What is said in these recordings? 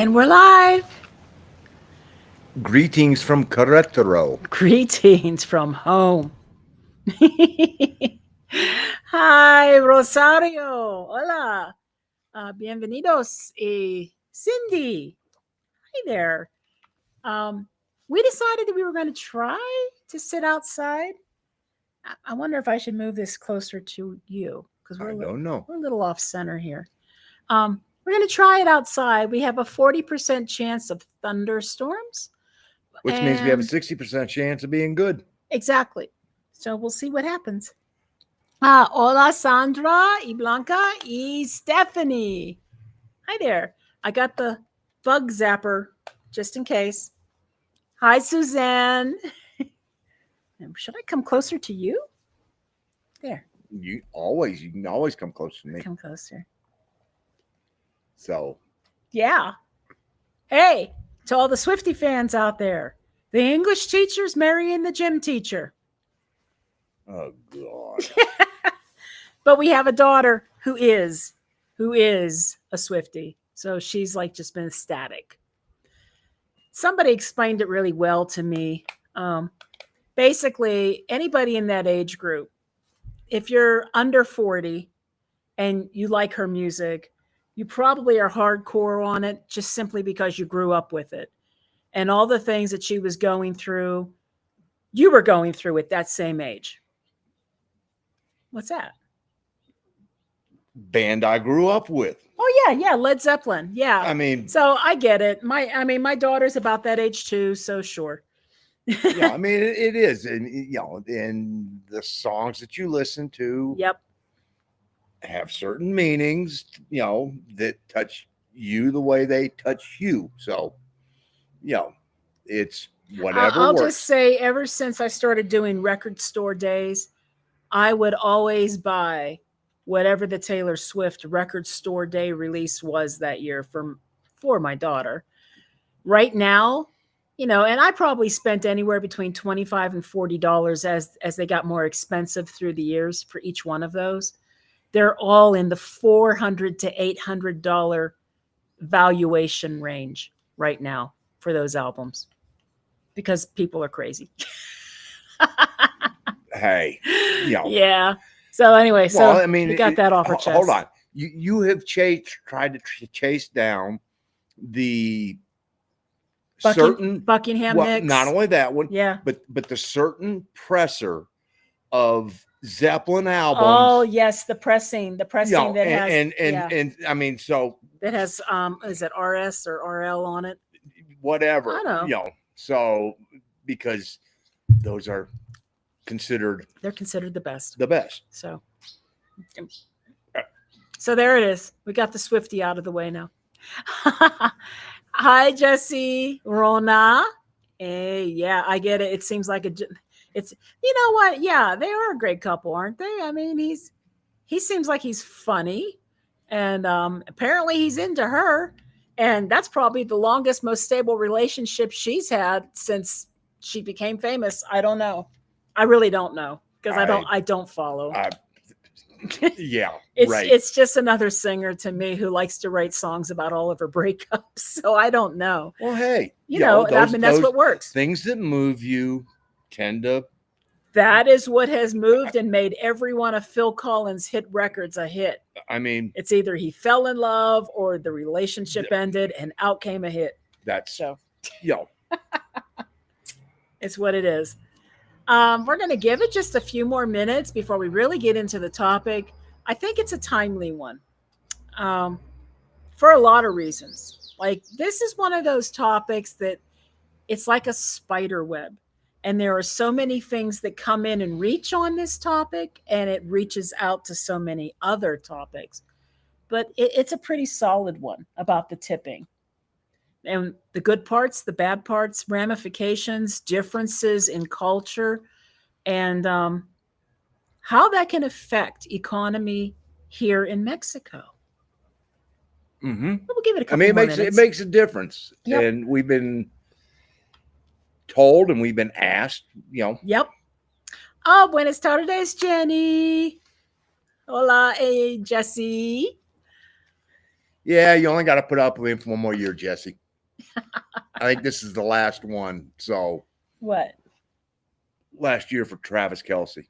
And we're live. Greetings from Querétaro. Greetings from home. Hi, Rosario. Hola. Bienvenidos. Cindy. Hi there. Um, we decided that we were going to try to sit outside. I wonder if I should move this closer to you because I don't know. we're a little off center here. We're going to try it outside. We have a 40% chance of thunderstorms. Which means we have a And 60% chance of being good. exactly. So we'll see what happens. Hola, Sandra, y Blanca, y Stephanie. Hi there. I got the bug zapper just in case. Hi, Suzanne. Should I come closer to you? There, You can always come close to me. come closer. So Yeah. Hey, to all the Swifty fans out there, the English teacher's marrying the gym teacher. oh god. But we have a daughter who is a Swifty. So she's like just been ecstatic. Somebody explained it really well to me. Basically, anybody in that age group, if you're under 40 and you like her music, you probably are hardcore on it just simply because you grew up with it. And all the things that she was going through, you were going through at that same age. What's that? Band I grew up with. Oh yeah, Led Zeppelin. Yeah. I mean, So I get it. My daughter's about that age too, so sure. yeah, I mean it is. And and the songs that you listen to Yep. have certain meanings, that touch you the way they touch you. So, it's whatever I'll works. just say, ever since I started doing record store days, I would always buy whatever the Taylor Swift record store day release was that year for my daughter. Right now, and I probably spent anywhere between $25 and $40 as they got more expensive through the years for each one of those. They're all in the $400 to $800 valuation range right now for those albums because people are crazy. Hey, Yeah. So anyway, so well, I mean, we got that off our chest. Hold on. You have tried to chase down the certain Buckingham Nicks. Not only that one, Yeah. but the certain presser of Zeppelin albums. Oh yes, the pressing that has and I mean, so that has is it RS or RL on it? Whatever. I know. So because those are considered the best. The best. So there it is. We got the Swifty out of the way now. Hi, Jesse, Rona. Hey, yeah, I get it. It seems like it's you know what? Yeah, they are a great couple, aren't they? I mean, he seems like he's funny, and apparently he's into her, and that's probably the longest, most stable relationship she's had since she became famous. I don't know. I really don't know because I don't follow. Yeah, it's just another singer to me who likes to write songs about all of her breakups. So I don't know. Well, hey, that's what works. Things that move you tend to. That is what has moved and made every one of Phil Collins' hit records a hit. I mean, it's either he fell in love or the relationship ended and out came a hit. That's so. It's what it is. We're going to give it just a few more minutes before we really get into the topic. I think it's a timely one for a lot of reasons. Like, this is one of those topics that it's like a spider web. And there are so many things that come in and reach on this topic, and it reaches out to so many other topics. But it's a pretty solid one about the tipping. And the good parts, the bad parts, ramifications, differences in culture, and how that can affect economy here in Mexico. Mm-hmm. We'll give it a couple more minutes. It makes a difference. Yep. And we've been told and we've been asked, Yep. Oh, buenas tardes, Jenny. Hola, hey, Jesse. Yeah, you only got to put up with him for one more year, Jesse. I think this is the last one. So What? last year for Travis Kelsey.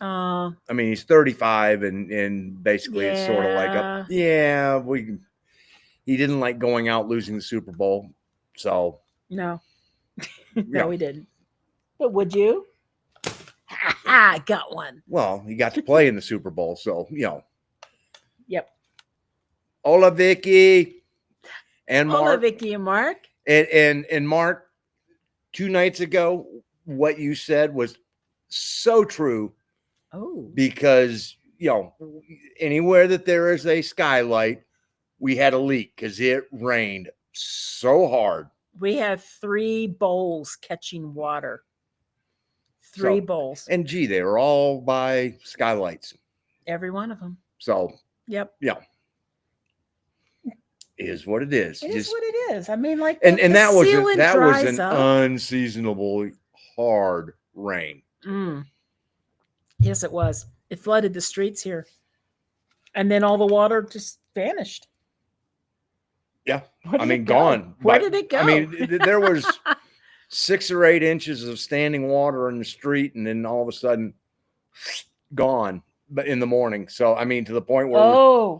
Uh, I mean, he's 35, and basically it's sort of like he didn't like going out losing the Super Bowl. So no, yeah. no, we didn't. But would you? I got one. Well, he got to play in the Super Bowl, so Yep. Hola, Vicky and Hola, Mark. Vicky and Mark. And Mark, 2 nights ago, what you said was so true. Oh, Because anywhere that there is a skylight, we had a leak because it rained so hard. we have 3 bowls catching water. 3 bowls. And gee, they were all by skylights. Every one of them. So Yep. Is what it is. It is what it is. I mean, like, and the that was ceiling that was dries an up. unseasonably hard rain. Yes, it was. It flooded the streets here, and then all the water just vanished. Yeah, Where did I mean, it go? gone. Where did it go? I mean, there was 6 or 8 inches of standing water in the street, and then all of a sudden, gone. But in the morning, so I mean, to the point where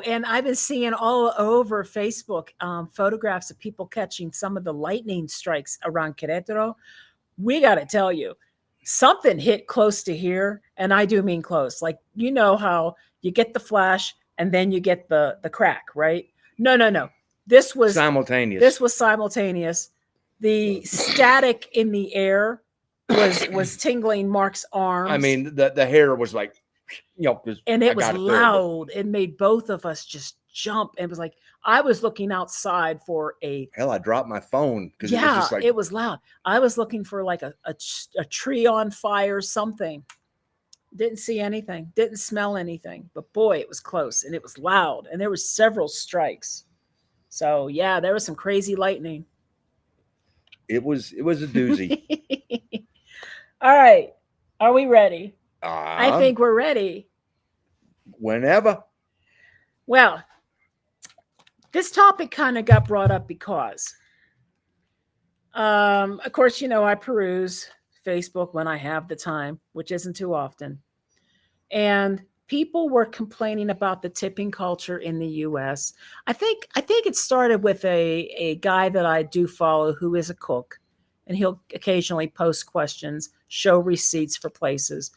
and I've been seeing all over Facebook photographs of people catching some of the lightning strikes around Querétaro. We got to tell you, something hit close to here, and I do mean close. Like, you know how you get the flash and then you get the crack, right? No. This was simultaneous. This was simultaneous. The static in the air was tingling Mark's arms. I mean, the hair was like, and it was loud. It made both of us just jump. And it was like, I was looking outside for hell, I dropped my phone because yeah, it was just like, it was loud. I was looking for like a tree on fire, something. Didn't see anything, didn't smell anything, but boy, it was close and it was loud, and there were several strikes. So yeah, there was some crazy lightning. It was a doozy. All right, are we ready? I Uh, think we're ready. Whenever. Well, this topic kind of got brought up because, of course, I peruse Facebook when I have the time, which isn't too often. And people were complaining about the tipping culture in the US. I think it started with a guy that I do follow who is a cook, and he'll occasionally post questions, show receipts for places.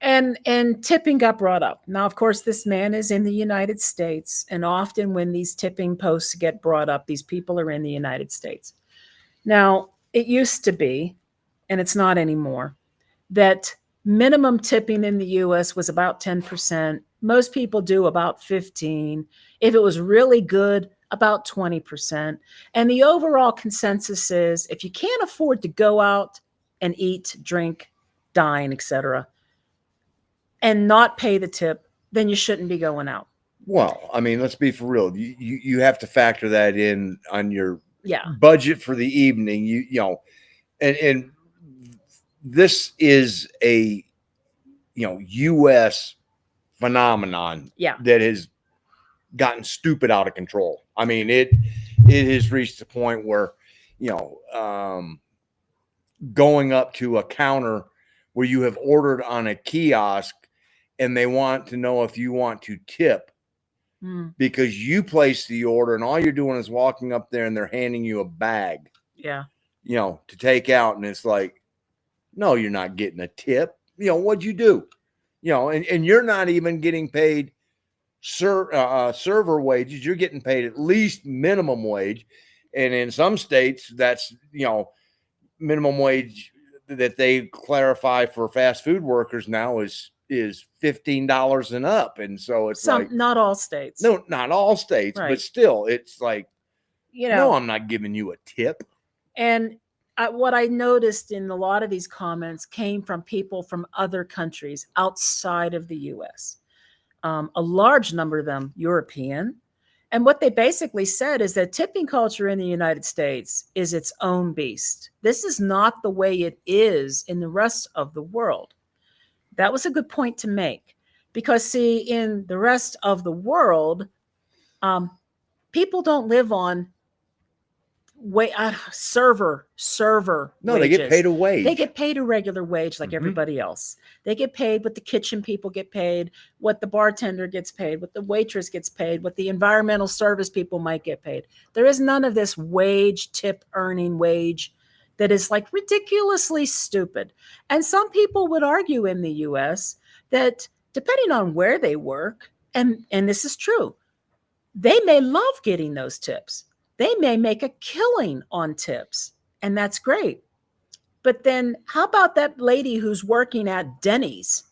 And tipping got brought up. Now, of course, this man is in the United States, and often when these tipping posts get brought up, these people are in the United States. Now, it used to be, and it's not anymore, that minimum tipping in the US was about 10%. Most people do about 15%. If it was really good, about 20%. And the overall consensus is if you can't afford to go out and eat, drink, dine, etc., and not pay the tip, then you shouldn't be going out. Well, I mean, let's be for real. You have to factor that in on your Yeah. budget for the evening. And this is a U.S. phenomenon that has gotten stupid out of control. I mean, it has reached the point where going up to a counter where you have ordered on a kiosk and they want to know if you want to tip because you placed the order and all you're doing is walking up there and they're handing you a bag. Yeah. To take out, and it's like, no, you're not getting a tip. What'd you do? And you're not even getting paid server wages. You're getting paid at least minimum wage. And in some states, that's, minimum wage that they clarify for fast food workers now is $15 and up. And so it's not all states. No, not all states, right. But still, it's like, no, I'm not giving you a tip. And what I noticed in a lot of these comments came from people from other countries outside of the US. A large number of them European. And what they basically said is that tipping culture in the United States is its own beast. This is not the way it is in the rest of the world. That was a good point to make. Because, see, in the rest of the world, People don't live on server No, they get wages. paid a wage. They get paid a regular wage like Mhm. everybody else. They get paid what the kitchen people get paid, what the bartender gets paid, what the waitress gets paid, what the environmental service people might get paid. There is none of this wage tip earning wage that is like ridiculously stupid. And some people would argue in the US that depending on where they work, and this is true, they may love getting those tips. They may make a killing on tips, and that's great. But then how about that lady who's working at Denny's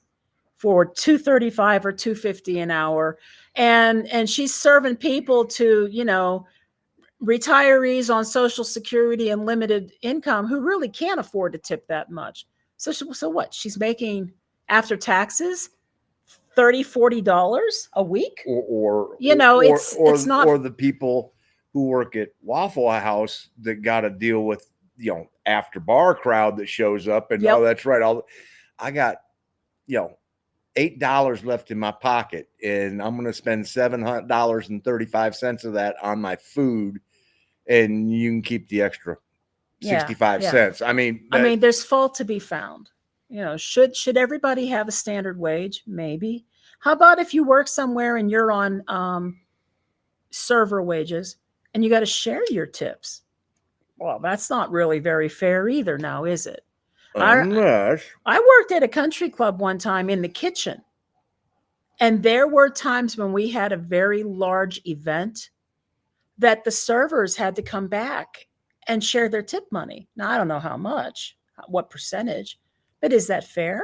for 235 or 250 an hour, and she's serving people to, retirees on social security and limited income who really can't afford to tip that much. So what? She's making after taxes $30-$40 a week? Or It's not. or the people who work at Waffle House that got to deal with after bar crowd that shows up and Yep. oh, that's right. I got $8 left in my pocket and I'm going to spend $700.35 of that on my food, and you can keep the extra 65 cents. I mean, there's fault to be found. Should everybody have a standard wage? Maybe. How about if you work somewhere and you're on server wages and you got to share your tips? Well, that's not really very fair either now, is it? unless I worked at a country club one time in the kitchen, and there were times when we had a very large event that the servers had to come back and share their tip money. Now, I don't know how much, what percentage, but is that fair?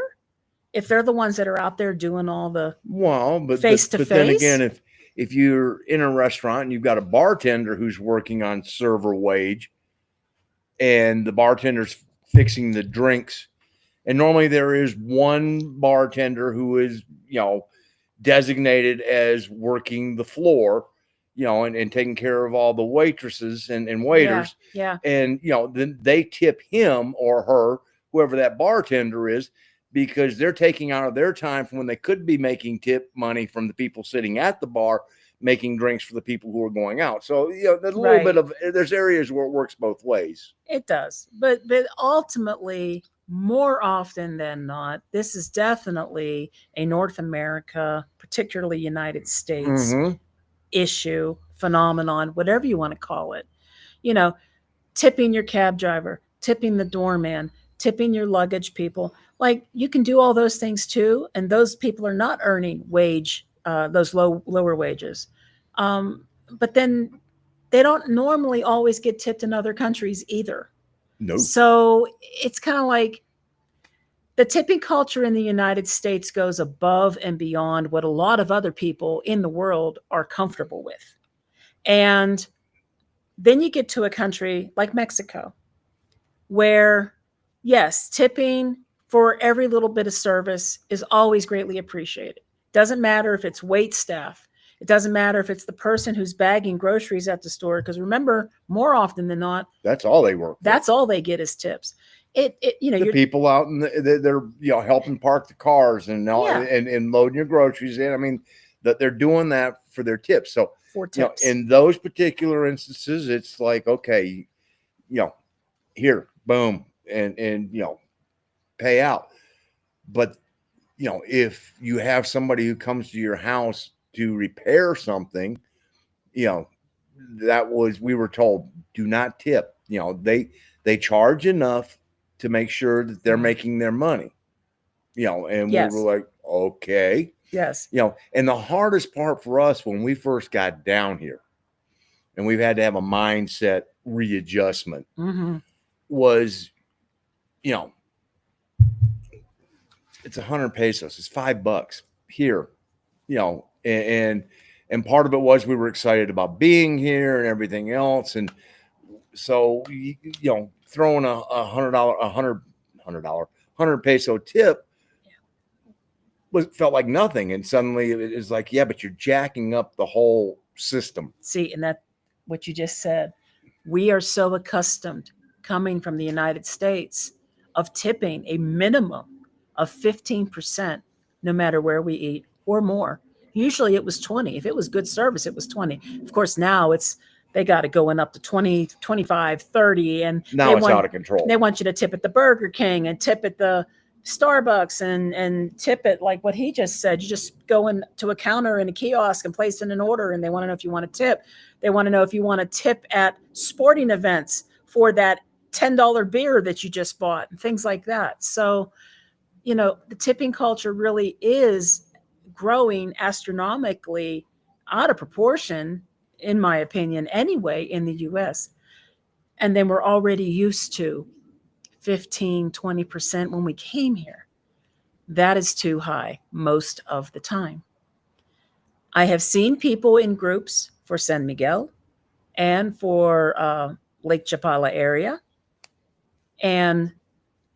If they're the ones that are out there doing all the face to face. But then again, if you're in a restaurant and you've got a bartender who's working on server wage and the bartender's fixing the drinks, and normally there is one bartender who is designated as working the floor, and taking care of all the waitresses and waiters. Yeah. And then they tip him or her, whoever that bartender is, because they're taking out of their time from when they could be making tip money from the people sitting at the bar, making drinks for the people who are going out. So, there's a little bit of, there's areas where it works both ways. It does. But ultimately, more often than not, this is definitely a North America, particularly United States issue, phenomenon, whatever you want to call it. Tipping your cab driver, tipping the doorman, tipping your luggage people. Like, you can do all those things too, and those people are not earning those lower wages. But then they don't normally always get tipped in other countries either. No. So it's kind of like the tipping culture in the United States goes above and beyond what a lot of other people in the world are comfortable with. And then you get to a country like Mexico, where, yes, tipping for every little bit of service is always greatly appreciated. Doesn't matter if it's wait staff. It doesn't matter if it's the person who's bagging groceries at the store, because remember, more often than not, that's all they work. That's all they get is tips. The people out and they're helping park the cars and and loading your groceries in. I mean, that they're doing that for their tips. So for tips. In those particular instances, it's like, okay, here, boom, and pay out. But if you have somebody who comes to your house to repair something, we were told, do not tip. They charge enough to make sure that they're making their money. And yes. we were like, okay. Yes. And the hardest part for us when we first got down here, and we've had to have a mindset readjustment, was, it's 100 pesos. It's $5 here, and part of it was we were excited about being here and everything else. And so, throwing a $100 peso tip felt like nothing. And suddenly it was like, yeah, but you're jacking up the whole system. See, and that what you just said, we are so accustomed coming from the United States of tipping a minimum of 15%, no matter where we eat, or more. Usually it was 20. If it was good service, it was 20. Of course, now they got it going up to 20, 25, 30, and Now it's out of control. they want you to tip at the Burger King and tip at the Starbucks and tip it like what he just said. You just go into a counter in a kiosk and place in an order, and they want to know if you want to tip. They want to know if you want to tip at sporting events for that $10 beer that you just bought and things like that. So, the tipping culture really is growing astronomically out of proportion, in my opinion, anyway, in the US. And then we're already used to 15, 20% when we came here. That is too high most of the time. I have seen people in groups for San Miguel and for Lake Chapala area. And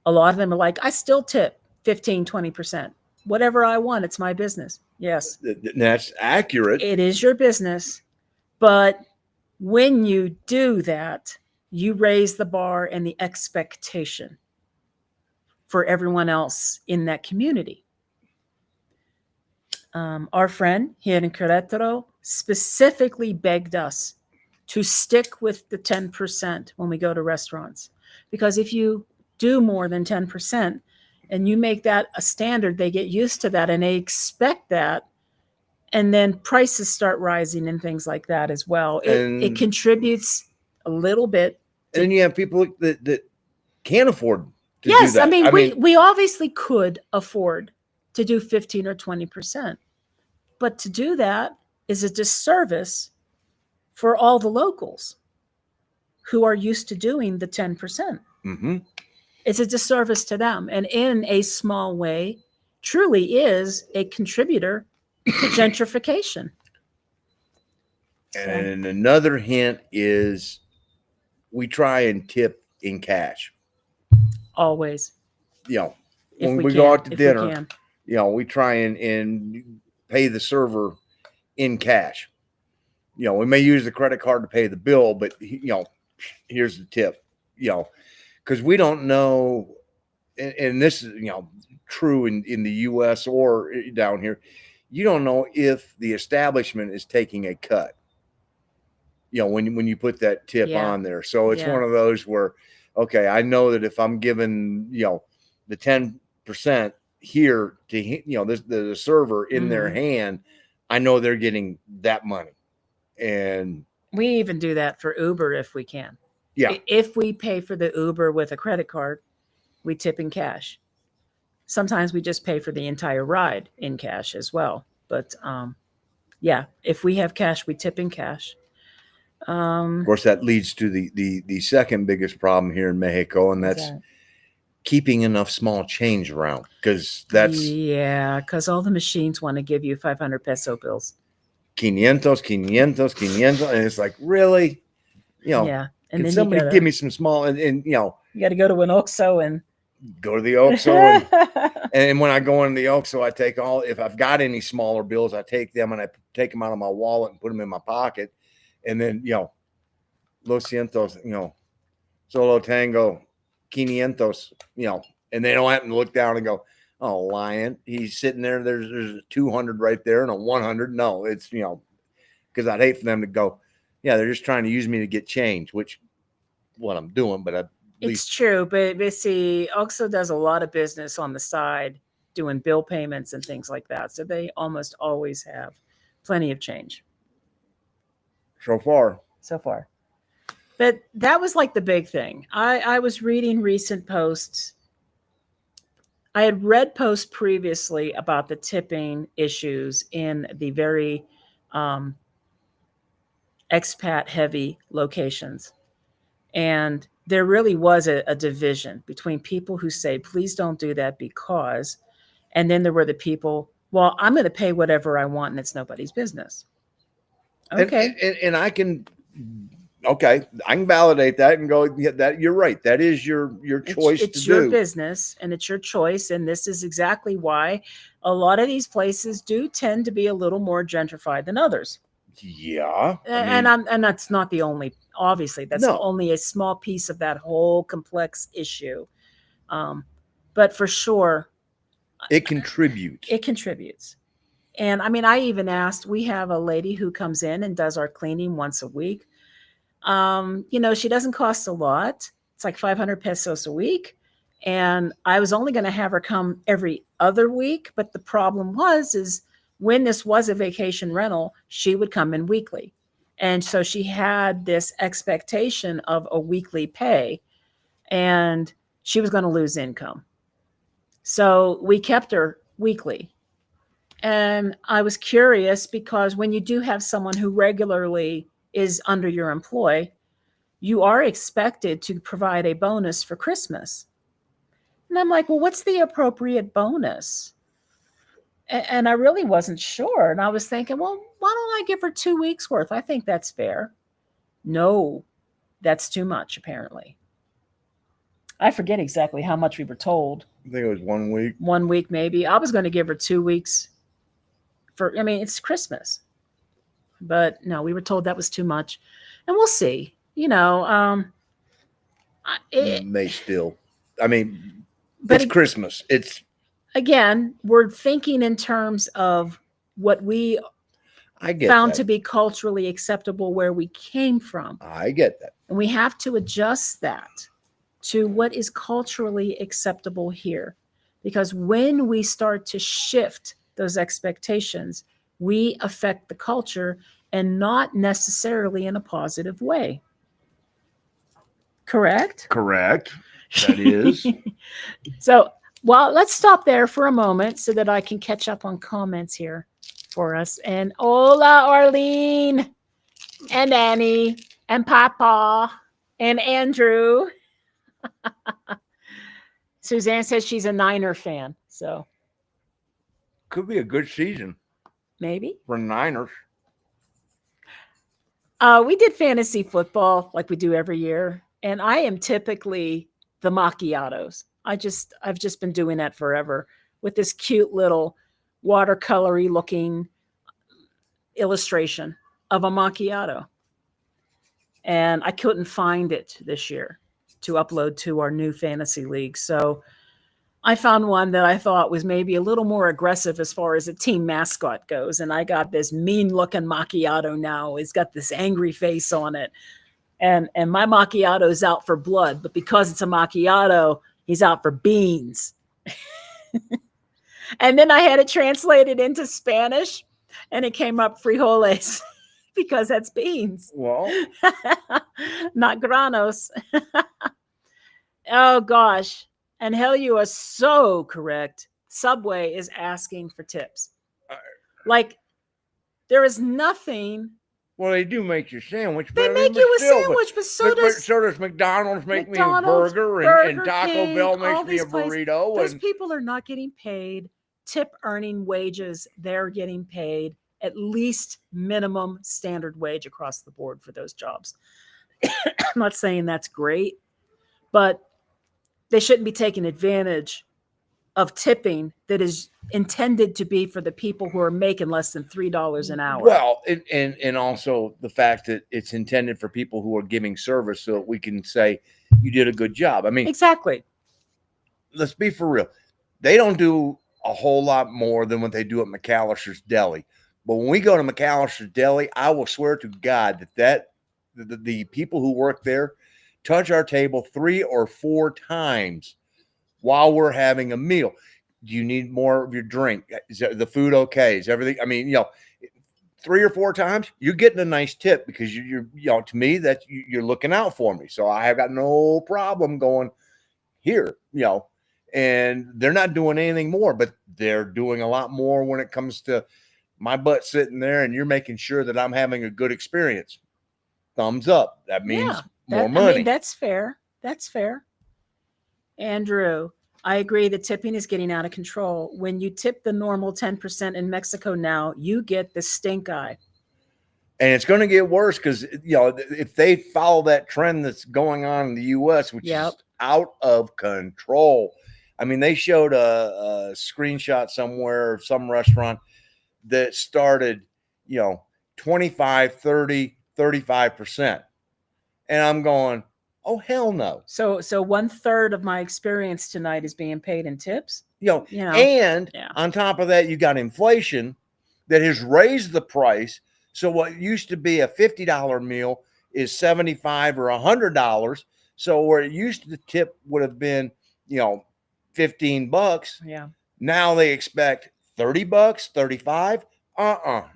a lot of them are like, I still tip 15, 20%. Whatever I want, it's my business. Yes. That's accurate. It is your business. But when you do that, you raise the bar and the expectation for everyone else in that community. Our friend here in Querétaro specifically begged us to stick with the 10% when we go to restaurants. Because if you do more than 10% and you make that a standard, they get used to that and they expect that. And then prices start rising and things like that as well. It contributes a little bit. And then you have people that can't afford to yes, do that. I mean, we obviously could afford to do 15 or 20%. But to do that is a disservice for all the locals who are used to doing the 10%. Mm-hmm. It's a disservice to them. And in a small way, truly is a contributor to gentrification. And another hint is we try and tip in cash. Always. When we go out to dinner, we try and pay the server in cash. We may use the credit card to pay the bill, but here's the tip. Because we don't know, and this is true in the U.S. or down here. You don't know if the establishment is taking a cut. When you put that tip on there, so it's one of those where, okay, I know that if I'm giving the 10% here to the server in their hand, I know they're getting that money. And we even do that for Uber if we can. Yeah. If we pay for the Uber with a credit card, we tip in cash. Sometimes we just pay for the entire ride in cash as well. But if we have cash, we tip in cash. Of course, that leads to the second biggest problem here in Mexico, and that's keeping enough small change around. Because all the machines want to give you 500 peso bills. 500, and it's like, really? And can somebody give me some small and you got to go to an OXXO and go to the OXXO and when I go into the OXXO, I take if I've got any smaller bills, I take them and I take them out of my wallet and put them in my pocket, and then lo siento, solo tango 500, and they don't have to look down and go, oh, lying, he's sitting there, there's a 200 right there and a 100. No, it's because I'd hate for them to go, they're just trying to use me to get change, which what I'm doing, but it's true. But see, OXXO does a lot of business on the side doing bill payments and things like that. So they almost always have plenty of change. So far. But that was like the big thing. I was reading recent posts. I had read posts previously about the tipping issues in the very expat heavy locations. And there really was a division between people who say, please don't do that because, and then there were the people, well, I'm going to pay whatever I want and it's nobody's business. Okay. And I can validate that and go, that you're right. That is your choice to do. It's your business and it's your choice. And this is exactly why a lot of these places do tend to be a little more gentrified than others. Yeah. And that's not the only, obviously, that's only a small piece of that whole complex issue. But for sure, it contributes. And I mean, I even asked, we have a lady who comes in and does our cleaning once a week. She doesn't cost a lot. It's like 500 pesos a week. And I was only going to have her come every other week. But the problem is when this was a vacation rental, she would come in weekly. And so she had this expectation of a weekly pay, and she was going to lose income. So we kept her weekly. And I was curious because when you do have someone who regularly is under your employ, you are expected to provide a bonus for Christmas. And I'm like, well, what's the appropriate bonus? And I really wasn't sure. And I was thinking, well, why don't I give her 2 weeks worth? I think that's fair. No, that's too much, apparently. I forget exactly how much we were told. I think it was 1 week. 1 week, maybe. I was going to give her 2 weeks it's Christmas. But no, we were told that was too much. And we'll see. May still. I mean, but it's Christmas. It's again, we're thinking in terms of what we found to be culturally acceptable where we came from. I get that. And we have to adjust that to what is culturally acceptable here. Because when we start to shift those expectations, we affect the culture and not necessarily in a positive way. Correct? Correct. That is. So, well, let's stop there for a moment so that I can catch up on comments here for us. And hola, Arlene, and Annie, and Papa, and Andrew. Suzanne says she's a Niner fan, so could be a good season. Maybe for Niners. We did fantasy football like we do every year, and I am typically the macchiatos. I've just been doing that forever with this cute little watercolory looking illustration of a macchiato. And I couldn't find it this year to upload to our new fantasy league. So I found one that I thought was maybe a little more aggressive as far as a team mascot goes. And I got this mean looking macchiato now. It's got this angry face on it. And my macchiato is out for blood, but because it's a macchiato, he's out for beans. And then I had it translated into Spanish, and it came up frijoles because that's beans. Well, not granos. Oh, gosh. And hell, you are so correct. Subway is asking for tips. Like, there is nothing. Well, they do make you a sandwich. They make you a sandwich, but so does McDonald's make me a burger, and Taco Bell makes me a burrito. Those people are not getting paid tip-earning wages. They're getting paid at least minimum standard wage across the board for those jobs. I'm not saying that's great, but they shouldn't be taking advantage of tipping that is intended to be for the people who are making less than $3 an hour. Well, and also the fact that it's intended for people who are giving service so that we can say you did a good job. I mean, exactly. Let's be for real. They don't do a whole lot more than what they do at McAllister's Deli. But when we go to McAllister's Deli, I will swear to God that the people who work there touch our table 3 or 4 times while we're having a meal. Do you need more of your drink? Is the food okay? Is everything? I mean, 3 or 4 times, you're getting a nice tip because you're to me, that you're looking out for me. So I have got no problem going here, and they're not doing anything more, but they're doing a lot more when it comes to my butt sitting there and you're making sure that I'm having a good experience. Thumbs up. That means more money. I mean, that's fair. That's fair. Andrew, I agree that tipping is getting out of control. When you tip the normal 10% in Mexico now, you get the stink eye. And it's going to get worse because, if they follow that trend that's going on in the U.S., which is out of control. I mean, they showed a screenshot somewhere of some restaurant that started, 25, 30, 35%. And I'm going, oh, hell no. So 1/3 of my experience tonight is being paid in tips. And on top of that, you got inflation. that has raised the price. So what used to be a $50 meal is $75 or $100. So where it used to, the tip would have been, $15. Yeah. Now they expect $30, 35.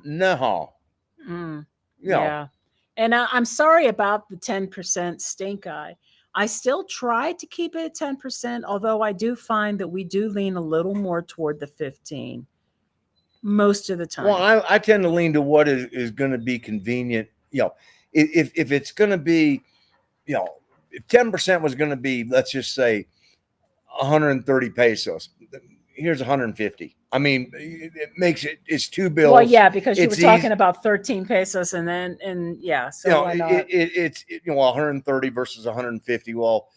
No. Mm, You know, yeah. And I'm sorry about the 10% stink eye. I still try to keep it at 10%, although I do find that we do lean a little more toward the 15 most of the time. well, I tend to lean to what is going to be convenient. If it's going to be, if 10% was going to be, let's just say 130 pesos, here's 150. I mean, it makes it's two bills. Well, yeah, because you were It's talking easy. about 13 pesos and yeah, so why not? It's 130 versus 150. Well,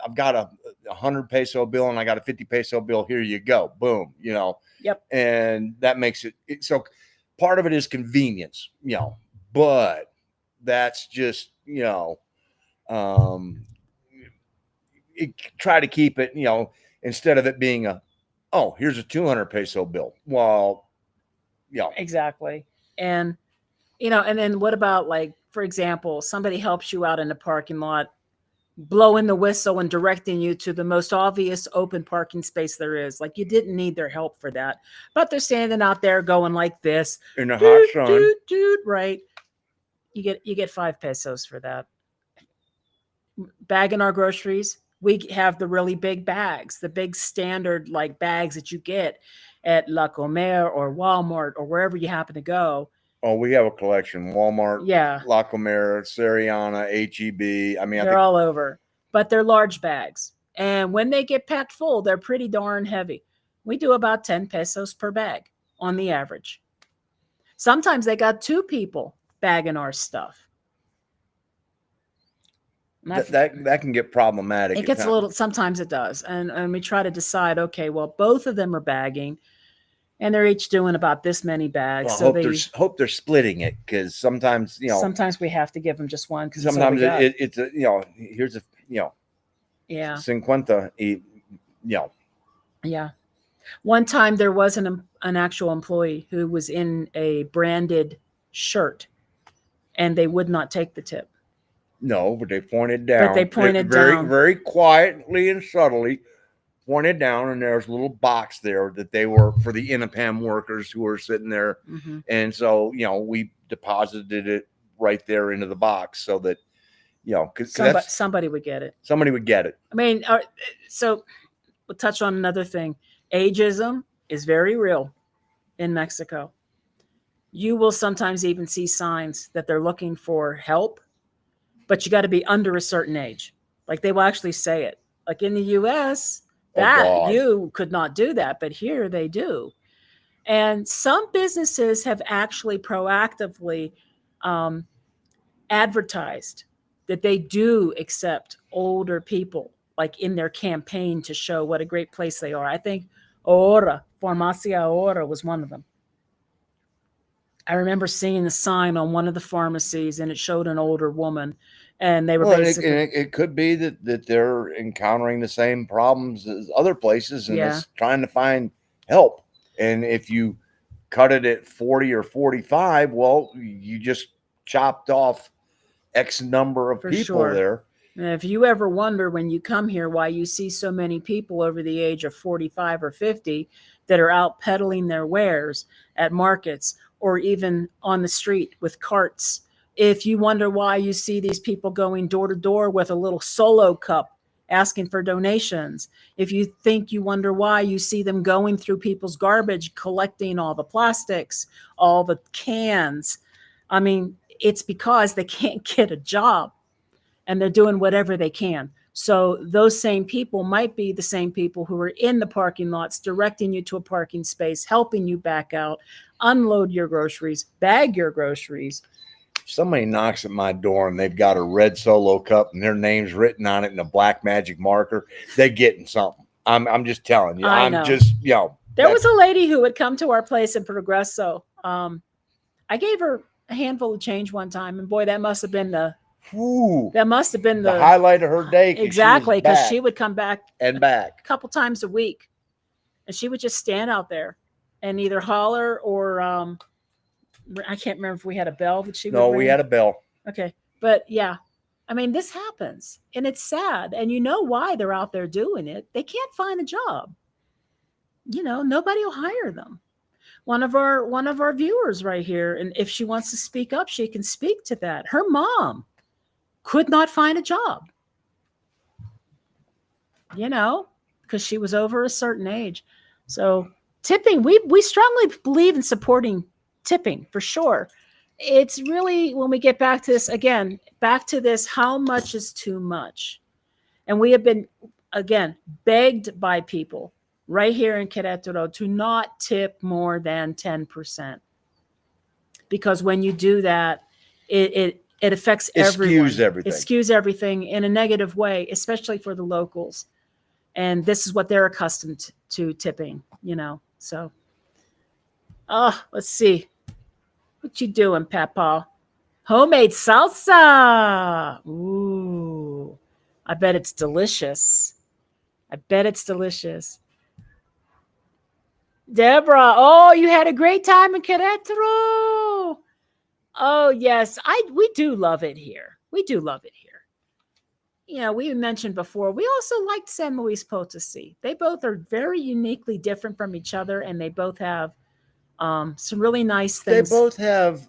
I've got a 100 peso bill and I got a 50 peso bill. Here you go. Boom. Yep. And that makes it so part of it is convenience, but that's just, try to keep it, instead of it being here's a 200 peso bill. Well, Exactly. And and then what about, like, for example, somebody helps you out in the parking lot, blowing the whistle and directing you to the most obvious open parking space there is. Like, you didn't need their help for that, but they're standing out there going like this, in the hot sun. right? You get 5 pesos for that. Bagging our groceries, we have the really big bags, the big standard like bags that you get at La Comer or Walmart or wherever you happen to go. Oh, we have a collection. Walmart, Yeah, La Comer, Sariana, HEB. I mean, I they're think all over, but they're large bags. And when they get packed full, they're pretty darn heavy. We do about 10 pesos per bag on the average. Sometimes they got 2 people bagging our stuff. that can get problematic. It gets a little, sometimes it does. And we try to decide, okay, well, both of them are bagging and they're each doing about this many bags. Well, So hope they're splitting it, because sometimes sometimes we have to give them just one because sometimes it's a here's a yeah 50 yeah. One time there was an actual employee who was in a branded shirt, and they would not take the tip. No, but they pointed down. But they pointed very, down. very quietly and subtly pointed down, and there's a little box there that they were for the INAPAM workers who were sitting there. Mm-hmm. And so, we deposited it right there into the box so that, because somebody would get it. Somebody would get it. I mean, so we'll touch on another thing. Ageism is very real in Mexico. You will sometimes even see signs that they're looking for help, but you got to be under a certain age. Like, they will actually say it. Like in the US, you could not do that, but here they do. And some businesses have actually proactively advertised that they do accept older people, like in their campaign, to show what a great place they are. I think Farmacia Ahora was one of them. I remember seeing the sign on one of the pharmacies, and it showed an older woman, and they were basically. It could be that they're encountering the same problems as other places, and it's trying to find help. And if you cut it at 40 or 45, well, you just chopped off X number of people there. And if you ever wonder when you come here why you see so many people over the age of 45 or 50 that are out peddling their wares at markets or even on the street with carts, if you wonder why you see these people going door to door with a little Solo cup asking for donations, if you wonder why you see them going through people's garbage, collecting all the plastics, all the cans, I mean, it's because they can't get a job and they're doing whatever they can. So those same people might be the same people who are in the parking lots, directing you to a parking space, helping you back out, unload your groceries, bag your groceries. Somebody knocks at my door and they've got a red Solo cup and their name's written on it in a black magic marker, they're getting something. I'm just telling you. I know. There was a lady who would come to our place in Progreso. I gave her a handful of change one time, and boy, that must have been the highlight of her day. Exactly, because she would come back a couple times a week, and she would just stand out there. and either holler or I can't remember if we had a bell that she would No, we ring. had a bell. Okay. But yeah, I mean, this happens and it's sad. And you know why they're out there doing it. They can't find a job. Nobody will hire them. One of our viewers right here, and if she wants to speak up, she can speak to that. Her mom could not find a job, you know, because she was over a certain age. So tipping, we strongly believe in supporting tipping for sure. It's really when we get back to this again, back to this, how much is too much? And we have been again begged by people right here in Querétaro to not tip more than 10%. Because when you do that, it affects It everyone. skews everything. It skews everything in a negative way, especially for the locals. And this is what they're accustomed to tipping, So, let's see. What you doing, Papa? Homemade salsa. Ooh, I bet it's delicious. I bet it's delicious. Deborah, oh, you had a great time in Querétaro. Oh yes, we do love it here. We do love it here. We mentioned before, we also liked San Luis Potosi. They both are very uniquely different from each other, and they both have some really nice They things. both have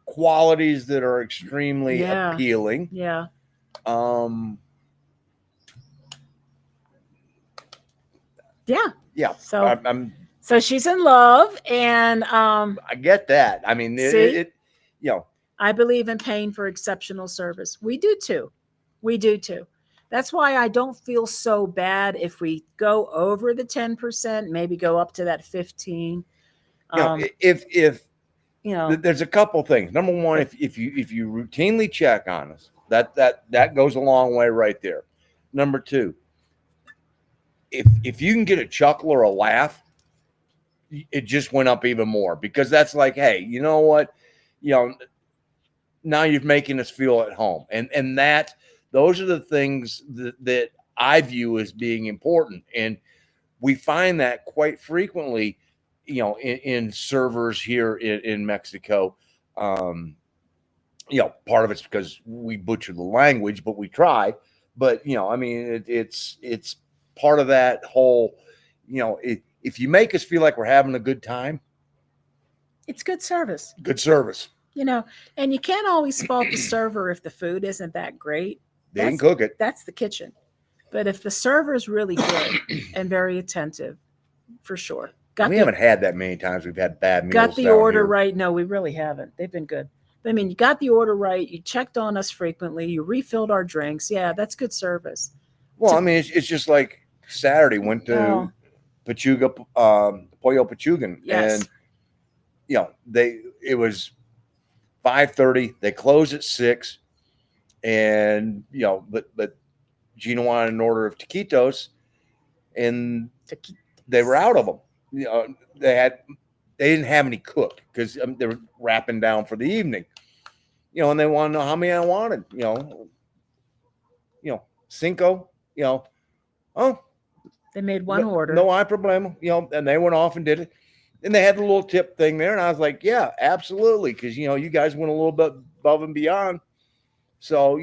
qualities that are extremely Yeah. appealing. Yeah. Yeah. Yeah. So I'm so she's in love, and I get that. I mean, See? you know, I believe in paying for exceptional service. We do too. We do too. That's why I don't feel so bad if we go over the 10%, maybe go up to that 15. if You know, there's a couple things. Number one, if you routinely check on us, that goes a long way right there. Number two, if you can get a chuckle or a laugh, it just went up even more, because that's like, hey, you know what, now you're making us feel at home, and those are the things that I view as being important, and we find that quite frequently, in servers here in Mexico. Part of it's because we butcher the language, but we try. But I mean, it's part of that whole. If you make us feel like we're having a good time, it's good service. good service. And you can't always fault the server if the food isn't that great. They can cook it. That's the kitchen. But if the server is really good and very attentive, for sure. We haven't had that many times. We've had bad meals. Got the down order here. right. No, we really haven't. They've been good. I mean, you got the order right. You checked on us frequently. You refilled our drinks. Yeah, that's good service. Well, I mean, it's just like Saturday went to Pachuga, Pollo Pachugan, Yes. and it was 5:30. They closed at 6, and but Gina wanted an order of taquitos, and they were out of them. They didn't have any cooked because they were wrapping down for the evening. And they want to know how many I wanted. Cinco. Oh, they made one order. No hay problema. And they went off and did it. And they had the little tip thing there, and I was like, yeah, absolutely, because you guys went a little bit above and beyond. So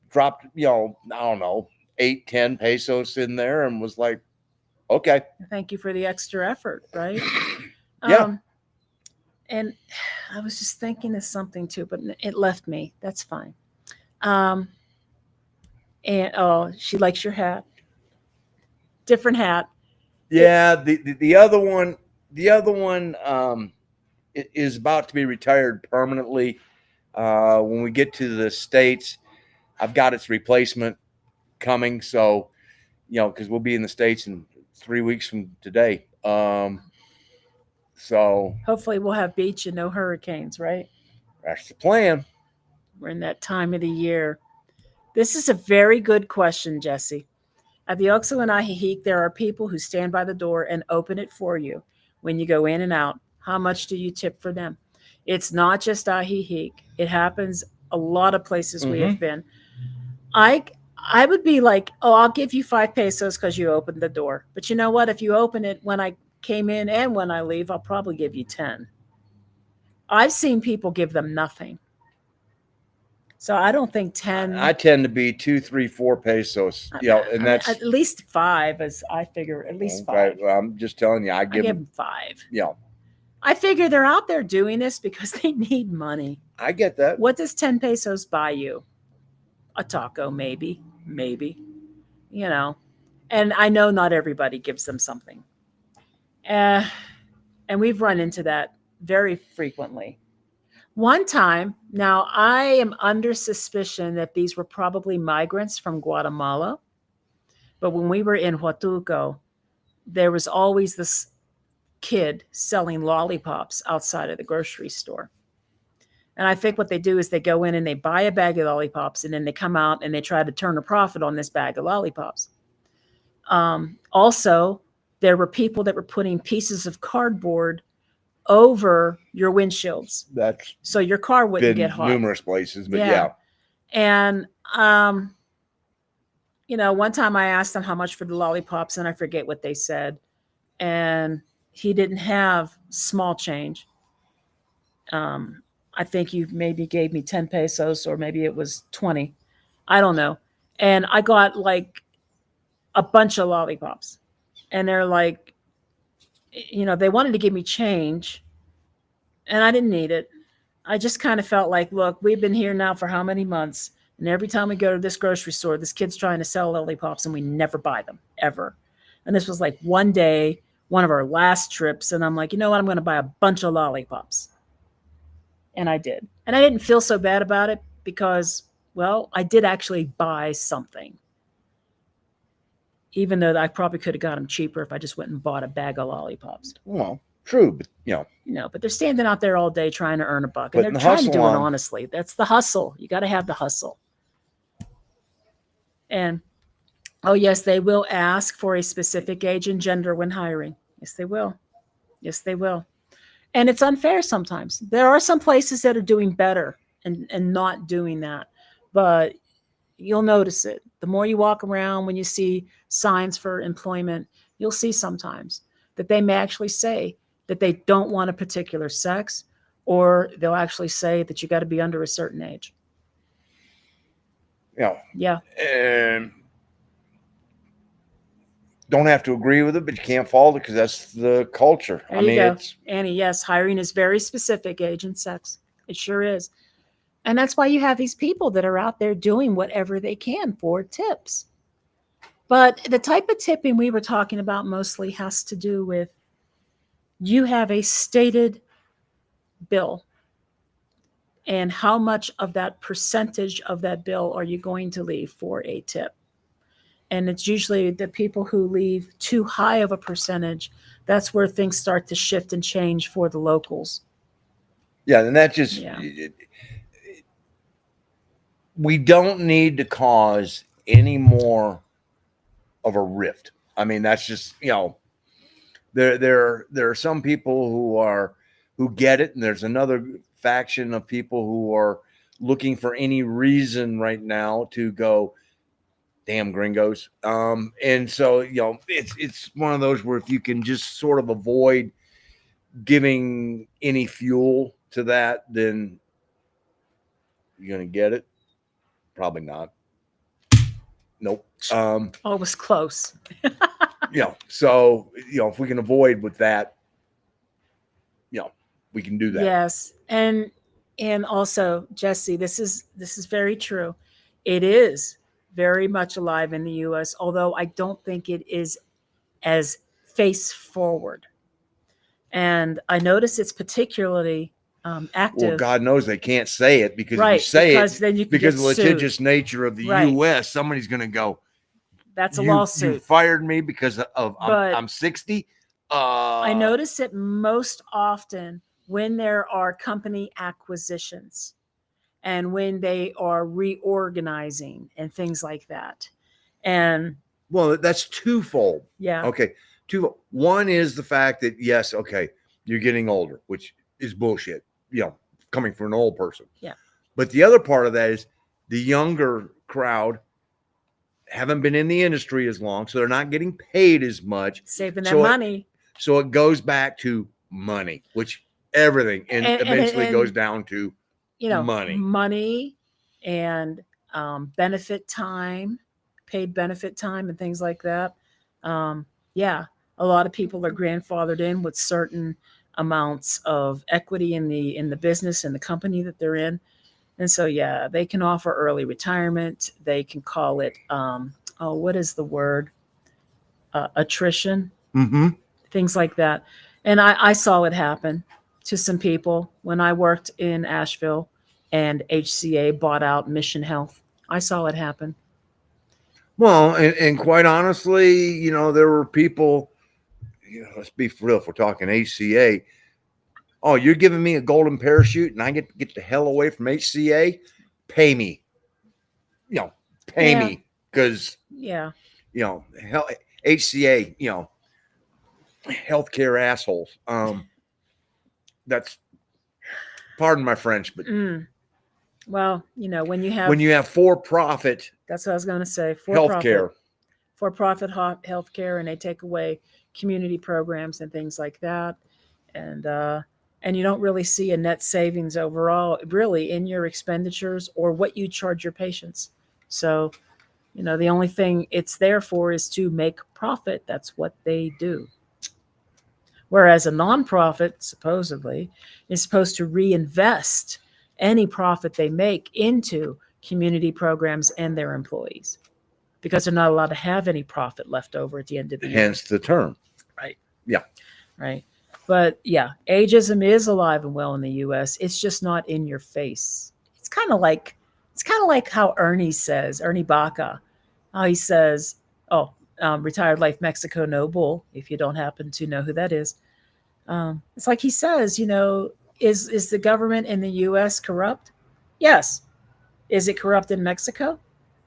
dropped I don't know 8-10 pesos in there, and was like, okay, thank you for the extra effort, right? Yeah. And I was just thinking of something too, but it left me. That's fine. And she likes your hat. Different hat. Yeah, the other one is about to be retired permanently. When we get to the States, I've got its replacement coming. So, because we'll be in the States in 3 weeks from today. So hopefully we'll have beach and no hurricanes, right? That's the plan. We're in that time of the year. This is a very good question, Jesse. At the Oxo and Ajijic, there are people who stand by the door and open it for you when you go in and out. How much do you tip for them? It's not just Ajijic. It happens a lot of places we have been. I would be like, oh, I'll give you 5 pesos because you opened the door. But you know what? If you open it when I came in and when I leave, I'll probably give you 10. I've seen people give them nothing. So I don't think 10. I tend to be 2, 3, 4 pesos. And I mean, that's at least 5, as I figure, at least okay. 5. Well, I'm just telling you, I I give give them. them 5. Yeah, I figure they're out there doing this because they need money. I get that. What does 10 pesos buy you? A taco, maybe, maybe, you know. And I know not everybody gives them something. Uh, and we've run into that very frequently. One time, now I am under suspicion that these were probably migrants from Guatemala, but when we were in Huatuco, there was always this kid selling lollipops outside of the grocery store. And I think what they do is they go in and they buy a bag of lollipops and then they come out and they try to turn a profit on this bag of lollipops. Also, there were people that were putting pieces of cardboard over your windshields That's so your car wouldn't been get hot. numerous places, but Yeah. And one time I asked them how much for the lollipops and I forget what they said. And he didn't have small change. I think you maybe gave me 10 pesos or maybe it was 20. I don't know. And I got like a bunch of lollipops. And they're like, they wanted to give me change and I didn't need it. I just kind of felt like, look, we've been here now for how many months? And every time we go to this grocery store, this kid's trying to sell lollipops and we never buy them ever. And this was like one day, one of our last trips. And I'm like, you know what? I'm going to buy a bunch of lollipops. And I did. And I didn't feel so bad about it because, well, I did actually buy something. Even though I probably could have got them cheaper if I just went and bought a bag of lollipops. well, true, but But they're standing out there all day trying to earn a buck. And Putting they're the trying to hustle do it on. honestly. That's the hustle. You got to have the hustle. And, oh, yes, they will ask for a specific age and gender when hiring. Yes, they will. Yes, they will. And it's unfair sometimes. There are some places that are doing better and not doing that. But you'll notice it. The more you walk around, when you see signs for employment, you'll see sometimes that they may actually say that they don't want a particular sex, or they'll actually say that you got to be under a certain age. Yeah. And Don't have to agree with it, but you can't fault it because that's the culture. there you go. Annie, yes, hiring is very specific, age and sex. It sure is. And that's why you have these people that are out there doing whatever they can for tips. But the type of tipping we were talking about mostly has to do with you have a stated bill and how much of that percentage of that bill are you going to leave for a tip. And it's usually the people who leave too high of a percentage, that's where things start to shift and change for the locals. Yeah, and that just we don't need to cause any more of a rift. I mean, that's just there are some people who get it, and there's another faction of people who are looking for any reason right now to go, damn gringos. And so it's one of those where if you can just sort of avoid giving any fuel to that, then you're gonna get it. Probably not. Nope. Oh, it was close. So if we can avoid with that, we can do that. Yes. And also, Jesse, this is very true. It is very much alive in the US, although I don't think it is as face forward. And I notice it's particularly active. Well, God knows they can't say it because right, if you say because it, then you can because of the get sued. litigious nature of the Right. U.S., somebody's going to go, That's a you lawsuit. fired me because of But I'm 60. I notice it most often when there are company acquisitions and when they are reorganizing and things like that. And well, that's twofold. yeah. Okay. One is the fact that, yes, okay, you're getting older, which is bullshit, coming from an old person. Yeah. But the other part of that is the younger crowd haven't been in the industry as long, so they're not getting paid as much. Saving that money. So it goes back to money, which everything eventually goes down to money. money and benefit time, paid benefit time, and things like that. Yeah, a lot of people are grandfathered in with certain amounts of equity in the business and the company that they're in, and so yeah, they can offer early retirement. They can call it what is the word? Attrition, Mm-hmm. things like that. And I saw it happen to some people when I worked in Asheville and HCA bought out Mission Health. I saw it happen. Well, and quite honestly, there were people, let's be for real, if we're talking HCA, oh, you're giving me a golden parachute and I get the hell away from HCA? Pay me. Pay Yeah. me. Because, Yeah. hell, HCA, healthcare assholes. That's, pardon my French, but Well, when you have for-profit, that's what I was going to say, healthcare, for-profit healthcare, and they take away community programs and things like that, and you don't really see a net savings overall, really, in your expenditures or what you charge your patients. So, the only thing it's there for is to make profit. That's what they do. Whereas a nonprofit, supposedly, is supposed to reinvest any profit they make into community programs and their employees because they're not allowed to have any profit left over at the end of the year. hence the term. Right. Yeah. Right. But yeah, ageism is alive and well in the U.S. It's just not in your face. It's kind of like how Ernie Baca, how he says, "Oh, retired life Mexico, no bull." If you don't happen to know who that is, it's like he says, is the government in the U.S. corrupt? Yes. Is it corrupt in Mexico?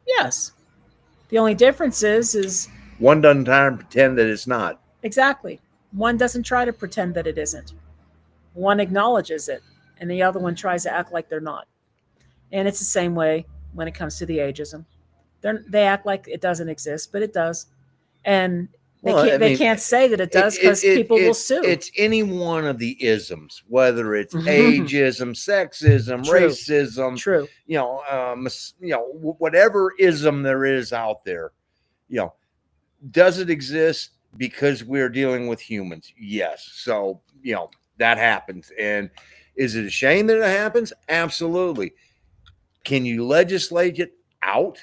Yes. The only difference is one doesn't try to pretend that it's not. Exactly. One doesn't try to pretend that it isn't. One acknowledges it, and the other one tries to act like they're not. And it's the same way when it comes to the ageism. They act like it doesn't exist, but it does. And they can't say that it does because people will sue. It's any one of the isms, whether it's ageism, sexism, racism, True. Whatever ism there is out there. Does it exist because we're dealing with humans? Yes. So, that happens. And is it a shame that it happens? Absolutely. Can you legislate it out?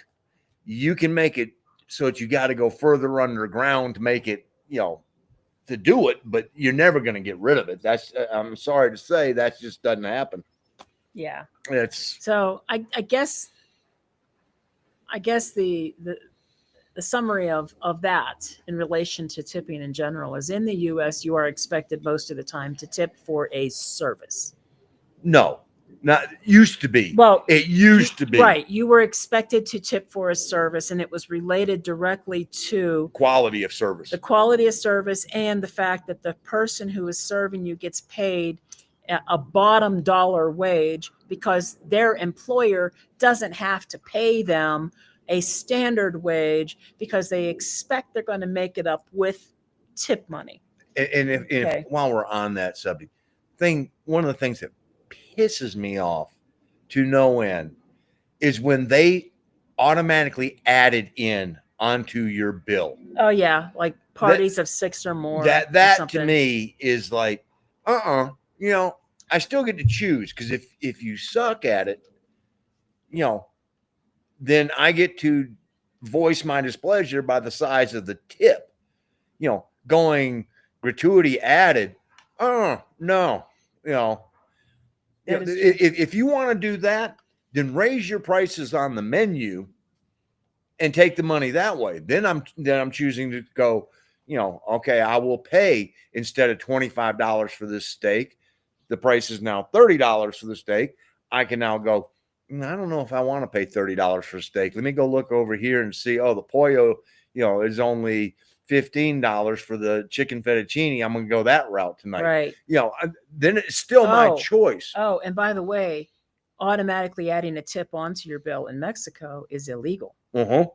You can make it so that you got to go further underground to make it, to do it, but you're never going to get rid of it. I'm sorry to say, that just doesn't happen. Yeah. So I guess the summary of that in relation to tipping in general is in the U.S. you are expected most of the time to tip for a service. No, not used to be. Well, it used to be. Right. You were expected to tip for a service, and it was related directly to quality of service. The quality of service and the fact that the person who is serving you gets paid a bottom dollar wage because their employer doesn't have to pay them a standard wage because they expect they're going to make it up with tip money. And if while we're on that subject, one of the things that pisses me off to no end is when they automatically add it in onto your bill. Oh yeah, like parties of 6 or more. That to me is like, I still get to choose, because if you suck at it, then I get to voice my displeasure by the size of the tip. Going gratuity added. Oh no, if you want to do that, then raise your prices on the menu and take the money that way. Then I'm choosing to go, okay, I will pay, instead of $25 for this steak, the price is now $30 for the steak. I can now go, I don't know if I want to pay $30 for a steak. Let me go look over here and see, the pollo, is only $15 for the chicken fettuccine. I'm going to go that route tonight. Right. Then it's still my choice. Oh, and by the way, automatically adding a tip onto your bill in Mexico is illegal. Uh-huh.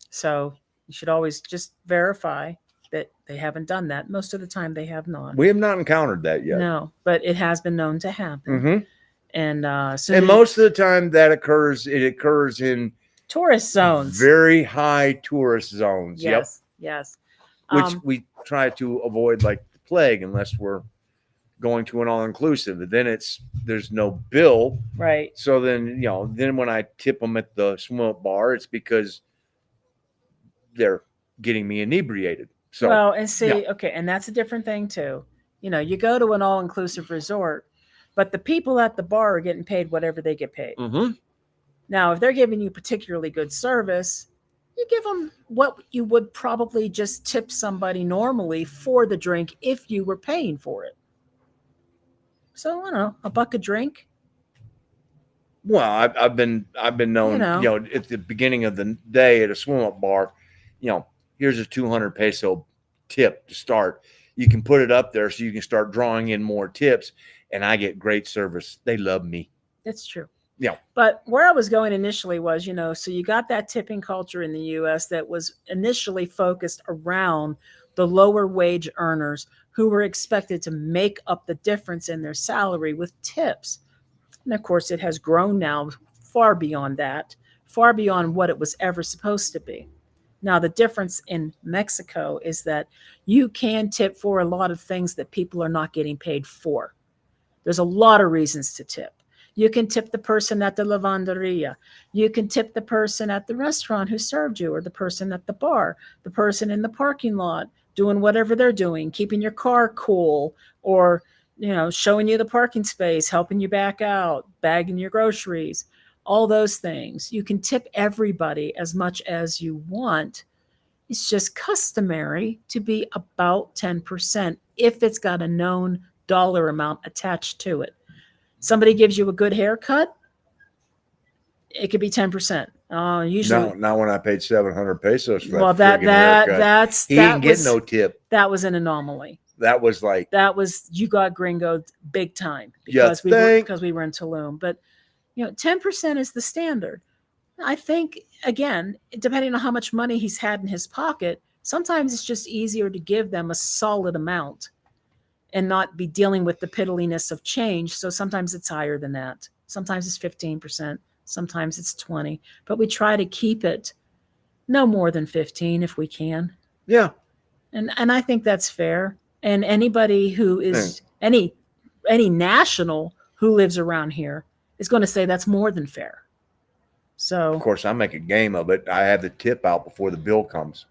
So you should always just verify that they haven't done that. Most of the time, they have not. We have not encountered that yet. No, but it has been known to happen. Mm-hmm. And And most of the time that occurs, it occurs in tourist zones, very high tourist zones. Yes, yes. Which we try to avoid like the plague, unless we're going to an all-inclusive. And then there's no bill, right. So then then when I tip them at the swim-up bar, it's because they're getting me inebriated. So well, and see, okay, and that's a different thing too. You go to an all-inclusive resort, but the people at the bar are getting paid whatever they get paid. Mm-hmm. Now, if they're giving you particularly good service, you give them what you would probably just tip somebody normally for the drink if you were paying for it. So I don't know, $1 a drink. Well, I've been known, at the beginning of the day at a swim-up bar, here's a 200 peso tip to start. You can put it up there so you can start drawing in more tips, and I get great service. They love me. That's true. Yeah. But where I was going initially was, so you got that tipping culture in the U.S. that was initially focused around the lower wage earners who were expected to make up the difference in their salary with tips. And of course, it has grown now far beyond that, far beyond what it was ever supposed to be. Now, the difference in Mexico is that you can tip for a lot of things that people are not getting paid for. There's a lot of reasons to tip. You can tip the person at the lavanderia. You can tip the person at the restaurant who served you, or the person at the bar, the person in the parking lot doing whatever they're doing, keeping your car cool, or showing you the parking space, helping you back out, bagging your groceries, all those things. You can tip everybody as much as you want. It's just customary to be about 10% if it's got a known dollar amount attached to it. Somebody gives you a good haircut, it could be 10%. Usually, not when I paid 700 pesos for well, that haircut. He didn't get no tip. That was an anomaly. That was you got gringoed big time because we were in Tulum. But 10% is the standard. I think, again, depending on how much money he's had in his pocket, sometimes it's just easier to give them a solid amount and not be dealing with the piddliness of change. So sometimes it's higher than that. Sometimes it's 15%. Sometimes it's 20%. But we try to keep it no more than 15 if we can. Yeah. And I think that's fair. And anybody who is any national who lives around here is going to say that's more than fair. So of course I make a game of it. I have the tip out before the bill comes.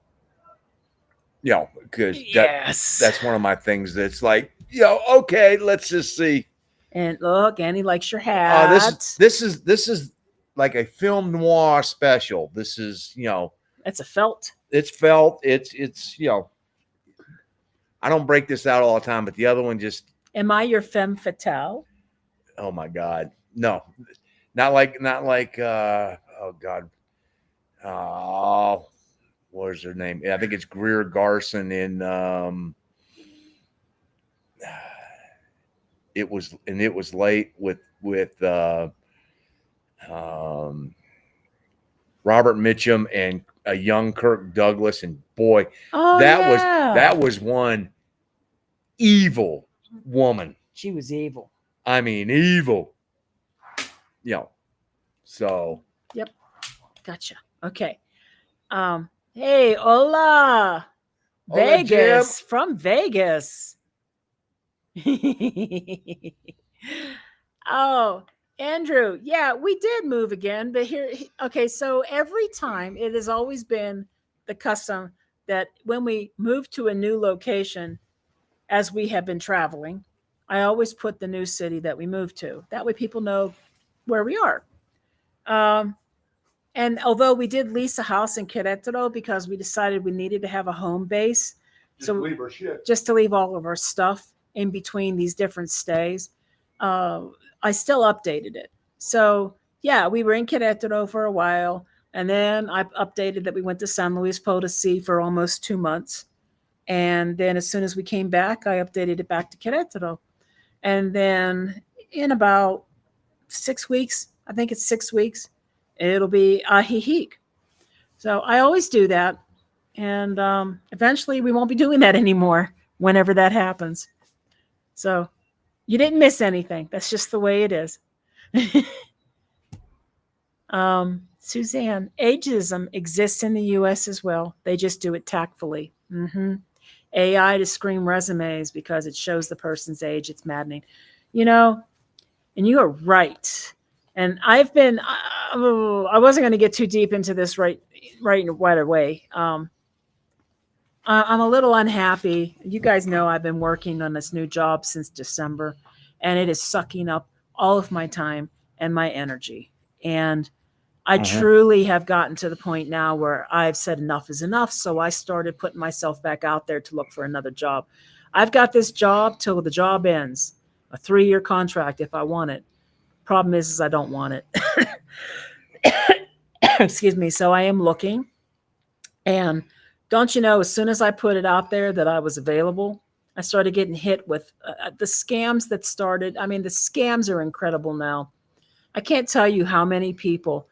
Because that's one of my things that's like, okay, let's just see. And look, Annie likes your hat. This is like a film noir special. This is, it's a felt. It's felt. It's I don't break this out all the time, but the other one just. Am I your femme fatale? Oh my God. No, not like, oh God. Oh, what is her name? I think it's Greer Garson in, it was late with Robert Mitchum and a young Kirk Douglas, and boy, that was one evil woman. She was evil. I mean, evil. So. Yep. Gotcha. Okay. Hey, hola. Vegas, from Vegas. Oh, Andrew, yeah, we did move again, but okay, so every time it has always been the custom that when we move to a new location, as we have been traveling, I always put the new city that we moved to. That way people know where we are. And although we did lease a house in Querétaro because we decided we needed to have a home base, just to leave all of our stuff in between these different stays, I still updated it. So yeah, we were in Querétaro for a while, and then I updated that we went to San Luis Potosí for almost 2 months. And then as soon as we came back, I updated it back to Querétaro. And then in about 6 weeks, I think it's 6 weeks, it'll be Ajijic. So I always do that. And eventually we won't be doing that anymore whenever that happens. So you didn't miss anything. That's just the way it is. Suzanne, ageism exists in the US as well. They just do it tactfully. AI to screen resumes because it shows the person's age. It's maddening. You know, and you are right. And I've been, I wasn't going to get too deep into this right away. I'm a little unhappy. You guys know I've been working on this new job since December, and it is sucking up all of my time and my energy. And I truly have gotten to the point now where I've said enough is enough. So I started putting myself back out there to look for another job. I've got this job till the job ends, a 3-year contract if I want it. Problem is I don't want it. Excuse me. So I am looking. And don't you know, as soon as I put it out there that I was available, I started getting hit with the scams that started. I mean, the scams are incredible now. I can't tell you how many people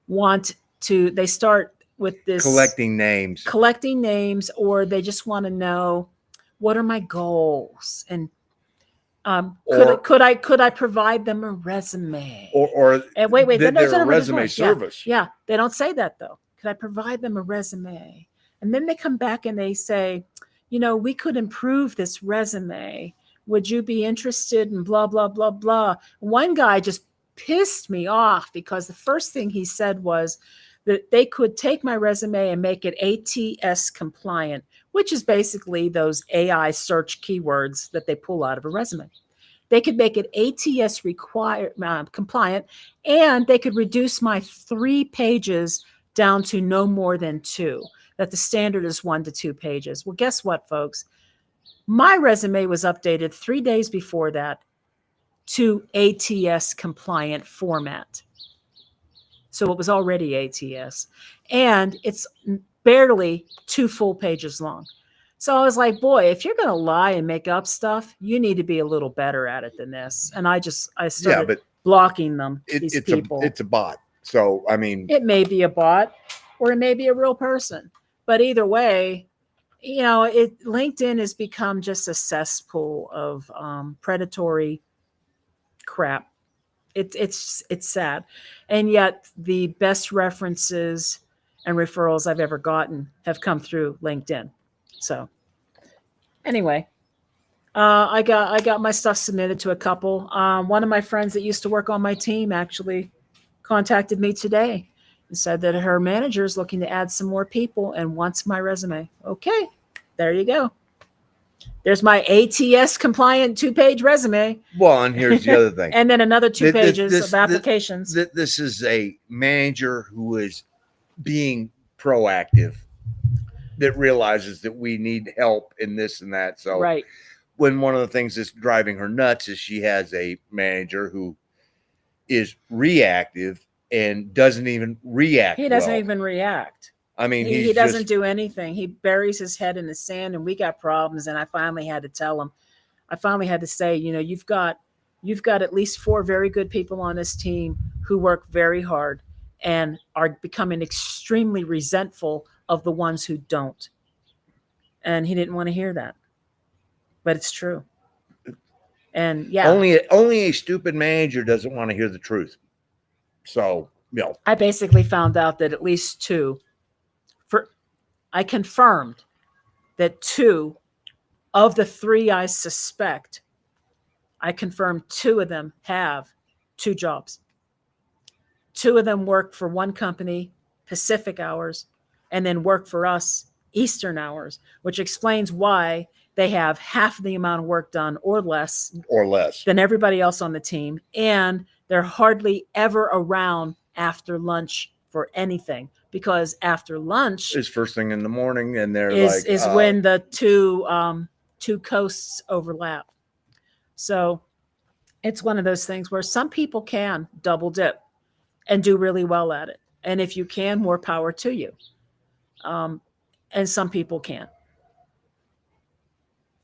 they start with this collecting names, or they just want to know what are my goals and could I provide them a resume or and wait there's a resume service. Yeah, they don't say that though. Could I provide them a resume? And then they come back and they say, we could improve this resume. Would you be interested in blah blah blah blah? One guy just pissed me off because the first thing he said was that they could take my resume and make it ATS compliant, which is basically those AI search keywords that they pull out of a resume. They could make it ATS compliant, and they could reduce my 3 pages down to no more than 2, that the standard is 1 to 2 pages. Well, guess what, folks? My resume was updated 3 days before that to ATS compliant format. So it was already ATS. And it's barely 2 full pages long. So I was like, boy, if you're going to lie and make up stuff, you need to be a little better at it than this. And I started blocking them, these people. It's a bot. So, I mean, it may be a bot or it may be a real person. But either way, LinkedIn has become just a cesspool of predatory crap. It's sad. And yet the best references and referrals I've ever gotten have come through LinkedIn. So anyway, I got my stuff submitted to a couple. One of my friends that used to work on my team actually contacted me today and said that her manager is looking to add some more people and wants my resume. Okay, there you go. There's my ATS compliant 2-page resume. Well, and here's the other thing. And then another 2 pages of applications. This is a manager who is being proactive, that realizes that we need help in this and that. So right. When one of the things that's driving her nuts is she has a manager who is reactive and doesn't even react. He doesn't even react. I mean, he doesn't do anything. He buries his head in the sand, and we got problems. And I finally had to tell him. I finally had to say, you've got at least 4 very good people on this team who work very hard and are becoming extremely resentful of the ones who don't. And he didn't want to hear that, but it's true. And yeah, only a stupid manager doesn't want to hear the truth. So, I basically found out that at least 2. I confirmed that 2 of the 3 I suspect, I confirmed 2 of them have 2 jobs. 2 of them work for one company, Pacific hours, and then work for us, Eastern hours, which explains why they have half the amount of work done or less than everybody else on the team. And they're hardly ever around after lunch for anything, because after lunch is first thing in the morning, and they're is when the two coasts overlap. So it's one of those things where some people can double dip and do really well at it. And if you can, more power to you. And some people can't.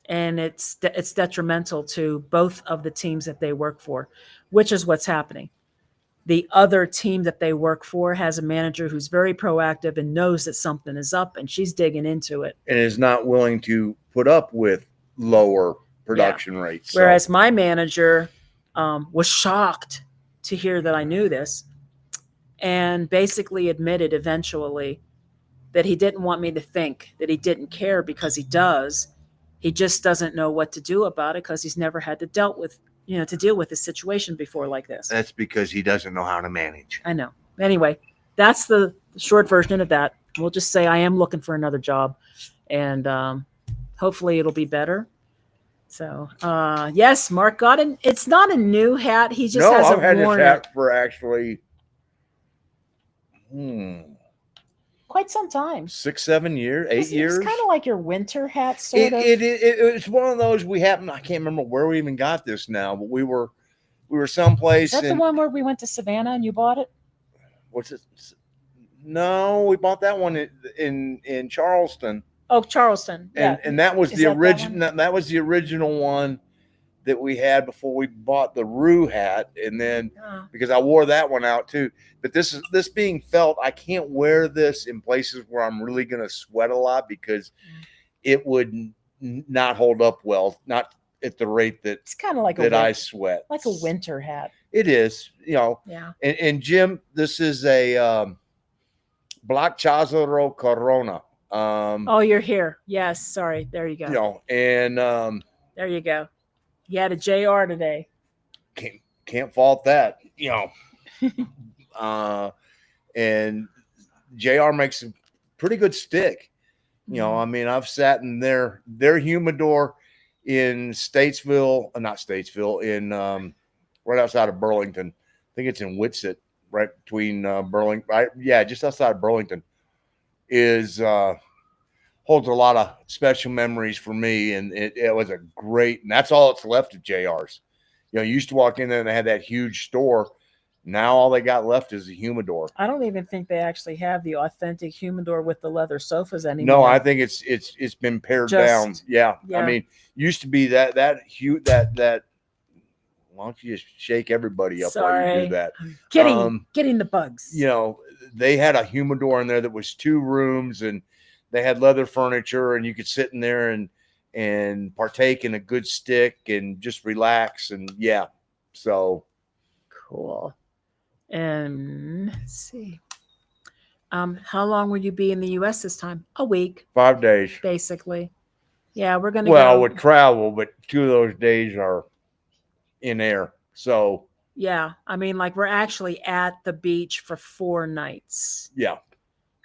And it's detrimental to both of the teams that they work for, which is what's happening. the other team that they work for has a manager who's very proactive and knows that something is up, and she's digging into it. And is not willing to put up with lower production rates. So. Whereas my manager was shocked to hear that I knew this, and basically admitted eventually that he didn't want me to think that he didn't care, because he does. He just doesn't know what to do about it because he's never had to deal with a situation before like this. That's because he doesn't know how to manage. I know. Anyway, that's the short version of that. We'll just say I am looking for another job, and hopefully it'll be better. So, yes, Mark got it. It's not a new hat. He just hasn't I've had worn this hat it for actually quite some time. 6, 7 years, 8 years. It's kind of like your winter hat, sort of. It's one of those we happened. I can't remember where we even got this now, but we were someplace. Is that the one where we went to Savannah and you bought it? What's it? No, we bought that one in Charleston. Oh, Charleston. Yeah. And that was the original. That was the original one that we had before we bought the Rue hat, and then because I wore that one out too. But this being felt, I can't wear this in places where I'm really going to sweat a lot, because it would not hold up well, not at the rate that it's kind of like I sweat, like a winter hat. It is, Yeah. And Jim, this is a Black Chazaro Corona. Oh, you're here. Yes. Sorry. There you go. And there you go. You had a JR today. Can't fault that. And JR makes a pretty good stick. I mean, I've sat in their humidor in Statesville, not Statesville, in right outside of Burlington. I think it's in Whitsett, right between Burlington. Right, yeah, just outside of Burlington. Holds a lot of special memories for me, and it was a great. And that's all that's left of JR's. You used to walk in there and they had that huge store. Now all they got left is a humidor. I don't even think they actually have the authentic humidor with the leather sofas anymore. No, I think it's been pared down. Yeah. I mean, used to be that. Why don't you just shake everybody up while you do that? Getting the bugs. They had a humidor in there that was 2 rooms, and they had leather furniture, and you could sit in there and partake in a good stick and just relax. And so cool. And let's see. How long will you be in the U.S. this time? A week. 5 days. Basically. Yeah, we're going to go. With travel, but 2 of those days are in air. So. Yeah. I mean, like, we're actually at the beach for 4 nights. Yeah.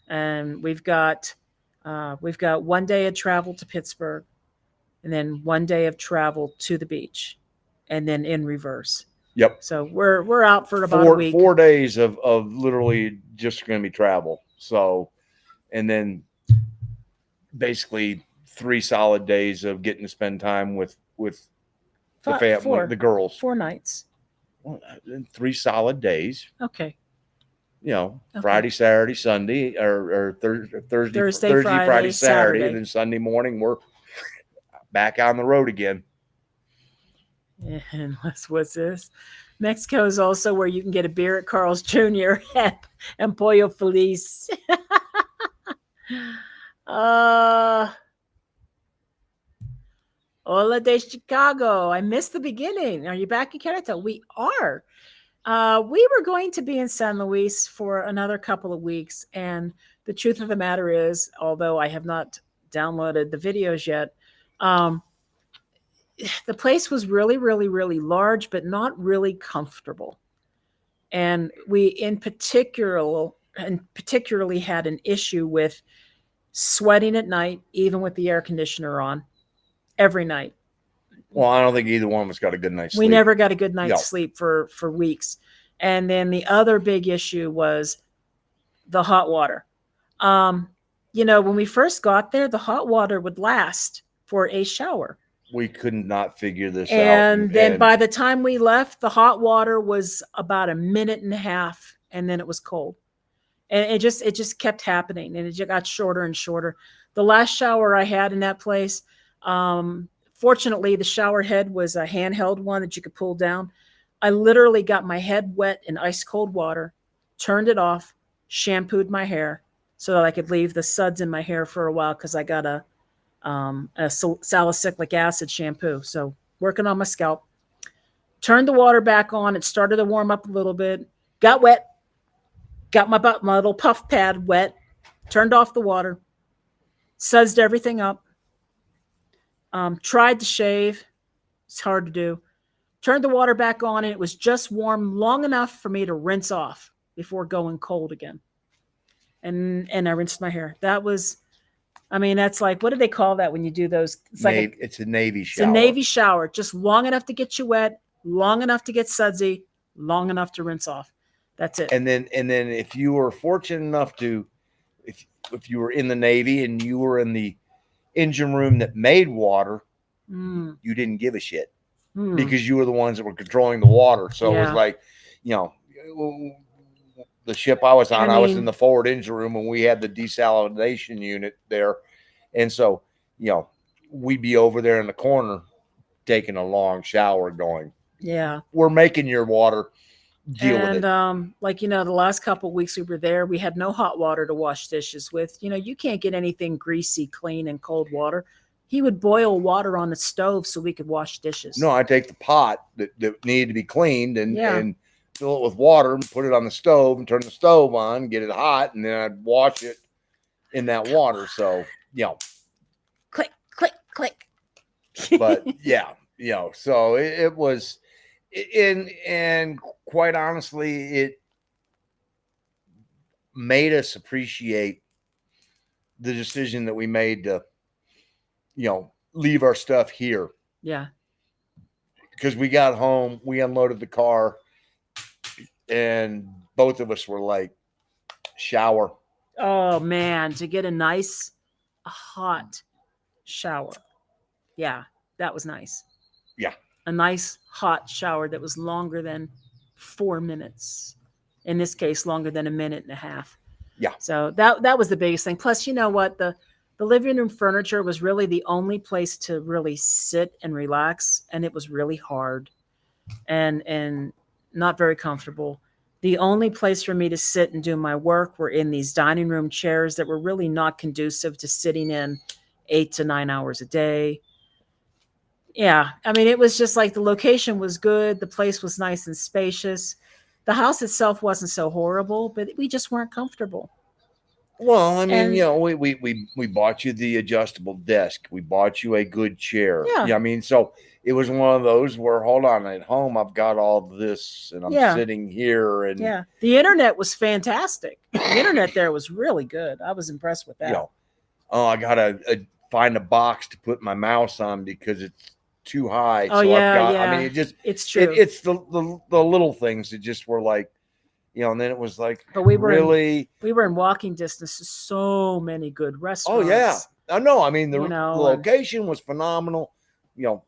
And we've got 1 day of travel to Pittsburgh, and then 1 day of travel to the beach, and then in reverse. Yep. So we're out for about a week. 4 days of literally just going to be travel. So, and then basically 3 solid days of getting to spend time with the family, the girls. 4 nights. Well, 3 solid days. Okay. Friday, Saturday, Sunday, or Thursday, Friday, Saturday, and then Sunday morning we're back on the road again. And what's this? Mexico is also where you can get a beer at Carl's Jr. and Pollo Feliz. Hola de Chicago. I missed the beginning. Are you back in Querétaro? We are. We were going to be in San Luis for another couple of weeks. And the truth of the matter is, although I have not downloaded the videos yet, the place was really, really, really large, but not really comfortable. And we particularly had an issue with sweating at night, even with the air conditioner on, every night. Well, I don't think either one of us got a good night's sleep. We never got a good night's sleep for weeks. And then the other big issue was the hot water. When we first got there, the hot water would last for a shower. We could not figure this out. And then by the time we left, the hot water was about a minute and a half, and then it was cold. And it just kept happening, and it just got shorter and shorter. The last shower I had in that place, fortunately, the shower head was a handheld one that you could pull down. I literally got my head wet in ice cold water, turned it off, shampooed my hair so that I could leave the suds in my hair for a while because I got a salicylic acid shampoo. So working on my scalp. Turned the water back on. It started to warm up a little bit. Got wet. Got my little puff pad wet. Turned off the water. Sudsed everything up. Tried to shave. It's hard to do. Turned the water back on, and it was just warm long enough for me to rinse off before going cold again. And I rinsed my hair. That was, I mean, that's like, what do they call that when you do those? It's like It's a Navy it's shower. a Navy shower, just long enough to get you wet, long enough to get sudsy, long enough to rinse off. That's it. And then if you were fortunate enough to, if you were in the Navy and you were in the engine room that made water, you didn't give a shit because you were the ones that were controlling the water. So it was like, you know, the ship I was on, I was in the forward engine room and we had the desalination unit there. And so, you know, we'd be over there in the corner taking a long shower going, yeah, we're making your water. Deal with it. And like, you know, the last couple of weeks we were there, we had no hot water to wash dishes with. You know, you can't get anything greasy clean in cold water. He would boil water on the stove so we could wash dishes. No, I take the pot that needed to be cleaned and fill it with water and put it on the stove and turn the stove on, get it hot, and then I'd wash it in that water. So, you know, click, click, click. But yeah, you know, so it was, and quite honestly, it made us appreciate the decision that we made to, you know, leave our stuff here. Yeah. Because we got home, we unloaded the car, and both of us were like, shower. Oh man, to get a nice hot shower. Yeah, that was nice. Yeah. A nice hot shower that was longer than 4 minutes. In this case, longer than a minute and a half. Yeah. So that was the biggest thing. Plus, you know what? The living room furniture was really the only place to really sit and relax, and it was really hard and not very comfortable. The only place for me to sit and do my work were in these dining room chairs that were really not conducive to sitting in 8 to 9 hours a day. Yeah, I mean, it was just like the location was good. The place was nice and spacious. The house itself wasn't so horrible, but we just weren't comfortable. Well, I mean, you know, we bought you the adjustable desk. We bought you a good chair. Yeah. I mean, so it was one of those where, hold on, at home I've got all this, and I'm sitting here, and the internet was fantastic. The internet there was really good. I was impressed with that. You know, oh, I gotta find a box to put my mouse on because it's too high. Oh, so I mean, it's true. It's the little things that just were like, you know, and then it was like, but we were in walking distance to so many good restaurants. Oh yeah, I know. I mean, the location was phenomenal. You know,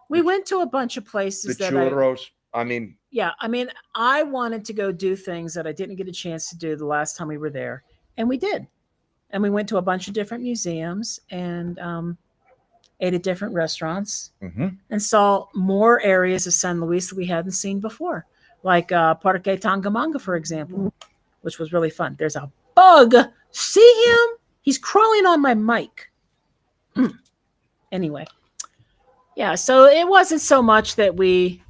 we went to a bunch of places. The churros. I wanted to go do things that I didn't get a chance to do the last time we were there, and we did. And we went to a bunch of different museums and ate at different restaurants and saw more areas of San Luis that we hadn't seen before. Like Parque Tangamanga, for example, which was really fun. There's a bug. See him? He's crawling on my mic. Anyway. Yeah, so it wasn't so much that we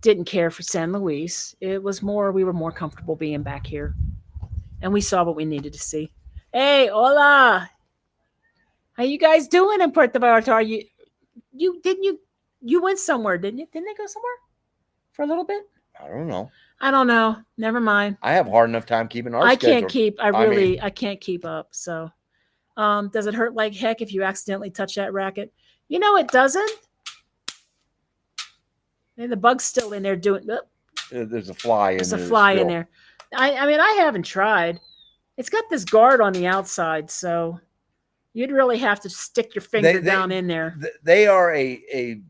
didn't care for San Luis. It was more, we were more comfortable being back here. And we saw what we needed to see. Hey, hola. How you guys doing in Puerto Vallarta? You went somewhere, didn't you? Didn't they go somewhere for a little bit? I don't know. I don't know. Never mind. I have a hard enough time keeping our schedule. I can't keep up. So, does it hurt like heck if you accidentally touch that racket? You know, it doesn't. And the bug's still in there doing. There's a fly in there. There's a fly in there. I mean, I haven't tried. It's got this guard on the outside, so you'd really have to stick your finger down in there. They are a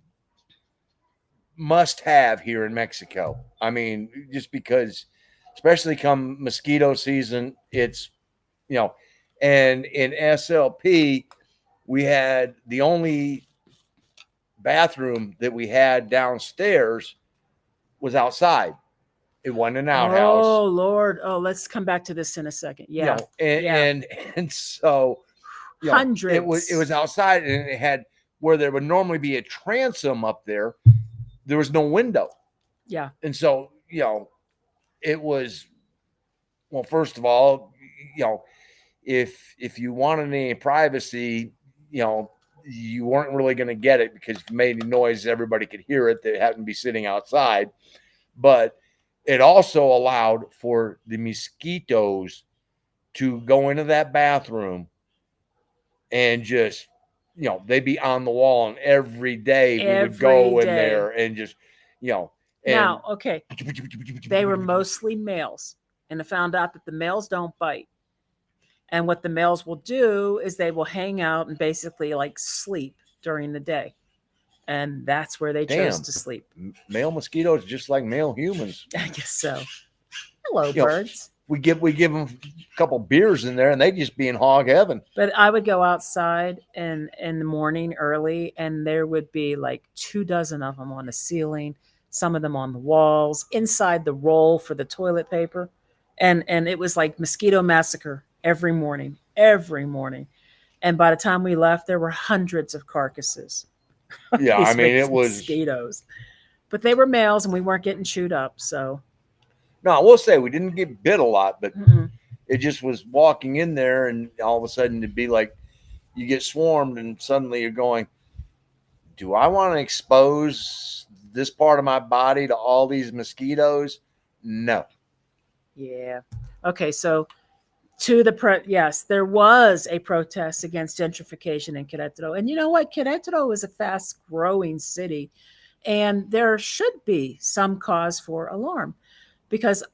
must-have here in Mexico. I mean, just because, especially come mosquito season, it's, you know, and in SLP, we had the only bathroom that we had downstairs was outside. It wasn't an outhouse. Oh Lord. Oh, let's come back to this in a second. Yeah. And Yeah. and so it was Hundreds. outside, and it had where there would normally be a transom up there. There was no window, Yeah. and so it was, well, first of all, if you wanted any privacy, you weren't really going to get it, because if you made any noise, everybody could hear it. They happened to be sitting outside. But it also allowed for the mosquitoes to go into that bathroom and just, they'd be on the wall, and every day we would go in there and just, and now, okay, they were mostly males, and I found out that the males don't bite. And what the males will do is they will hang out and basically like sleep during the day. And that's where they chose to sleep. Male mosquitoes just like male humans. I guess so. Hello, birds. We give them a couple beers in there, and they just be in hog heaven. But I would go outside in the morning early, and there would be like 24 of them on the ceiling, some of them on the walls, inside the roll for the toilet paper. And it was like mosquito massacre every morning. And by the time we left, there were hundreds of carcasses. Yeah, I mean, it was mosquitoes. But they were males, and we weren't getting chewed up. So no, I will say we didn't get bit a lot, but it just was walking in there, and all of a sudden it'd be like you get swarmed, and suddenly you're going, do I want to expose this part of my body to all these mosquitoes? No. Yeah. Okay, so yes, there was a protest against gentrification in Querétaro. And you know what? Querétaro is a fast growing city, and there should be some cause for alarm, because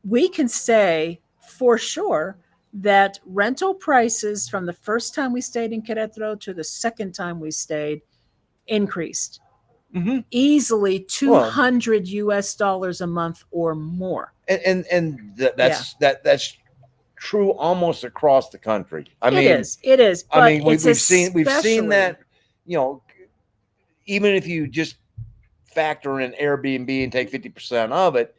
we can say for sure that rental prices from the first time we stayed in Querétaro to the second time we stayed increased. Easily 200 US dollars a month or more. And that's true almost across the country. I mean, it is. But I mean, we've seen that, even if you just factor in Airbnb and take 50% of it,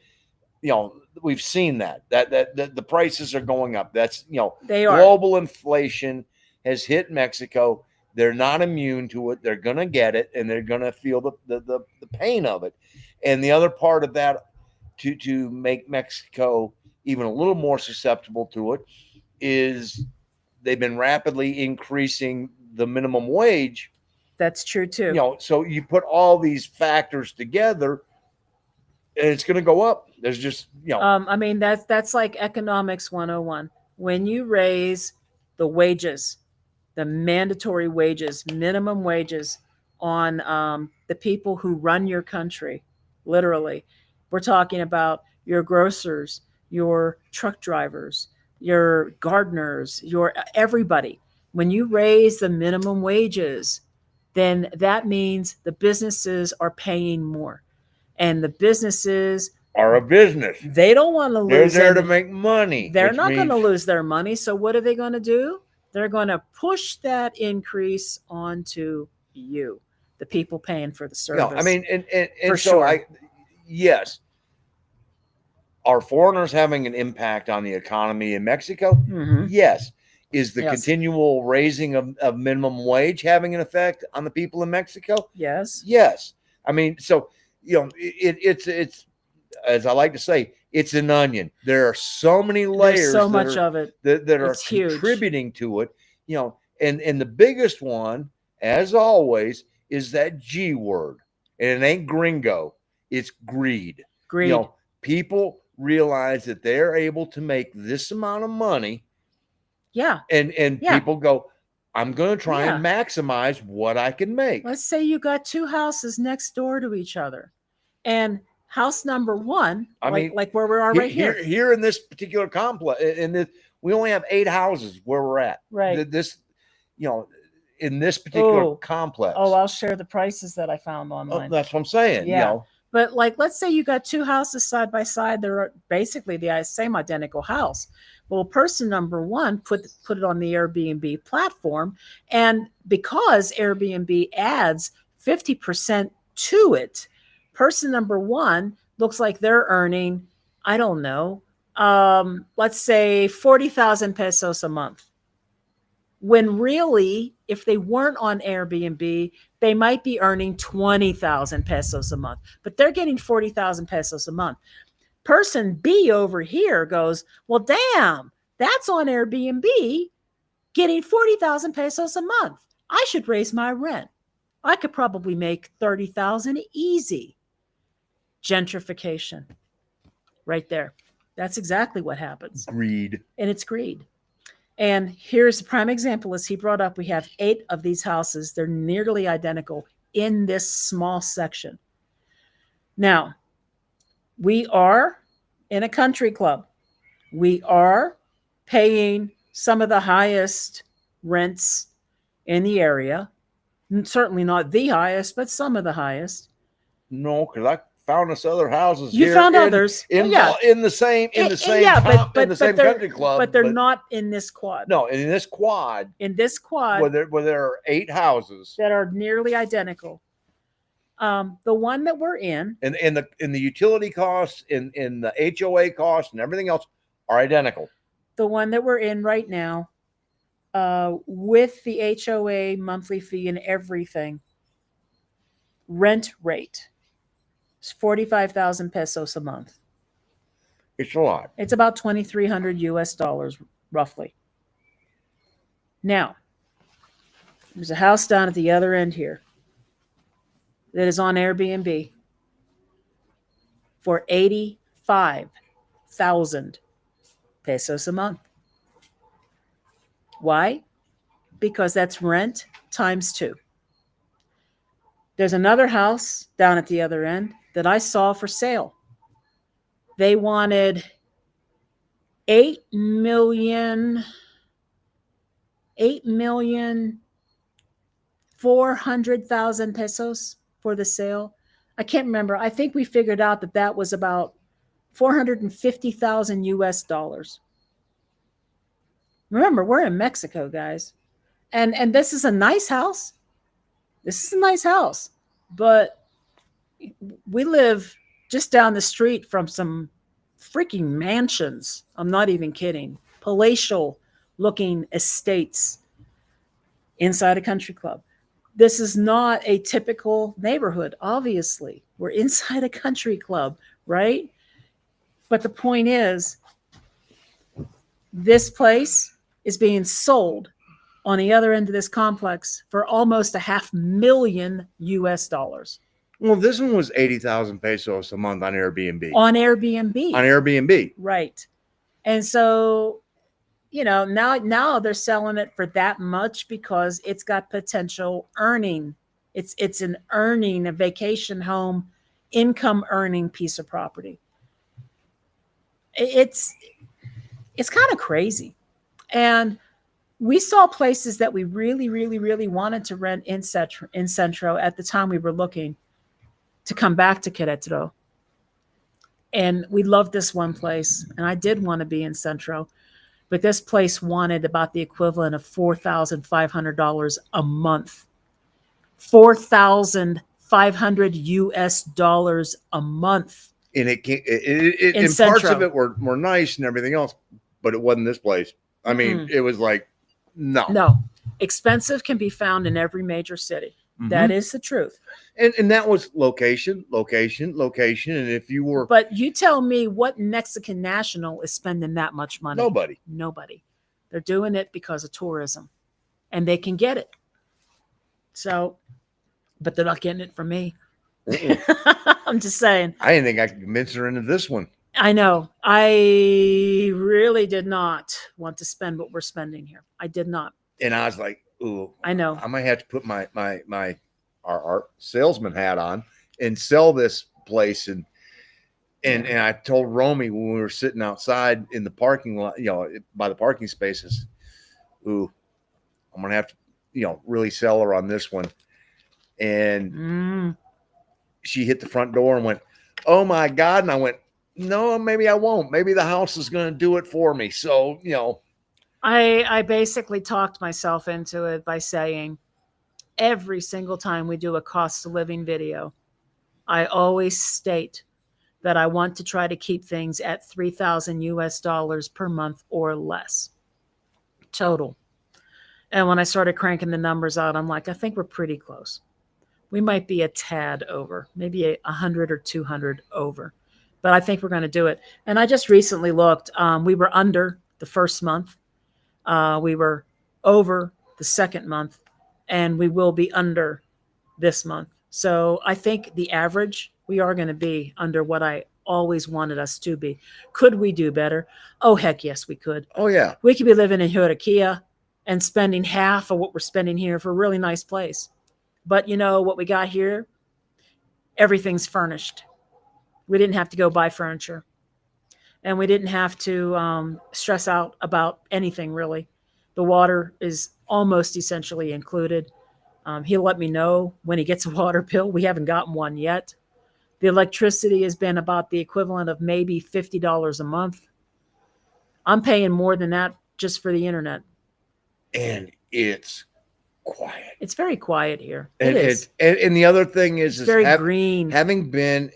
we've seen that the prices are going up. That's, global inflation has hit Mexico. They're not immune to it. They're going to get it, and they're going to feel the pain of it. And the other part of that, to make Mexico even a little more susceptible to it, is they've been rapidly increasing the minimum wage. That's true too. So you put all these factors together, and it's going to go up. There's just, I mean, that's like economics 101. When you raise the wages, the mandatory wages, minimum wages on the people who run your country, literally, we're talking about your grocers, your truck drivers, your gardeners, your everybody. When you raise the minimum wages, then that means the businesses are paying more. And the businesses are a business. They don't want to lose. They're there to make money. They're not going to lose their money. So what are they going to do? They're going to push that increase onto you, the people paying for the service. I mean, and for so sure. Yes. Are foreigners having an impact on the economy in Mexico? Yes. Is the continual raising of minimum wage having an effect on the people in Mexico? Yes. Yes. I mean, so, it's as I like to say, it's an onion. There are so many layers. There's so much of it that are contributing to it. And the biggest one, as always, is that G word. And it ain't gringo. It's greed. Greed. People realize that they're able to make this amount of money. Yeah. And people go, I'm going to try and maximize what I can make. Let's say you got two houses next door to each other, and house number one, like where we are right here. Here in this particular complex, we only have 8 houses where we're at. Right. This, in this particular complex. Oh, I'll share the prices that I found online. That's what I'm saying. Yeah. But let's say you got 2 houses side by side. They're basically the same identical house. Well, person number one put it on the Airbnb platform, and because Airbnb adds 50% to it, person number one looks like they're earning, I don't know, let's say 40,000 pesos a month. When really, if they weren't on Airbnb, they might be earning 20,000 pesos a month, but they're getting 40,000 pesos a month. Person B over here goes, well, damn, that's on Airbnb getting 40,000 pesos a month. I should raise my rent. I could probably make 30,000 easy. Gentrification. Right there. That's exactly what happens. Greed. And it's greed. And here's a prime example. As he brought up, we have 8 of these houses. They're nearly identical in this small section. Now, we are in a country club. We are paying some of the highest rents in the area. Certainly not the highest, but some of the highest. No, because I found us other houses. You here found in, others. in, Yeah. in the same Yeah, in the same country club. But they're not in this quad. No, in this quad. In this quad, where there are 8 houses that are nearly identical. The one that we're in, and the utility costs, in the HOA costs, and everything else are identical. The one that we're in right now, with the HOA monthly fee and everything, rent rate is 45,000 pesos a month. It's a lot. It's about 2,300 US dollars, roughly. Now, there's a house down at the other end here that is on Airbnb for 85,000 pesos a month. Why? Because that's rent times 2. There's another house down at the other end that I saw for sale. They wanted 8,400,000 pesos for the sale. I can't remember. I think we figured out that was about 450,000 US dollars. Remember, we're in Mexico, guys. And this is a nice house. This is a nice house. But we live just down the street from some freaking mansions. I'm not even kidding. Palatial looking estates inside a country club. This is not a typical neighborhood, obviously. We're inside a country club, right? But the point is, this place is being sold on the other end of this complex for almost $500,000 US dollars. Well, this one was 80,000 pesos a month on Airbnb. On Airbnb. On Airbnb. Right. And so, now they're selling it for that much because it's got potential earning. It's an earning, a vacation home, income earning piece of property. It's kind of crazy. And we saw places that we really, really, really wanted to rent in Centro at the time we were looking to come back to Querétaro. And we loved this one place. And I did want to be in Centro. But this place wanted about the equivalent of $4,500 a month. 4,500 US dollars a month. And and parts of it were nice and everything else, but it wasn't this place. I mean, It was like, no. Expensive can be found in every major city. Mm-hmm. That is the truth. And that was location. And if you were... But you tell me what Mexican national is spending that much money? Nobody. They're doing it because of tourism. And they can get it. So, but they're not getting it from me. I'm just saying. I didn't think I could convince her into this one. I know. I really did not want to spend what we're spending here. I did not. And I was like, ooh. I know. I might have to put our salesman hat on and sell this place. And I told Romy when we were sitting outside in the parking lot, by the parking spaces, ooh, I'm going to have to, really sell her on this one. And she hit the front door and went, oh my God. And I went, no, maybe I won't. Maybe the house is going to do it for me. So, I basically talked myself into it by saying every single time we do a cost of living video, I always state that I want to try to keep things at 3,000 US dollars per month or less total. And when I started cranking the numbers out, I'm like, I think we're pretty close. We might be a tad over, maybe 100 or 200 over, but I think we're going to do it. And I just recently looked. We were under the first month. We were over the second month, and we will be under this month. So I think the average, we are going to be under what I always wanted us to be. Could we do better? Oh, heck yes, we could. Oh yeah. We could be living in Horakia and spending half of what we're spending here for a really nice place. But you know what we got here? Everything's furnished. We didn't have to go buy furniture. And we didn't have to stress out about anything really. The water is almost essentially included. He'll let me know when he gets a water bill. We haven't gotten one yet. The electricity has been about the equivalent of maybe $50 a month. I'm paying more than that just for the internet. And it's quiet. It's very quiet here. And it is. And the other thing is very green. Having been,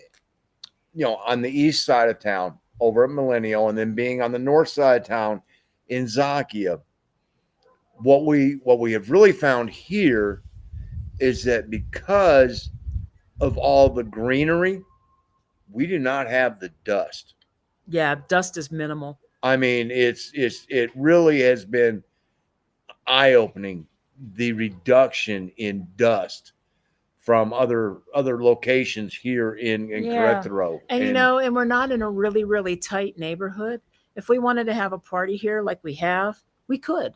on the east side of town over at Millennial, and then being on the north side of town in Zakia, what we have really found here is that because of all the greenery, we do not have the dust. Yeah, dust is minimal. I mean, it really has been eye-opening, the reduction in dust from other locations here in Querétaro. And we're not in a really, really tight neighborhood. If we wanted to have a party here like we have, we could.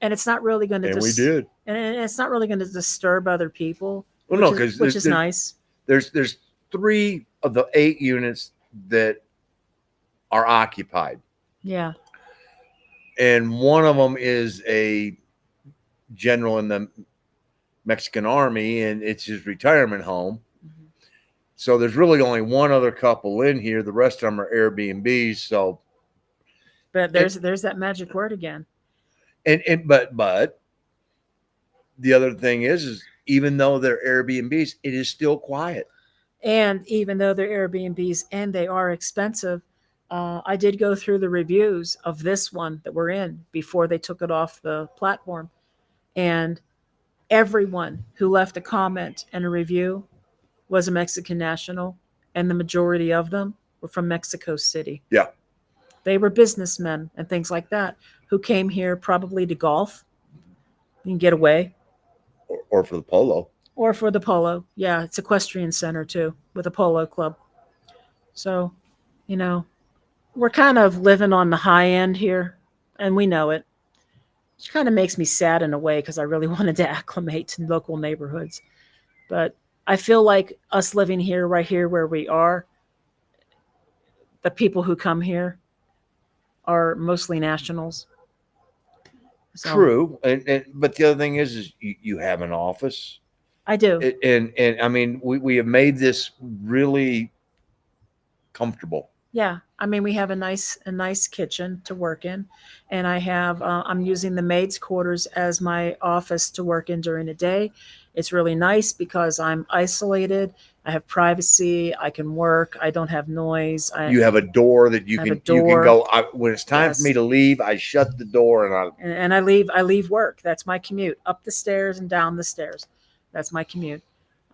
And it's not really going to we did. And it's not really going to disturb other people. Well, no, because which is nice. There's 3 of the 8 units that are occupied. Yeah. And one of them is a general in the Mexican Army, and it's his retirement home. Mm-hmm. So there's really only one other couple in here. The rest of them are Airbnbs. So, but there's that magic word again. But the other thing is even though they're Airbnbs, it is still quiet. And even though they're Airbnbs and they are expensive, I did go through the reviews of this one that we're in before they took it off the platform. And everyone who left a comment and a review was a Mexican national, and the majority of them were from Mexico City. Yeah. They were businessmen and things like that who came here probably to golf. You can get away. Or for the polo. Or for the polo. Yeah, it's equestrian center too with a polo club. So, we're kind of living on the high end here, and we know it. Which kind of makes me sad in a way because I really wanted to acclimate to local neighborhoods. But I feel like us living here, right here where we are, the people who come here are mostly nationals. So, true. But the other thing is you have an office. I do. And I mean, we have made this really comfortable. Yeah. I mean, we have a nice kitchen to work in, and I have, I'm using the maid's quarters as my office to work in during the day. It's really nice because I'm isolated. I have privacy. I can work. I don't have noise. You have a door that you can go. When it's time for me to leave, I shut the door and I leave work. That's my commute, up the stairs and down the stairs. That's my commute.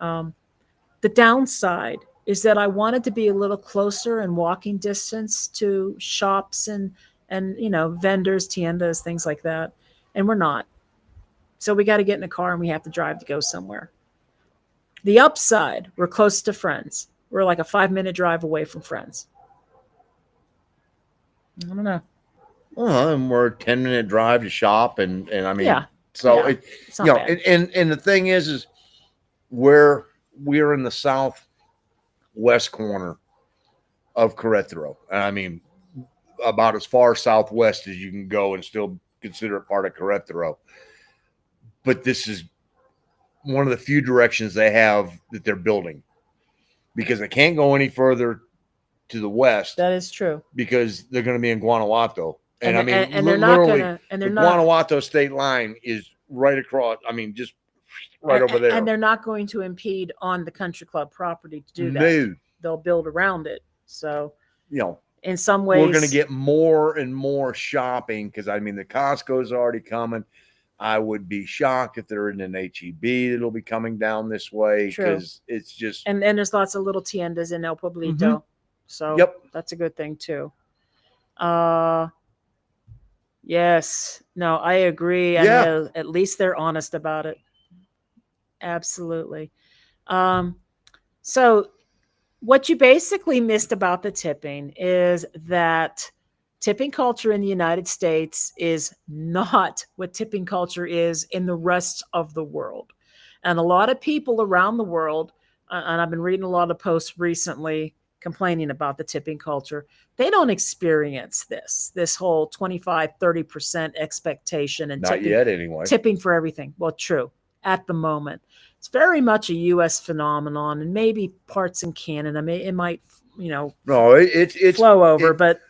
The downside is that I wanted to be a little closer in walking distance to shops and vendors, tiendas, things like that. And we're not. So we got to get in a car and we have to drive to go somewhere. The upside, we're close to friends. We're like a 5-minute drive away from friends. I don't know. Well, and we're a 10-minute drive to shop, and I mean, yeah. So yeah. It's not bad. And the thing is we're in the southwest corner of Querétaro. I mean, about as far southwest as you can go and still consider it part of Querétaro. But this is one of the few directions they have that they're building, because they can't go any further to the west. That is true. Because they're going to be in Guanajuato. And I mean, and they're not going to, and they're the not. Guanajuato state line is right across. I mean, just right over there. And they're not going to impede on the country club property to do that. No. They'll build around it. So you know, in some we're going to ways, get more and more shopping because I mean the Costco's already coming. I would be shocked if there isn't an HEB that'll be coming down this way true. because it's just And there's lots of little tiendas in El Pueblito. So Yep. that's a good thing too. Uh yes. No, I agree. And Yeah. at least they're honest about it. Absolutely. Um so what you basically missed about the tipping is that tipping culture in the United States is not what tipping culture is in the rest of the world. And a lot of people around the world, and I've been reading a lot of posts recently complaining about the tipping culture, they don't experience this whole 25-30% expectation and Not yet anyway. tipping for everything. Well, true, at the moment. It's very much a U.S. phenomenon, and maybe parts in Canada. It might, No, it's flow over. But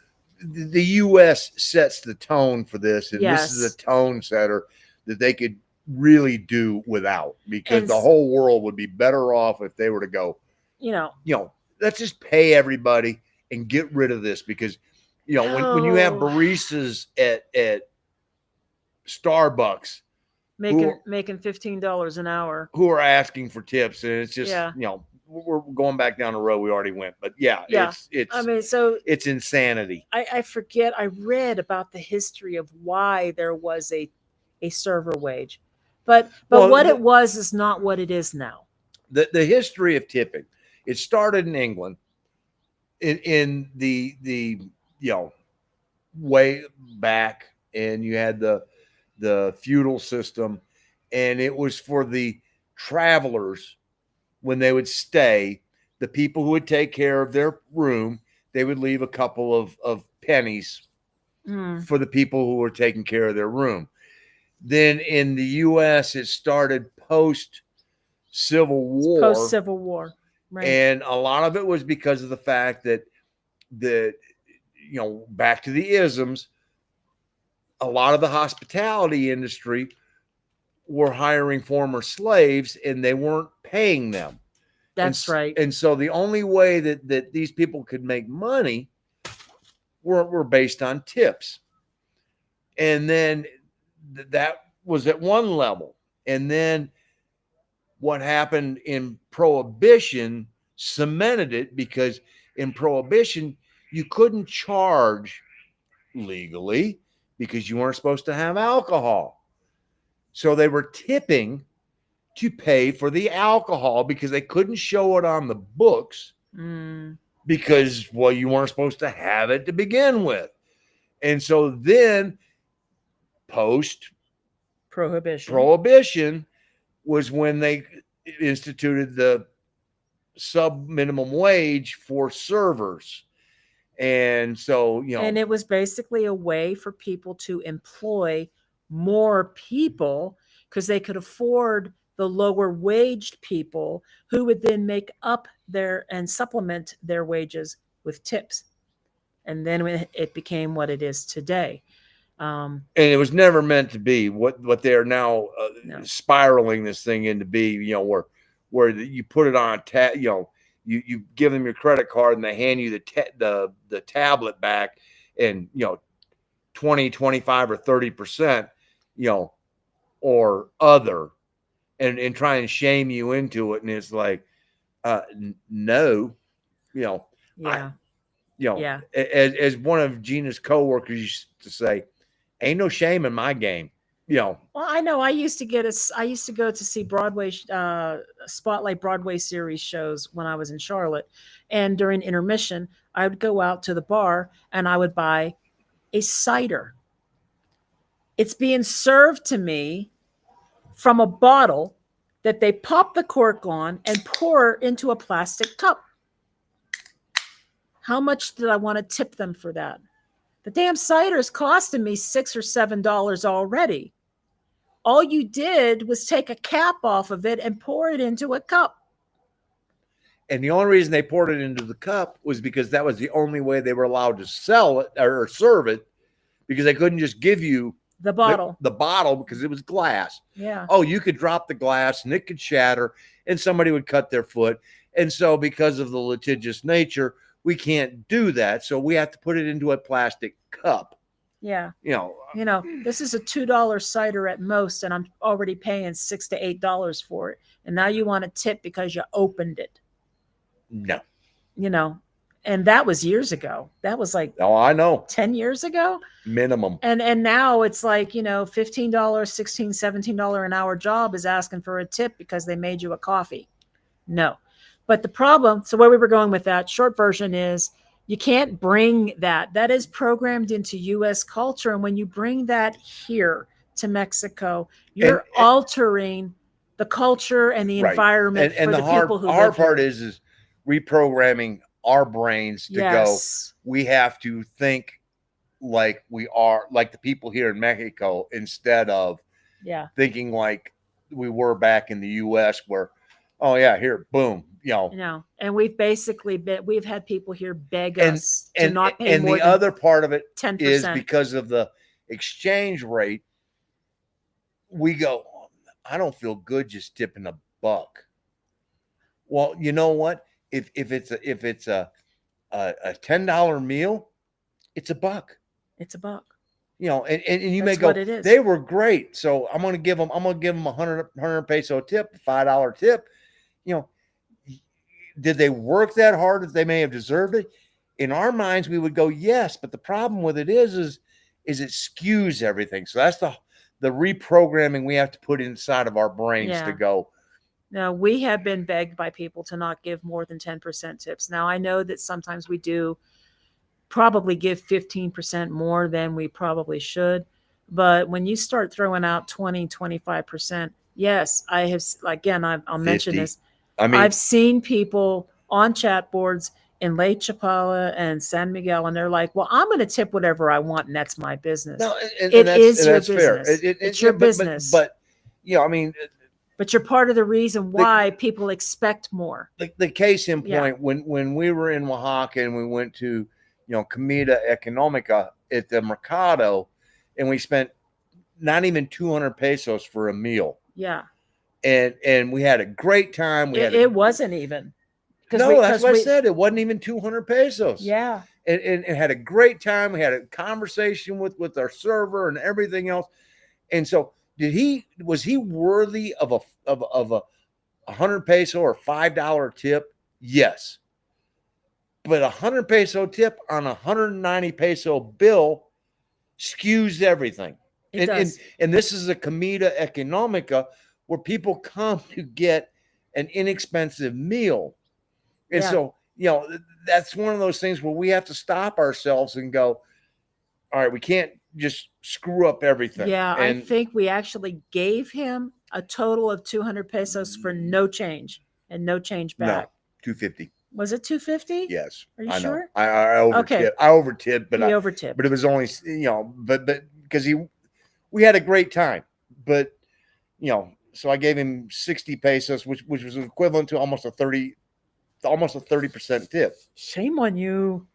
the U.S. sets the tone for this, and this is a yes, tone setter that they could really do without because And the whole world would be better off if they were to go, you know, let's just pay everybody and get rid of this because, when you have Oh. baristas at Starbucks making $15 an hour. who are asking for tips, and it's just, Yeah. we're going back down the road we already went, but yeah. It's I mean, so it's insanity. I forget. I read about the history of why there was a server wage, but Well, what it was is not what it is now. The history of tipping, it started in England in the way back, and you had the feudal system, and it was for the travelers when they would stay, the people who would take care of their room, they would leave a couple of pennies for the people who were taking care of their room. Then in the US, it started post Civil War. Post Civil War. Right. And a lot of it was because of the fact that back to the isms, a lot of the hospitality industry were hiring former slaves and they weren't paying them. That's right. And so the only way that these people could make money were based on tips. And then that was at one level. And then what happened in Prohibition cemented it, because in Prohibition, you couldn't charge legally because you weren't supposed to have alcohol. So they were tipping to pay for the alcohol because they couldn't show it on the books because, well, you weren't supposed to have it to begin with. And so then post Prohibition was when they instituted the sub minimum wage for servers. And so, and it was basically a way for people to employ more people because they could afford the lower waged people who would then make up and supplement their wages with tips. And then it became what it is today. And it was never meant to be what they are now spiraling this thing into be, where you put it on you give them your credit card and they hand you the tablet back, and 20, 25 or 30%, or other, and try and shame you into it. And it's like, no, as one of Gina's coworkers used to say, ain't no shame in my game. Well, I know. I used to go to see Broadway Spotlight Broadway series shows when I was in Charlotte, and during intermission, I would go out to the bar and I would buy a cider. It's being served to me from a bottle that they pop the cork on and pour into a plastic cup. How much did I want to tip them for that? The damn cider is costing me $6 or $7 already. All you did was take a cap off of it and pour it into a cup. And the only reason they poured it into the cup was because that was the only way they were allowed to sell it or serve it, because they couldn't just give you the bottle. The bottle, because it was glass. Yeah. Oh, you could drop the glass and it could shatter and somebody would cut their foot. And so because of the litigious nature, we can't do that. So we have to put it into a plastic cup. Yeah. You know, This is a $2 cider at most, and I'm already paying $6 to $8 for it. And now you want a tip because you opened it. no. And that was years ago. That was like Oh, I know. 10 years ago. Minimum. And now it's like, $15, $16, $17 an hour job is asking for a tip because they made you a coffee. No. But the problem, so where we were going with that, short version is you can't bring that. That is programmed into US culture. And when you bring that here to Mexico, you're altering the culture and the environment for the people who live here. The hard part is reprogramming our brains to go, we have to think like we are, like the people here in Mexico, instead of thinking like we were back in the US where, oh yeah, here, boom, and we've had people here beg us to not pay more than 10%. And the other part of it 10%. is because of the exchange rate, we go, I don't feel good just tipping $1. Well, you know what? If it's a $10 meal, it's $1. It's $1. And you That's may go, what it is. They were great, so I'm gonna give them a 100 peso tip, $5 tip. Did they work that hard that they may have deserved it? In our minds, we would go yes, but the problem with it is it skews everything. So that's the reprogramming we have to put inside of our brains to go. Now, we have been begged by people to not give more than 10% tips. Now, I know that sometimes we do probably give 15% more than we probably should. But when you start throwing out 20, 25%, yes, I have, again, I'll mention this. I've seen people on chat boards in Lake Chapala and San Miguel, and they're like, well, I'm going to tip whatever I want, and that's my business. No, it is your business. It's your business. But you're part of the reason why people expect more. The case in point, when we were in Oaxaca and we went to, Comida Economica at the Mercado, and we spent not even 200 pesos for a meal. Yeah. And we had a great time. It wasn't even. That's what I said. It wasn't even 200 pesos. Yeah. And had a great time. We had a conversation with our server and everything else. And so was he worthy of a 100 peso or $5 tip? Yes. But 100 peso tip on a 190 peso bill skews everything. It does. And this is a comida economica where people come to get an inexpensive meal. And so, that's one of those things where we have to stop ourselves and go, all right, we can't just screw up everything. Yeah, I think we actually gave him a total of 200 pesos for no change and no change back. No, 250. Was it 250? Yes. Are you sure? I overtipped. Okay. I overtipped, but overtipped. But it was only, but because we had a great time, but so I gave him 60 pesos, which was equivalent to almost a 30% tip. Shame on you.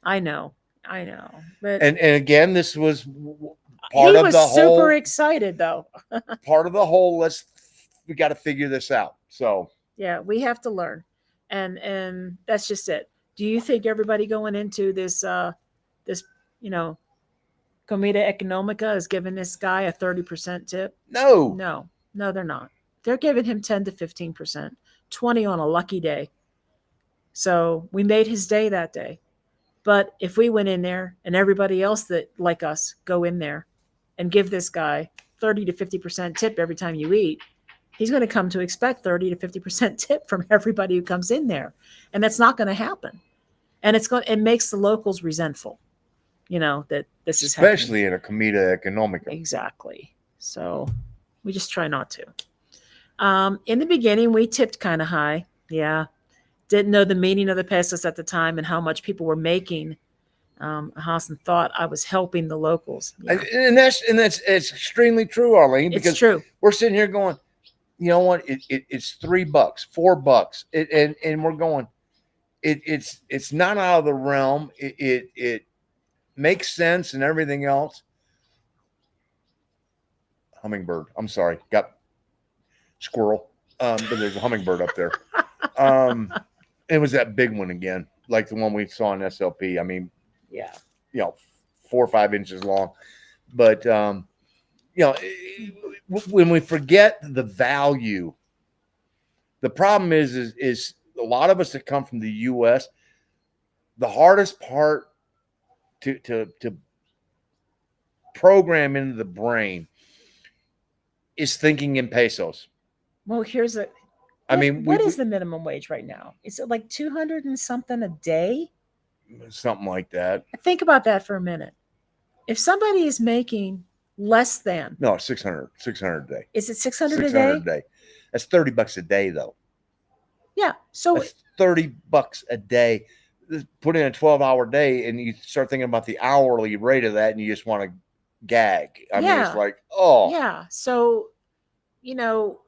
I know. But and again, this was part of the whole. He was super excited though. Part of the whole. We got to figure this out. So yeah, we have to learn, and that's just it. Do you think everybody going into this Comida Economica is giving this guy a 30% tip? No, they're not. They're giving him 10 to 15%, 20 on a lucky day. So we made his day that day. But if we went in there and everybody else that like us go in there and give this guy 30 to 50% tip every time you eat, he's going to come to expect 30 to 50% tip from everybody who comes in there. And that's not going to happen. And it makes the locals resentful, that this is happening. Especially in a comida economica. Exactly. So we just try not to. In the beginning, we tipped kind of high. Yeah. Didn't know the meaning of the pesos at the time and how much people were making. Hassan thought I was helping the locals. Yeah. And that's it's extremely true, Arlene. Because it's true. We're sitting here going, you know what? It's $3, $4, and we're going. It's not out of the realm. It makes sense and everything else. Hummingbird. I'm sorry. Got squirrel. But there's a hummingbird up there. It was that big one again, like the one we saw in SLP. I mean, Yeah. 4 or 5 inches long. But when we forget the value, the problem is a lot of us that come from the U.S. The hardest part to program into the brain is thinking in pesos. Well, here's a I mean, what is the minimum wage right now? Is it like 200 and something a day? something like that. Think about that for a minute. If somebody is making less than, No, 600 a day. is it 600 a 600 day? a day. That's $30 a day, though. Yeah. So That's $30 a day. Put in a 12-hour day, and you start thinking about the hourly rate of that, and you just want to gag. I mean, it's yeah, like, oh, yeah. So, you know,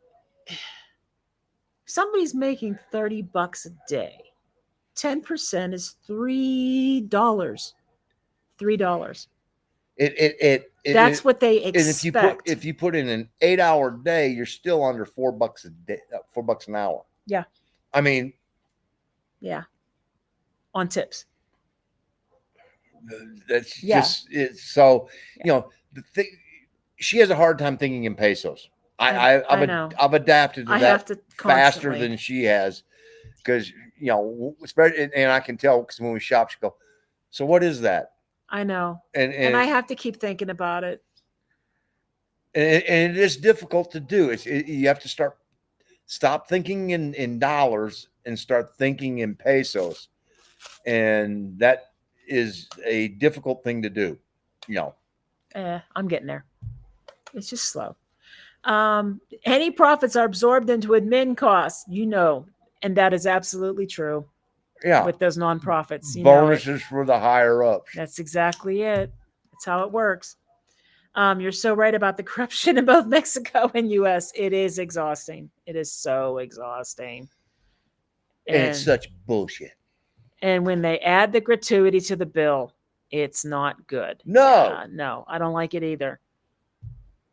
somebody's making $30 a day. 10% is $3. $3. That's what they and expect. if you put in an 8-hour day, you're still under $4 a day, $4 an hour. Yeah. I mean, Yeah. On tips. that's Yeah. just it. So Yeah. the thing, she has a hard time thinking in pesos. I know. I've adapted to I that have to faster constantly. than she has, because especially, and I can tell because when we shop, she go, "So what is that?" I know. And And I have to keep thinking about it. and it is difficult to do. You have to stop thinking in dollars and start thinking in pesos, and that is a difficult thing to do. I'm getting there. It's just slow. Any profits are absorbed into admin costs, and that is absolutely true Yeah, with those nonprofits. bonuses for the higher ups. That's exactly it. That's how it works. You're so right about the corruption in both Mexico and U.S. It is exhausting. It is so exhausting. And it's such bullshit. And when they add the gratuity to the bill, it's not good. No. No, I don't like it either.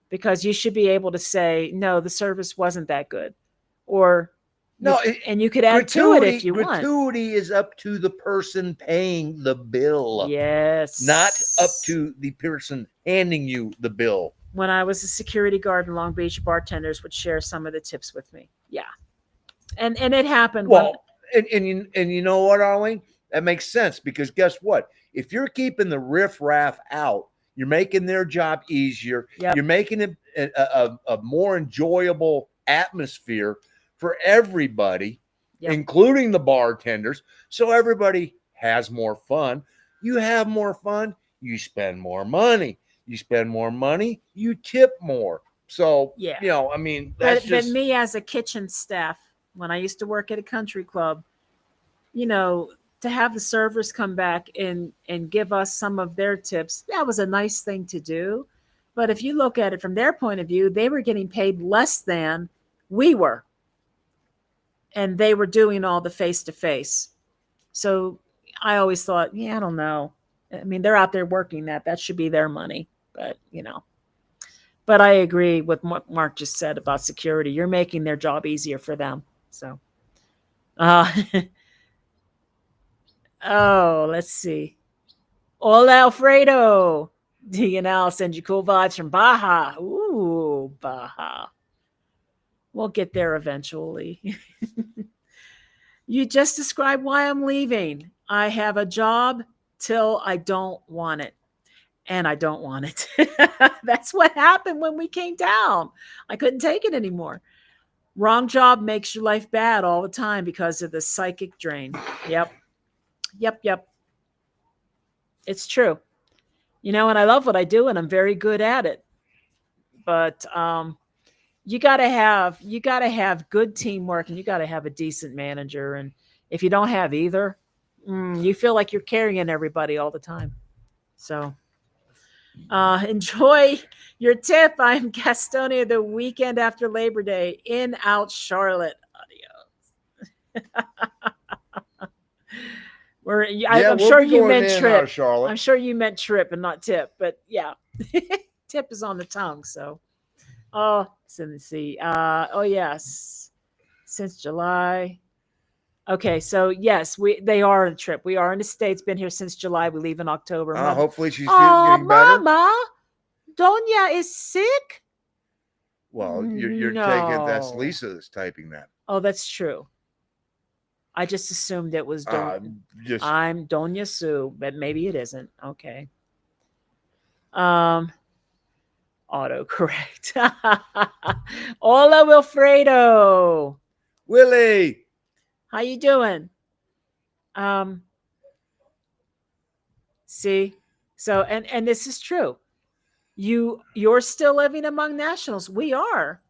Because you should be able to say, no, the service wasn't that good. Or No, and you could add to it if you want. Gratuity is up to the person paying the bill. Yes. Not up to the person handing you the bill. When I was a security guard in Long Beach, bartenders would share some of the tips with me. Yeah. And it happened. Well, and you know what, Arlene? That makes sense, because guess what? If you're keeping the riffraff out, you're making their job easier. Yep. You're making it a more enjoyable atmosphere for everybody, including the bartenders. So everybody has more fun. You have more fun. You spend more money. You spend more money. You tip more. So, I mean, that's but me as a kitchen staff, when I used to work at a country club, to have the servers come back and give us some of their tips, that was a nice thing to do. But if you look at it from their point of view, they were getting paid less than we were. And they were doing all the face-to-face. So I always thought, I don't know. I mean, they're out there working that should be their money. But, But I agree with what Mark just said about security. You're making their job easier for them. So, let's see. Hola, Alfredo. I'll send you cool vibes from Baja. Ooh, Baja. We'll get there eventually. You just described why I'm leaving. I have a job till I don't want it. And I don't want it. That's what happened when we came down. I couldn't take it anymore. Wrong job makes your life bad all the time because of the psychic drain. Yep. It's true. And I love what I do, and I'm very good at it. But you gotta have good teamwork, and you gotta have a decent manager. And if you don't have either, you feel like you're carrying everybody all the time. So enjoy your tip. I'm Gastonia the weekend after Labor Day. In out Charlotte. Adios. I'm sure you meant trip. Charlotte. I'm sure you meant trip and not tip, but yeah. Tip is on the tongue. So let's see. Yes. Since July. Okay, so yes, they are on a trip. We are in the States, been here since July. We leave in October. Hopefully she's Oh, getting better. Mama, Doña is sick? Well, you're taking that's No. Lisa that's typing that. Oh, that's true. I just assumed it was Just I'm Doña Sue, but maybe it isn't. Okay. Um, autocorrect. Hola, Wilfredo. Willie. How you doing? See, so and this is true. You're still living among nationals. We are.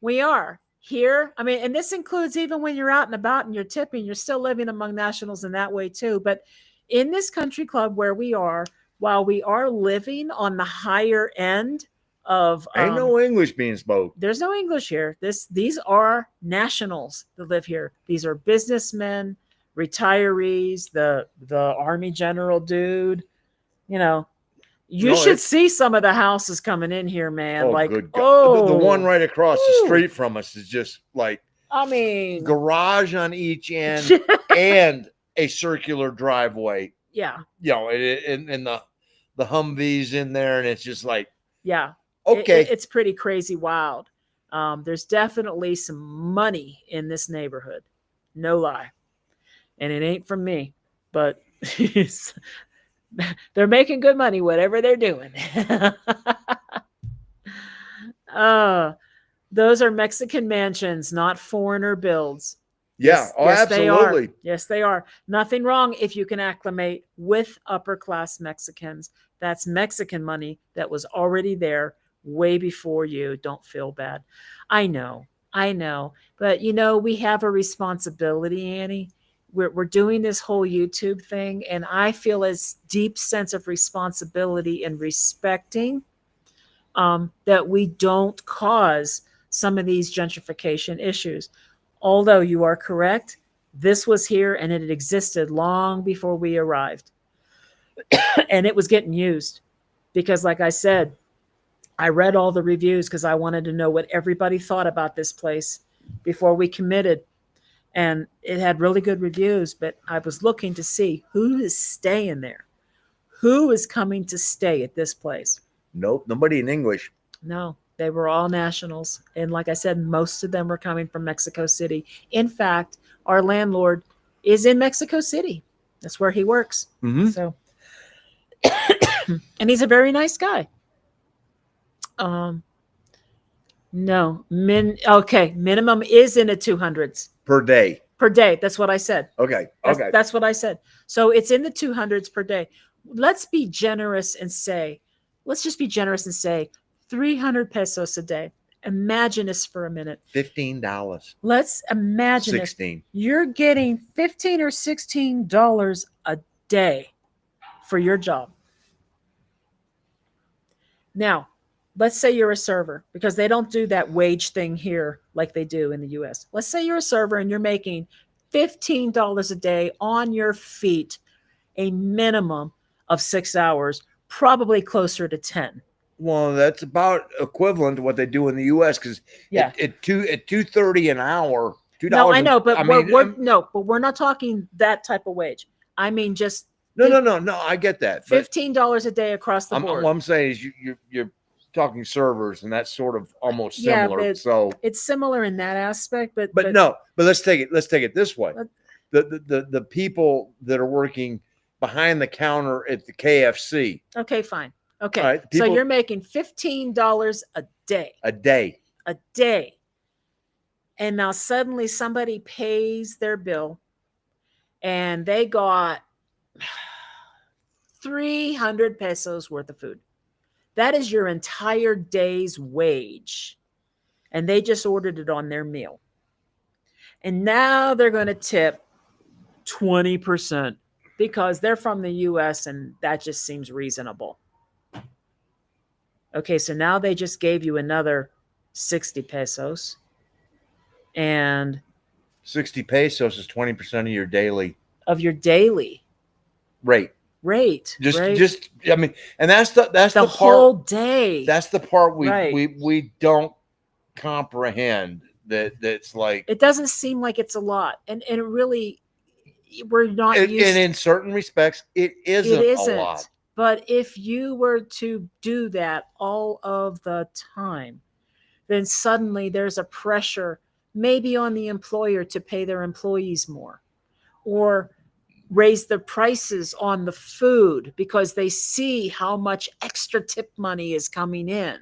We are here. I mean, and this includes even when you're out and about and you're tipping, you're still living among nationals in that way too. But in this country club where we are, while we are living on the higher end of Ain't no English being spoke. There's no English here. These are nationals that live here. These are businessmen, retirees, the army general dude. You know, you should see some of the houses coming in here, man. Oh, like, good God. Oh, the one right across the street from us is just like, I mean, garage on each end and a circular driveway. Yeah. You know, and the Humvees in there, and it's just like, yeah. Okay. It's pretty crazy wild. There's definitely some money in this neighborhood. No lie. And it ain't from me, but they're making good money, whatever they're doing. Those are Mexican mansions, not foreigner builds. Yeah. Yes, absolutely. Yes, they are. Nothing wrong if you can acclimate with upper class Mexicans. That's Mexican money that was already there way before you. Don't feel bad. I know. But, we have a responsibility, Annie. We're doing this whole YouTube thing, and I feel a deep sense of responsibility in respecting that we don't cause some of these gentrification issues. Although you are correct, this was here and it had existed long before we arrived. And it was getting used because, like I said, I read all the reviews because I wanted to know what everybody thought about this place before we committed. And it had really good reviews, but I was looking to see who is staying there. Who is coming to stay at this place? Nope, nobody in English. No, they were all nationals. And like I said, most of them were coming from Mexico City. In fact, our landlord is in Mexico City. That's where he works. Mm-hmm. So, and he's a very nice guy. No, minimum is in the 200s per day. Per day. That's what I said. Okay. That's what I said. So it's in the 200s per day. Let's be generous and say, let's just be generous and say 300 pesos a day. Imagine this for a minute. $15. Let's imagine 16. You're getting $15 or $16 a day for your job. Now, let's say you're a server, because they don't do that wage thing here like they do in the US. Let's say you're a server and you're making $15 a day on your feet, a minimum of 6 hours, probably closer to 10. Well, that's about equivalent to what they do in the US, because at $2.30 an hour, $2. No, I know, but we're not talking that type of wage. I mean, just no. I get that. $15 a day across the board. What I'm saying is you're talking servers, and that's sort of almost similar. So it's similar in that aspect, but let's take it this way. The people that are working behind the counter at the KFC. Okay, fine. Okay. Right, so you're making $15 a day. A day. And now suddenly somebody pays their bill and they got 300 pesos worth of food. That is your entire day's wage. And they just ordered it on their meal. And now they're going to tip 20% because they're from the US and that just seems reasonable. Okay, so now they just gave you another 60 pesos. And 60 pesos is 20% of your daily rate. Just I mean, and that's the whole part, day. That's the part we don't comprehend. that's like, It doesn't seem like it's a lot, and it really, we're not and used. in certain respects, it It isn't a lot. isn't. But if you were to do that all of the time, then suddenly there's a pressure maybe on the employer to pay their employees more, or raise the prices on the food because they see how much extra tip money is coming in.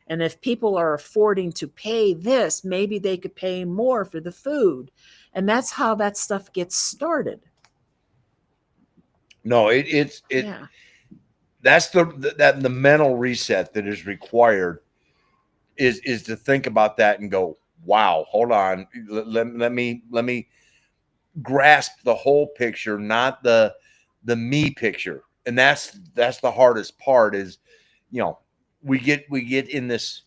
And if people are affording to pay this, maybe they could pay more for the food. And that's how that stuff gets started. No, it's Yeah. that's the mental reset that is required, is to think about that and go, wow, hold on, let me grasp the whole picture, not the me picture. And that's the hardest part is, we get in this,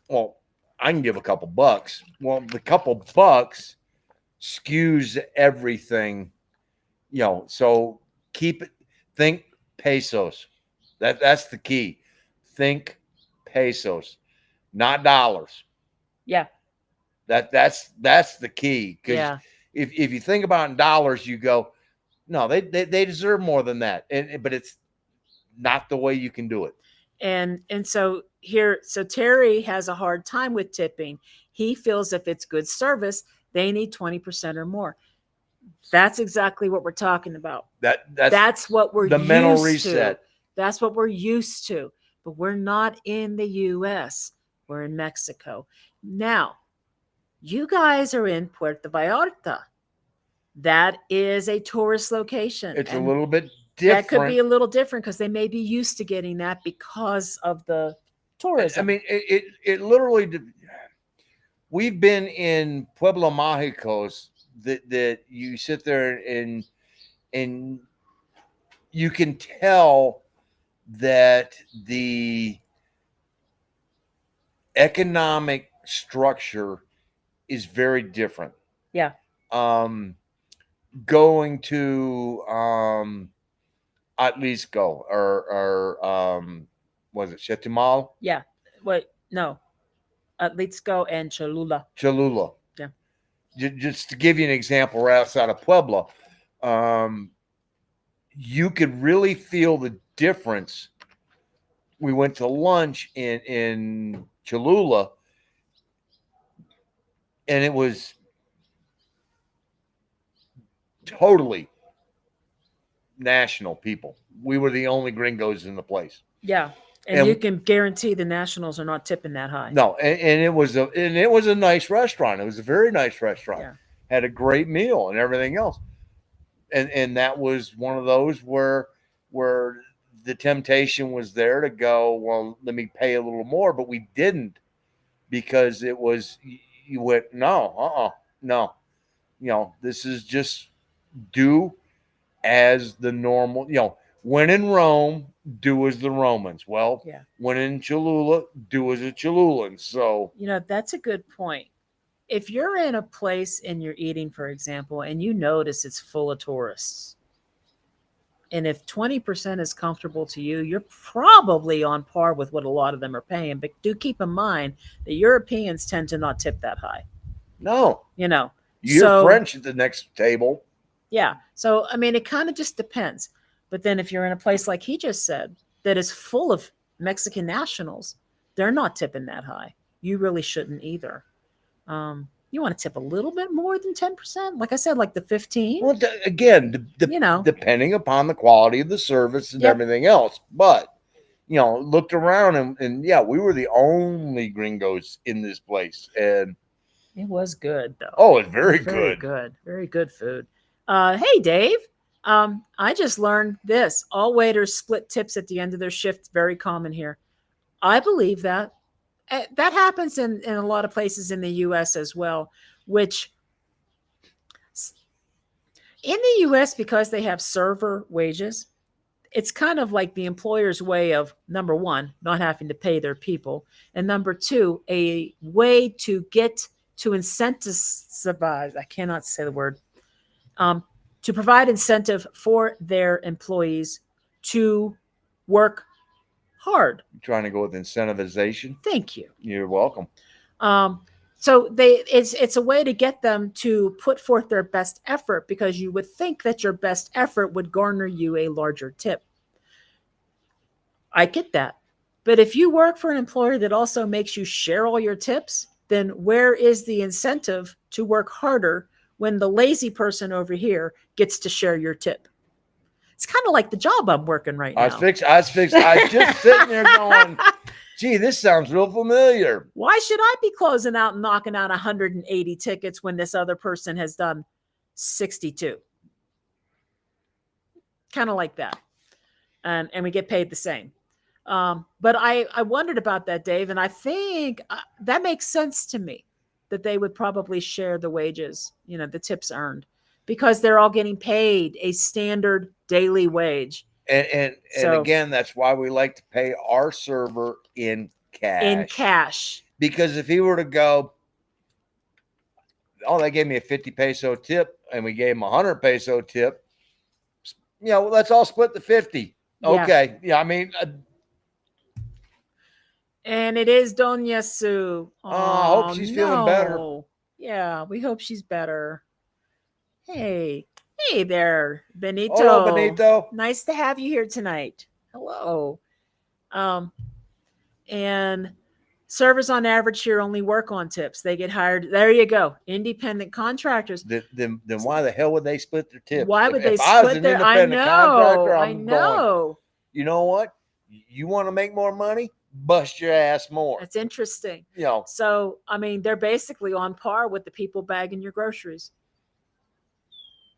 well, I can give a couple bucks. Well, the couple bucks skews everything, so keep it, think pesos. That's the key. Think pesos, not dollars. Yeah. That's the key. Because Yeah. if you think about in dollars, you go, no, they deserve more than that. But it's not the way you can do it. And so Terry has a hard time with tipping. He feels if it's good service, they need 20% or more. That's exactly what we're talking about. That's what we're the mental used reset. to. That's what we're used to. But we're not in the US. We're in Mexico. Now, you guys are in Puerto Vallarta. That is a tourist location. It's a And little bit different. that could be a little different because they may be used to getting that because of the tourism. I mean, it literally. We've been in Pueblo Mágicos that you sit there and you can tell that the economic structure is very different. Yeah. Going to Atlisco or was it Chetumal? Yeah. Wait, no. Atletico and Cholula. Cholula. Yeah. Just to give you an example, right outside of Pueblo, you could really feel the difference. We went to lunch in Cholula, and it was totally national people. We were the only gringos in the place. Yeah. And you can guarantee the nationals are not tipping that high. No, and it was a nice restaurant. It was a very nice restaurant. Yeah. Had a great meal and everything else. And that was one of those where the temptation was there to go, well, let me pay a little more, but we didn't, because it was, you went, no, this is just do as the normal, when in Rome, do as the Romans. Well, Yeah. when in Cholula, do as a Cholulan. So, that's a good point. If you're in a place and you're eating, for example, and you notice it's full of tourists, and if 20% is comfortable to you, you're probably on par with what a lot of them are paying. But do keep in mind that Europeans tend to not tip that high. no. You're So, French at the next table. Yeah. So, I mean, it kind of just depends. But then if you're in a place like he just said that is full of Mexican nationals, they're not tipping that high. You really shouldn't either. You want to tip a little bit more than 10%. Like I said, like the 15. Well, again, depending upon the quality of the service and everything else. But, looked around and yeah, we were the only gringos in this place. And it was good, though. Oh, it's very Very good. good. Very good food. Hey, Dave. I just learned this. All waiters split tips at the end of their shift. Very common here. I believe that. That happens in a lot of places in the U.S. as well, which in the U.S., because they have server wages, it's kind of like the employer's way of, number one, not having to pay their people, and number two, a way to get to incentivize, I cannot say the word, to provide incentive for their employees to work hard. You're trying to go with incentivization? Thank you. You're welcome. So it's a way to get them to put forth their best effort, because you would think that your best effort would garner you a larger tip. I get that. But if you work for an employer that also makes you share all your tips, then where is the incentive to work harder when the lazy person over here gets to share your tip? It's kind of like the job I'm working right now. I was just sitting there going, gee, this sounds real familiar. Why should I be closing out and knocking out 180 tickets when this other person has done 62? Kind of like that. And we get paid the same. But I wondered about that, Dave, and I think that makes sense to me, that they would probably share the wages, the tips earned, because they're all getting paid a standard daily wage. And again, that's why we like to pay our server in cash. In cash. Because if he were to go, oh, they gave me a 50 peso tip and we gave him a 100 peso tip, let's all split the 50. Okay. Yeah, I mean. And it is Doña Sue. I hope she's feeling better. Yeah, we hope she's better. Hey there, Benito. Hello, Benito. Nice to have you here tonight. Hello. And servers on average here only work on tips. They get hired. There you go. Independent contractors. Then why the hell would they split their tips? Why would they split their? I know. Going, you know what? You want to make more money? Bust your ass more. That's interesting. So I mean, they're basically on par with the people bagging your groceries.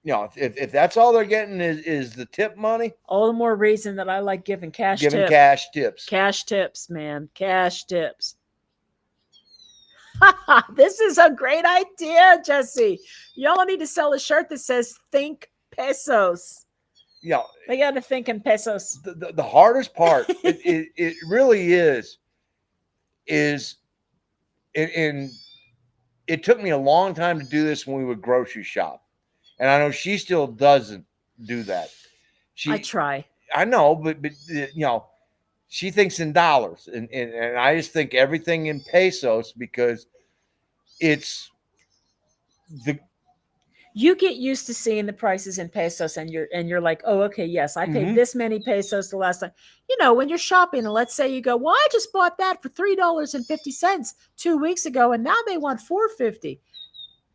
If that's all they're getting is the tip money, all the more reason that I like giving cash tips. Cash tips, man. Cash tips. This is a great idea, Jesse. Y'all need to sell a shirt that says "Think Pesos." They got to think in pesos. The hardest part, it really is and it took me a long time to do this when we would grocery shop. And I know she still doesn't do that. I try. I know, but she thinks in dollars, and I just think everything in pesos, because it's you get used to seeing the prices in pesos, and you're like, oh, okay, yes, I paid this many pesos the last time. When you're shopping, and let's say you go, well, I just bought that for $3.50 2 weeks ago, and now they want $4.50.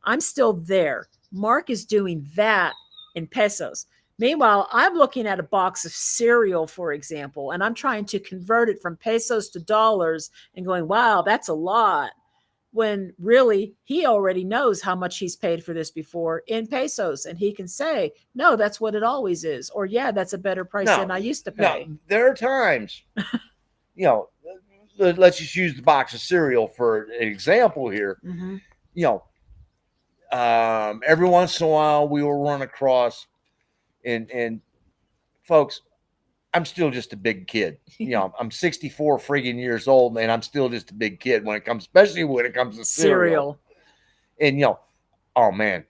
I'm still there. Mark is doing that in pesos. Meanwhile, I'm looking at a box of cereal, for example, and I'm trying to convert it from pesos to dollars and going, wow, that's a lot. When really he already knows how much he's paid for this before in pesos. And he can say, no, that's what it always is. Or, yeah, that's a better price than I used to pay. There are times, let's just use the box of cereal for an example here. Mm-hmm. Every once in a while we will run across, and folks, I'm still just a big kid. I'm 64 friggin' years old, and I'm still just a big kid especially when it comes to cereal. And oh man,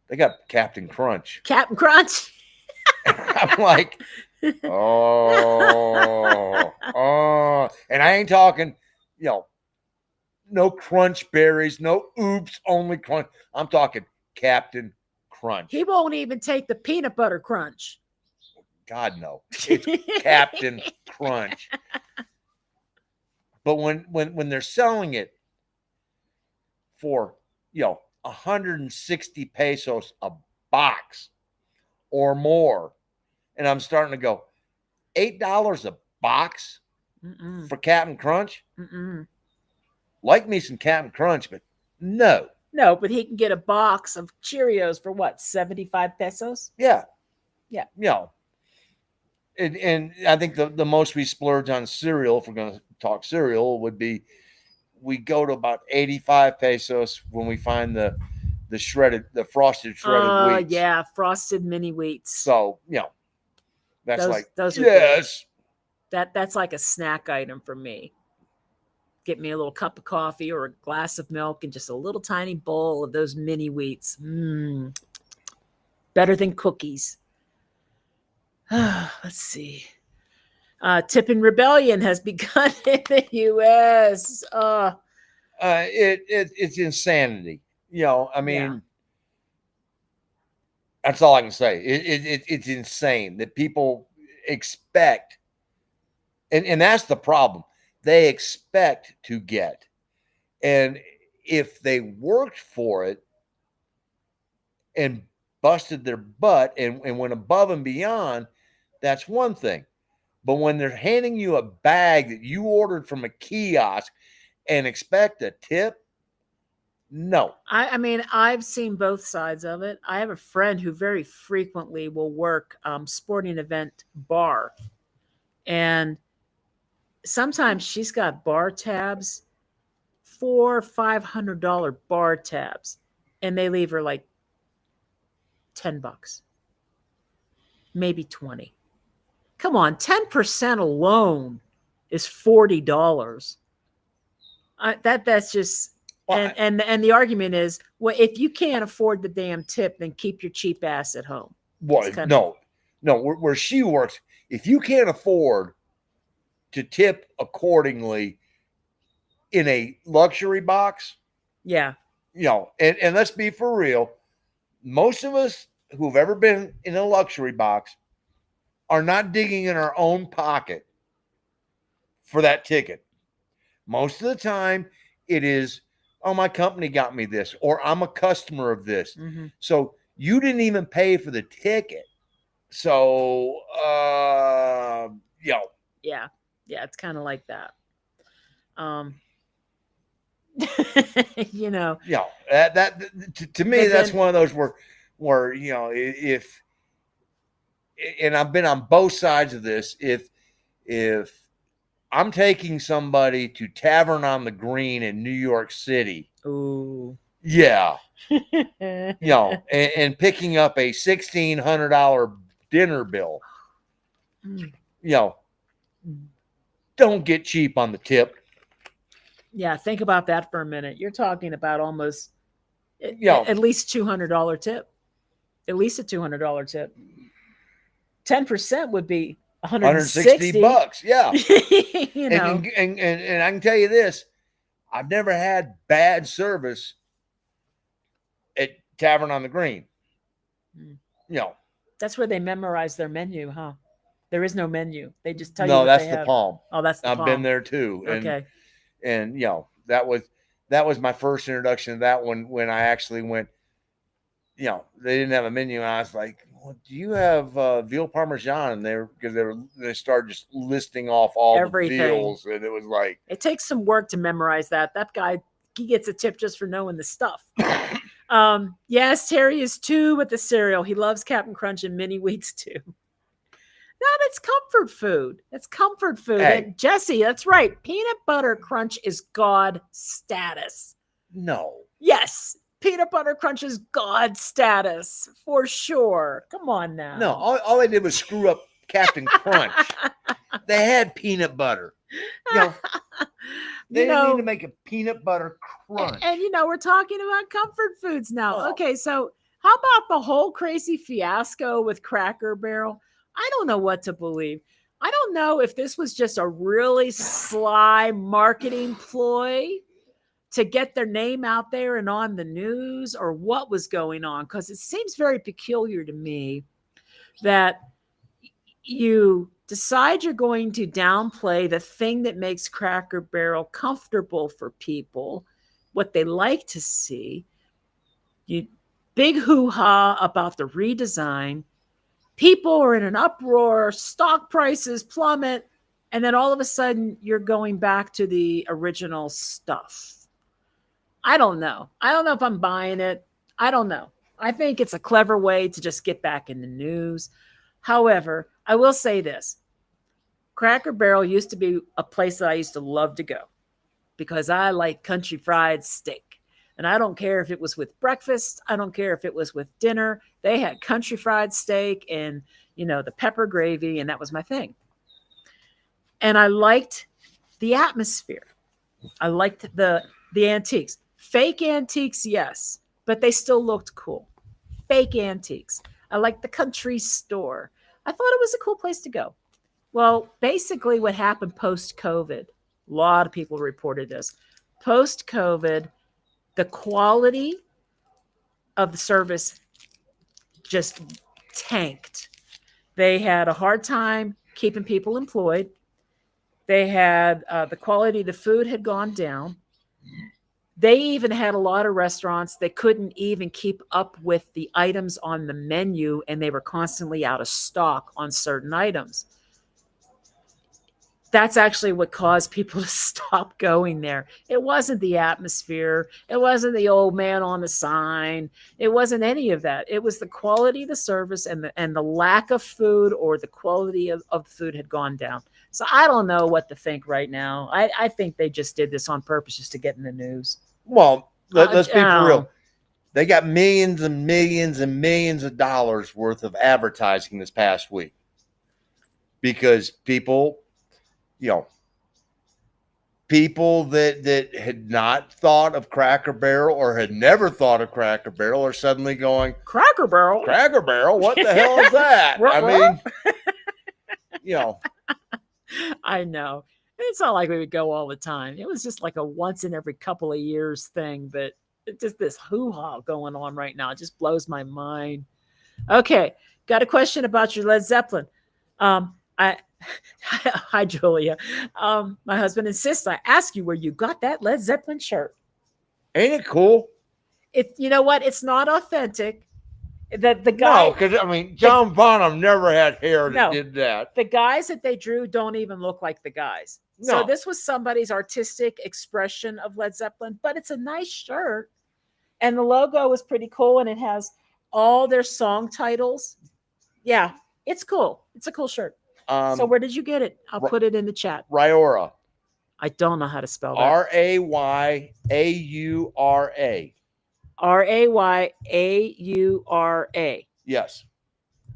they got Captain Crunch. Captain Crunch. I'm like, oh, and I ain't talking, no Crunch Berries, no Oops, only Crunch. I'm talking Captain Crunch. He won't even take the peanut butter crunch. God, no. It's Captain Crunch. But when they're selling it for, 160 pesos a box or more, and I'm starting to go, $8 a box for Captain Crunch? Like me some Captain Crunch, but no. No, but he can get a box of Cheerios for what, 75 pesos? Yeah. And I think the most we splurge on cereal, if we're going to talk cereal, would be we go to about 85 pesos when we find the frosted shredded wheats. Yeah, frosted mini wheats. So, that's those yes. That's like a snack item for me. Get me a little cup of coffee or a glass of milk and just a little tiny bowl of those mini wheats. Better than cookies. Let's see. Tipping rebellion has begun in the U.S. It's insanity. I Yeah. mean, that's all I can say. It's insane that people expect, and that's the problem. They expect to get, and if they worked for it and busted their butt and went above and beyond, that's one thing. But when they're handing you a bag that you ordered from a kiosk and expect a tip, no. I mean, I've seen both sides of it. I have a friend who very frequently will work sporting event bar, and sometimes she's got bar tabs, $400-500 bar tabs, and they leave her like $10, maybe 20. Come on, 10% alone is $40. That's just Well, and the argument is, well, if you can't afford the damn tip, then keep your cheap ass at home. well, Kind of, no. Where she works, if you can't afford to tip accordingly in a luxury box, yeah. and let's be for real, most of us who've ever been in a luxury box are not digging in our own pocket for that ticket. Most of the time, it is, oh, my company got me this, or I'm a customer of this. Mm-hmm. So you didn't even pay for the ticket. So, Yeah, it's kind of like that. Um, you know, to me, but that's then one of those where if, and I've been on both sides of this. If I'm taking somebody to Tavern on the Green in New York City, ooh, yeah, and picking up a $1,600 dinner bill, Mm. you know, don't get cheap on the tip. Yeah, think about that for a minute. You're talking about almost You know, at least $200 tip. At least a $200 tip. 10% would be 160 160. bucks. Yeah. you And, know, and, and, and I can tell you this, I've never had bad service at Tavern on the Green. Mm. You know, That's where they memorize their menu, huh? There is no menu. They just tell you no, what they that's the have. Palm. Oh, that's the I've been palm. there too. Okay. And that was my first introduction to that when I actually went, they didn't have a menu. And I was like, well, do you have veal parmesan? And they started just listing off all the Everything. veals. And it was like, It takes some work to memorize that. That guy, he gets a tip just for knowing the stuff. Yes, Terry is too with the cereal. He loves Captain Crunch and mini wheats too. No, that's comfort food. That's comfort food. Hey. And Jesse, that's right. Peanut butter crunch is God status. no. Yes, peanut butter crunch is God status for sure. Come on now. No, all they did was screw up Captain Crunch. They had peanut butter. They didn't need to make a peanut butter crunch. And we're talking about comfort foods now. Oh. Okay, so how about the whole crazy fiasco with Cracker Barrel? I don't know what to believe. I don't know if this was just a really sly marketing ploy to get their name out there and on the news, or what was going on, because it seems very peculiar to me that you decide you're going to downplay the thing that makes Cracker Barrel comfortable for people, what they like to see. You big hoo-ha about the redesign. People are in an uproar, stock prices plummet, and then all of a sudden you're going back to the original stuff. I don't know. I don't know if I'm buying it. I don't know. I think it's a clever way to just get back in the news. However, I will say this. Cracker Barrel used to be a place that I used to love to go because I like country fried steak. And I don't care if it was with breakfast. I don't care if it was with dinner. They had country fried steak and, the pepper gravy, and that was my thing. And I liked the atmosphere. I liked the antiques. Fake antiques, yes, but they still looked cool. Fake antiques. I liked the country store. I thought it was a cool place to go. Well, basically what happened post-COVID, a lot of people reported this. Post COVID, the quality of the service just tanked. They had a hard time keeping people employed. They had the quality of the food had gone down. They even had a lot of restaurants that couldn't even keep up with the items on the menu, and they were constantly out of stock on certain items. That's actually what caused people to stop going there. It wasn't the atmosphere. It wasn't the old man on the sign. It wasn't any of that. It was the quality of the service, and the lack of food, or the quality of the food had gone down. So I don't know what to think right now. I think they just did this on purpose just to get in the news. Well, let's be for Oh. real. They got millions and millions and millions of dollars worth of advertising this past week because people, people that had not thought of Cracker Barrel or had never thought of Cracker Barrel are suddenly going, Cracker Barrel? Cracker Barrel? What the hell is that? I mean, I know. It's not like we would go all the time. It was just like a once in every couple of years thing, but it's just this hoo-ha going on right now. It just blows my mind. Okay, got a question about your Led Zeppelin. Hi, Julia. My husband insists I ask you where you got that Led Zeppelin shirt. Ain't it cool? You know what? It's not authentic. The guy. No, because I mean, John Bonham never had hair that did that. The guys that they drew don't even look like the guys. No. So this was somebody's artistic expression of Led Zeppelin, but it's a nice shirt. And the logo is pretty cool, and it has all their song titles. Yeah, it's cool. It's a cool shirt. So where did you get it? I'll put it in the chat. Rayura. I don't know how to spell that. Rayyaura. Rayyaura. Yes.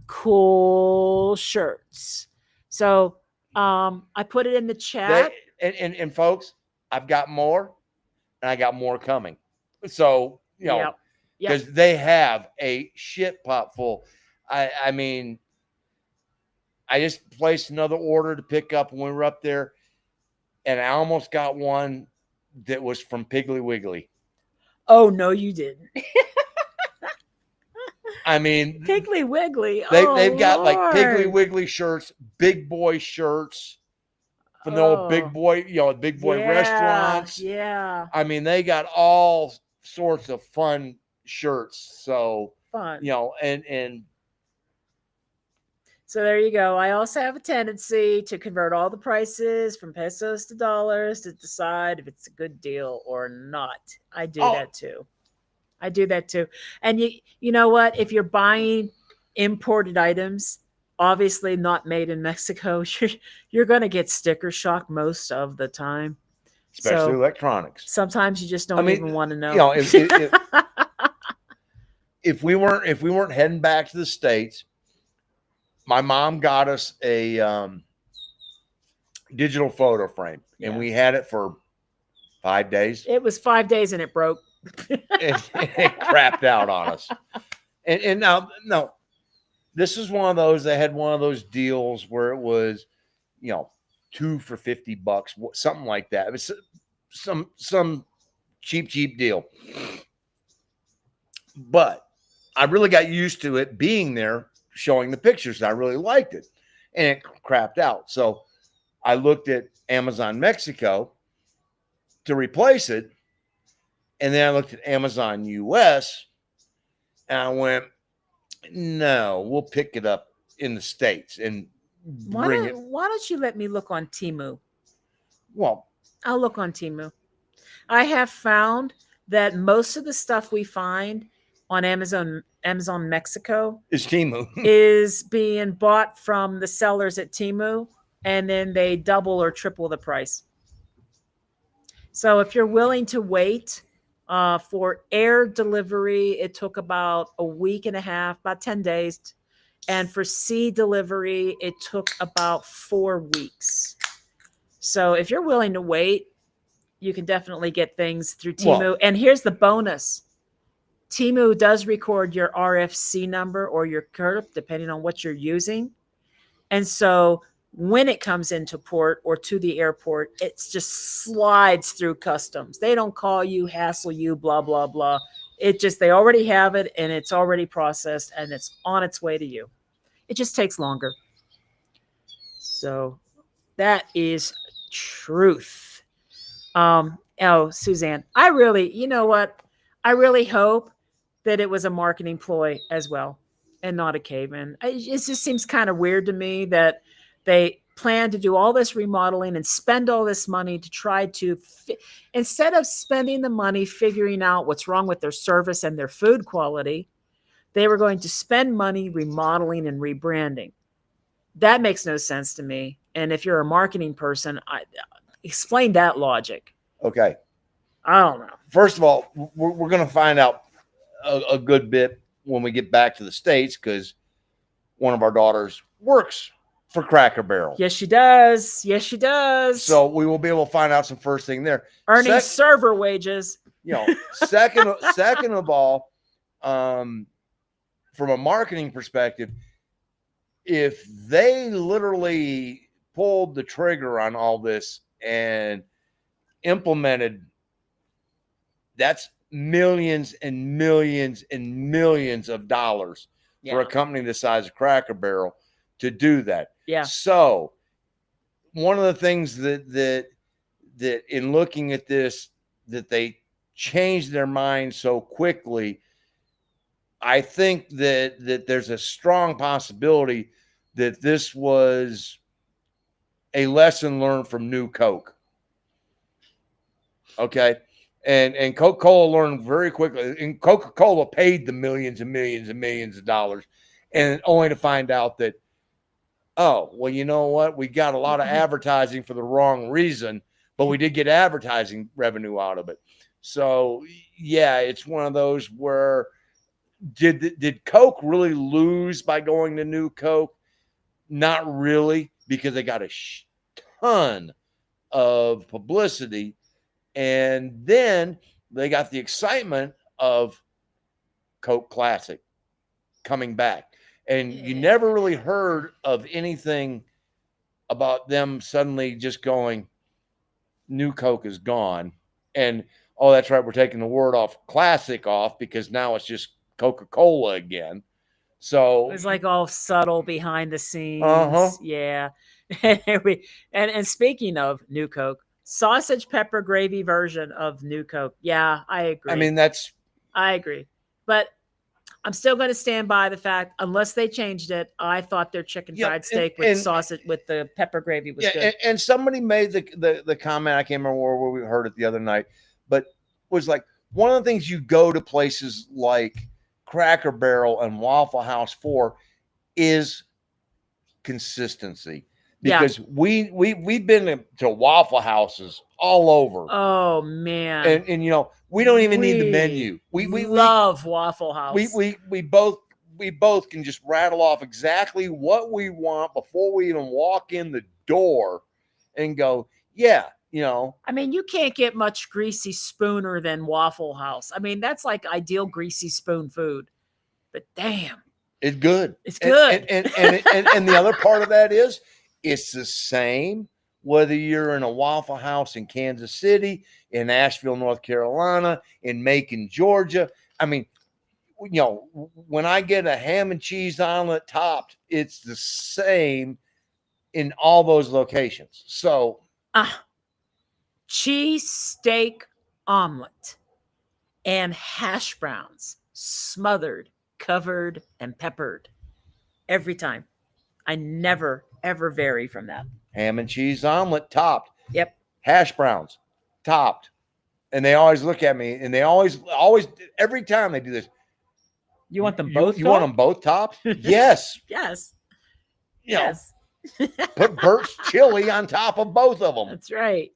Cool shirts. So I put it in the chat. And folks, I've got more, and I got more coming. So, because they have a shit pot full. I mean, I just placed another order to pick up when we were up there, and I almost got one that was from Piggly Wiggly. Oh, no, you didn't. I mean, Piggly Wiggly. They've got like Lord. Piggly Wiggly shirts, big boy shirts from the old big boy, big boy restaurants. Yeah. I mean, they got all sorts of fun shirts. So fun. And so there you go. I also have a tendency to convert all the prices from pesos to dollars to decide if it's a good deal or not. I do that too. And you know what? If you're buying imported items, obviously not made in Mexico, you're going to get sticker shock most of the time. Especially electronics. Sometimes you just don't even want to know. If we weren't heading back to the States, my mom got us a digital photo frame, and we had it for 5 days. It was 5 days, and it broke. It crapped out on us. And now, no, this is one of those. They had one of those deals where it was, 2 for $50, something like that. It was some cheap deal. But I really got used to it being there, showing the pictures. I really liked it, and it crapped out. So I looked at Amazon Mexico to replace it, and then I looked at Amazon US, and I went, no, we'll pick it up in the States and bring it. Why don't you let me look on Temu? Well, I'll look on Temu. I have found that most of the stuff we find on Amazon Mexico is Temu. is being bought from the sellers at Temu, and then they double or triple the price. So if you're willing to wait for air delivery, it took about a week and a half, about 10 days. And for sea delivery, it took about 4 weeks. So if you're willing to wait, you can definitely get things through Temu. Well, and here's the bonus. Temu does record your RFC number or your CURP, depending on what you're using. And so When it comes into port or to the airport, it just slides through customs. They don't call you, hassle you, blah, blah, blah. They already have it and it's already processed and it's on its way to you. It just takes longer. So that is truth. Suzanne, you know what? I really hope that it was a marketing ploy as well and not a cave-in. It just seems kind of weird to me that they plan to do all this remodeling and spend all this money to try to, instead of spending the money figuring out what's wrong with their service and their food quality, they were going to spend money remodeling and rebranding. That makes no sense to me. And if you're a marketing person, explain that logic. Okay. I don't know. First of all, we're going to find out a good bit when we get back to the States because one of our daughters works for Cracker Barrel. Yes, she does. Yes, she does. So we will be able to find out some first thing there. Earning server wages. Second of all, from a marketing perspective, if they literally pulled the trigger on all this and implemented, that's millions and millions and millions of dollars for a company the size of Cracker Barrel to do that. Yeah. So one of the things that in looking at this, that they changed their mind so quickly, I think that there's a strong possibility that this was a lesson learned from New Coke. Okay. And Coca-Cola learned very quickly, and Coca-Cola paid the millions and millions and millions of dollars, and only to find out that, oh, well, you know what? We got a lot of advertising for the wrong reason, but we did get advertising revenue out of it. So, yeah, it's one of those where did Coke really lose by going to New Coke? Not really, because they got a ton of publicity. And then they got the excitement of Coke Classic coming back. And you never really heard of anything about them suddenly just going, New Coke is gone. And, oh, that's right, we're taking the word off Classic off because now it's just Coca-Cola again. So it was like all subtle behind the scenes. Yeah. And speaking of New Coke, sausage pepper gravy version of New Coke. Yeah, I agree. I mean, I agree. But I'm still going to stand by the fact, unless they changed it, I thought their chicken fried steak with sausage with the pepper gravy was good. And somebody made the comment, I can't remember where we heard it the other night, but was like, one of the things you go to places like Cracker Barrel and Waffle House for is consistency. Because we've been to Waffle Houses all over. Oh man! And you know, we don't even need the menu. We love Waffle House. We both can just rattle off exactly what we want before we even walk in the door, and go, yeah, you know. I mean, you can't get much greasy spooner than Waffle House. I mean, that's like ideal greasy spoon food. But damn, it's good. It's good. And the other part of that is, it's the same whether you're in a Waffle House in Kansas City, in Asheville, North Carolina, in Macon, Georgia. I mean, you know, when I get a ham and cheese omelet topped, it's the same in all those locations. So, cheese steak omelet and hash browns, smothered, covered, and peppered every time. I never, ever vary from that. Ham and cheese omelet topped. Yep. Hash browns topped. And they always look at me, and they always, every time they do this. You want them both? You want them both topped? Yes. Yes. Yes. Put Burt's chili on top of both of them. That's right.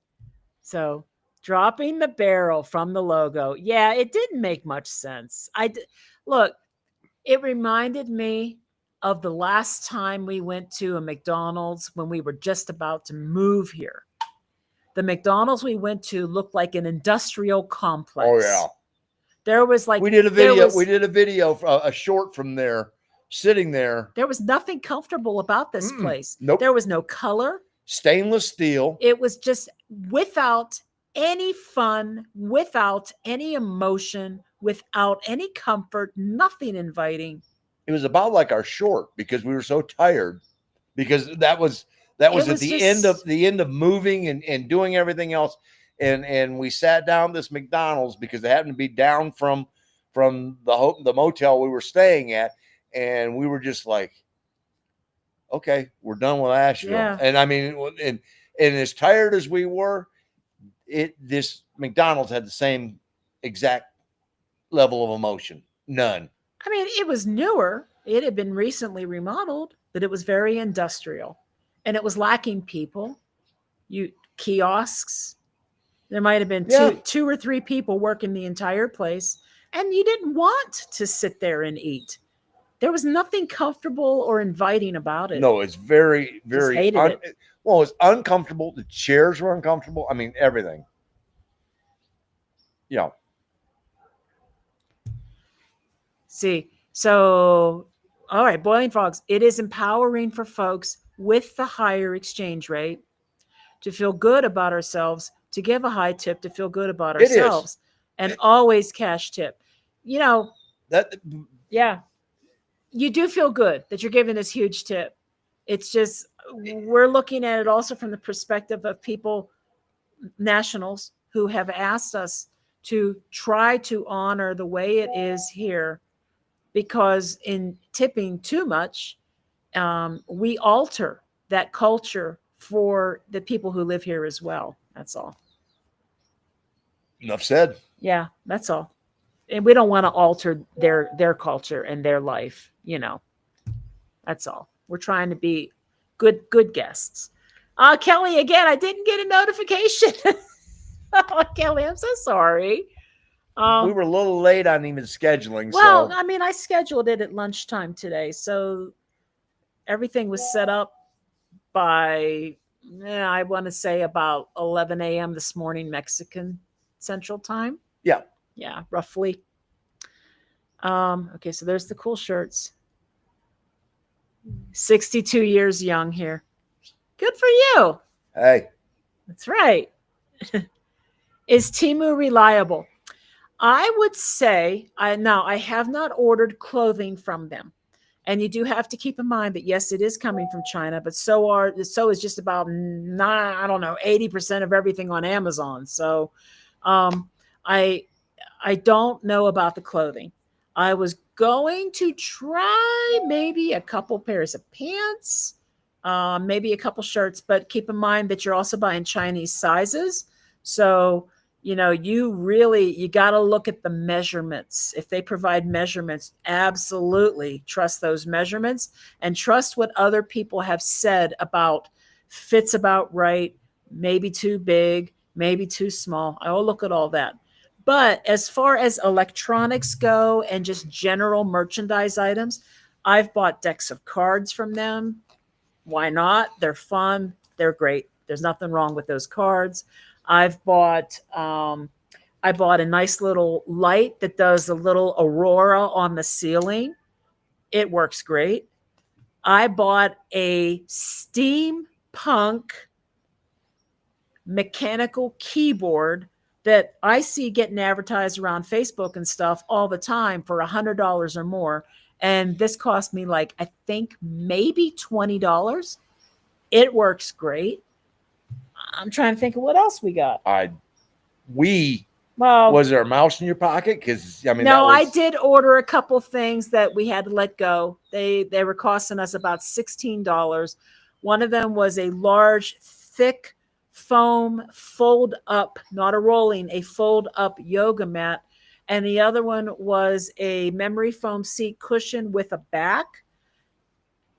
So, dropping the barrel from the logo. Yeah, it didn't make much sense. Look, it reminded me of the last time we went to a McDonald's when we were just about to move here. The McDonald's we went to looked like an industrial complex. Oh yeah. There was like we did a video, a short from there sitting there. There was nothing comfortable about this place. Nope. There was no color. Stainless steel. It was just without any fun, without any emotion, without any comfort, nothing inviting. It was about like our short because we were so tired, because that was at was the just- end of moving and doing everything else. And we sat down at this McDonald's because it happened to be down from the motel we were staying at, and we were just like, okay, we're done with Asheville. Yeah. And I mean, and as tired as we were, this McDonald's had the same exact level of emotion. None. I mean, it was newer. It had been recently remodeled, but it was very industrial, and it was lacking people. Kiosks. There might have been Yeah. two or three people working the entire place, and you didn't want to sit there and eat. There was nothing comfortable or inviting about it. No, it's very, very hated it. Well, it's uncomfortable. The chairs were uncomfortable. I mean, everything. Yeah. See, so all right, Boiling Frogs. It is empowering for folks with the higher exchange rate to feel good about ourselves, to give a high tip, to feel good about It is. ourselves, and always cash tip. You know, That yeah, you do feel good that you're giving this huge tip. It's just we're looking at it also from the perspective of people, nationals, who have asked us to try to honor the way it is here, because in tipping too much, we alter that culture for the people who live here as well. That's all. enough said. Yeah, that's all. And we don't want to alter their culture and their life, you know. That's all. We're trying to be good guests. Kelly, again, I didn't get a notification. Oh, Kelly, I'm so sorry. We were a little late on even scheduling. Well, so I mean, I scheduled it at lunchtime today, so everything was set up by, I want to say about 11 a.m. this morning, Mexican Central Time. yeah, Yeah, roughly. Okay, so there's the cool shirts. 62 years young here. Good for you. hey, That's right. Is Temu reliable? I would say, I have not ordered clothing from them. And you do have to keep in mind that, yes, it is coming from China, but so is just about 80% of everything on Amazon. So I don't know about the clothing. I was going to try maybe a couple pairs of pants, maybe a couple shirts, but keep in mind that you're also buying Chinese sizes. So, you got to look at the measurements. If they provide measurements, absolutely trust those measurements and trust what other people have said about fits about right, maybe too big, maybe too small. I will look at all that. But as far as electronics go and just general merchandise items, I've bought decks of cards from them. Why not? They're fun. They're great. There's nothing wrong with those cards. I bought a nice little light that does a little aurora on the ceiling. It works great. I bought a steampunk mechanical keyboard that I see getting advertised around Facebook and stuff all the time for $100 or more. And this cost me I think maybe $20. It works great. I'm trying to think of what else we got. Was there a mouse in your pocket? Because no, I did order a couple things that we had to let go. They were costing us about $16. One of them was a large, thick foam fold up, not a rolling, a fold up yoga mat. And the other one was a memory foam seat cushion with a back.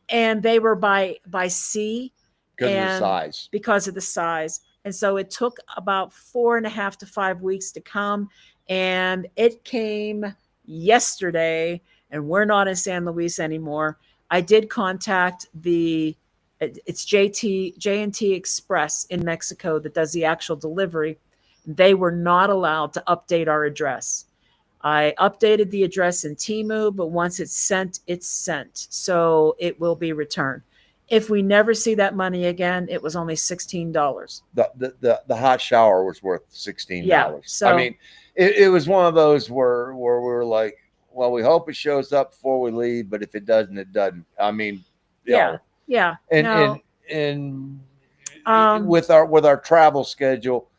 And they were by C. Because of the size. And so it took about 4.5 to 5 weeks to come. And it came yesterday, and we're not in San Luis anymore. I did contact it's J&T Express in Mexico that does the actual delivery. They were not allowed to update our address. I updated the address in Temu, but once it's sent, it's sent. So it will be returned. If we never see that money again, it was only $16. The hot shower was worth $16. Yeah, so I mean, it was one of those where we were like, well, we hope it shows up before we leave, but if it doesn't, it doesn't. I mean, yeah, yeah. and no, with our travel schedule,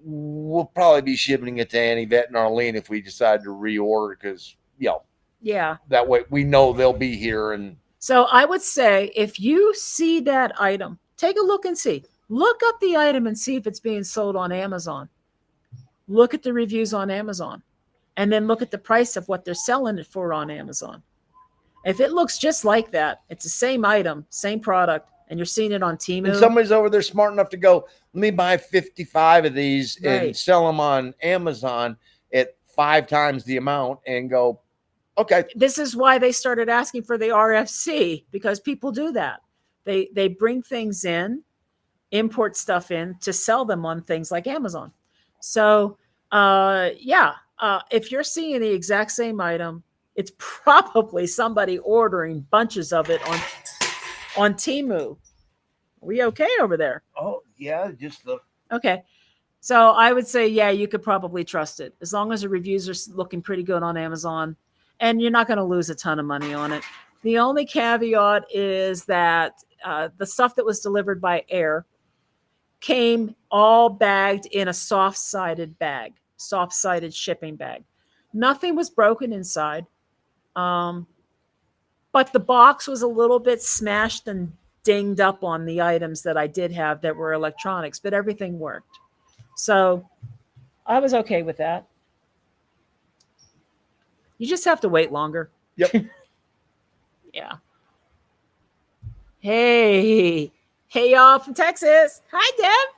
we'll probably be shipping it to Annie, Vet, and Arlene if we decide to reorder, because yeah. that way we know they'll be here. And So I would say if you see that item, take a look and see. Look up the item and see if it's being sold on Amazon. Look at the reviews on Amazon, and then look at the price of what they're selling it for on Amazon. If it looks just like that, it's the same item, same product, and you're seeing it on Temu. And somebody's over there smart enough to go, let me buy 55 of these and sell them on Amazon at 5 times the amount, and go, okay. This is why they started asking for the RFC, because people do that. They bring things in, import stuff in to sell them on things like Amazon. So if you're seeing the exact same item, it's probably somebody ordering bunches of it on Temu. Are we okay over there? Oh yeah, just the okay. So I would say, yeah, you could probably trust it as long as the reviews are looking pretty good on Amazon, and you're not going to lose a ton of money on it. The only caveat is that the stuff that was delivered by air came all bagged in a soft-sided shipping bag. Nothing was broken inside. But the box was a little bit smashed and dinged up on the items that I did have that were electronics, but everything worked. So I was okay with that. You just have to wait longer. Yep. Yeah. Hey, y'all from Texas. Hi, Deb.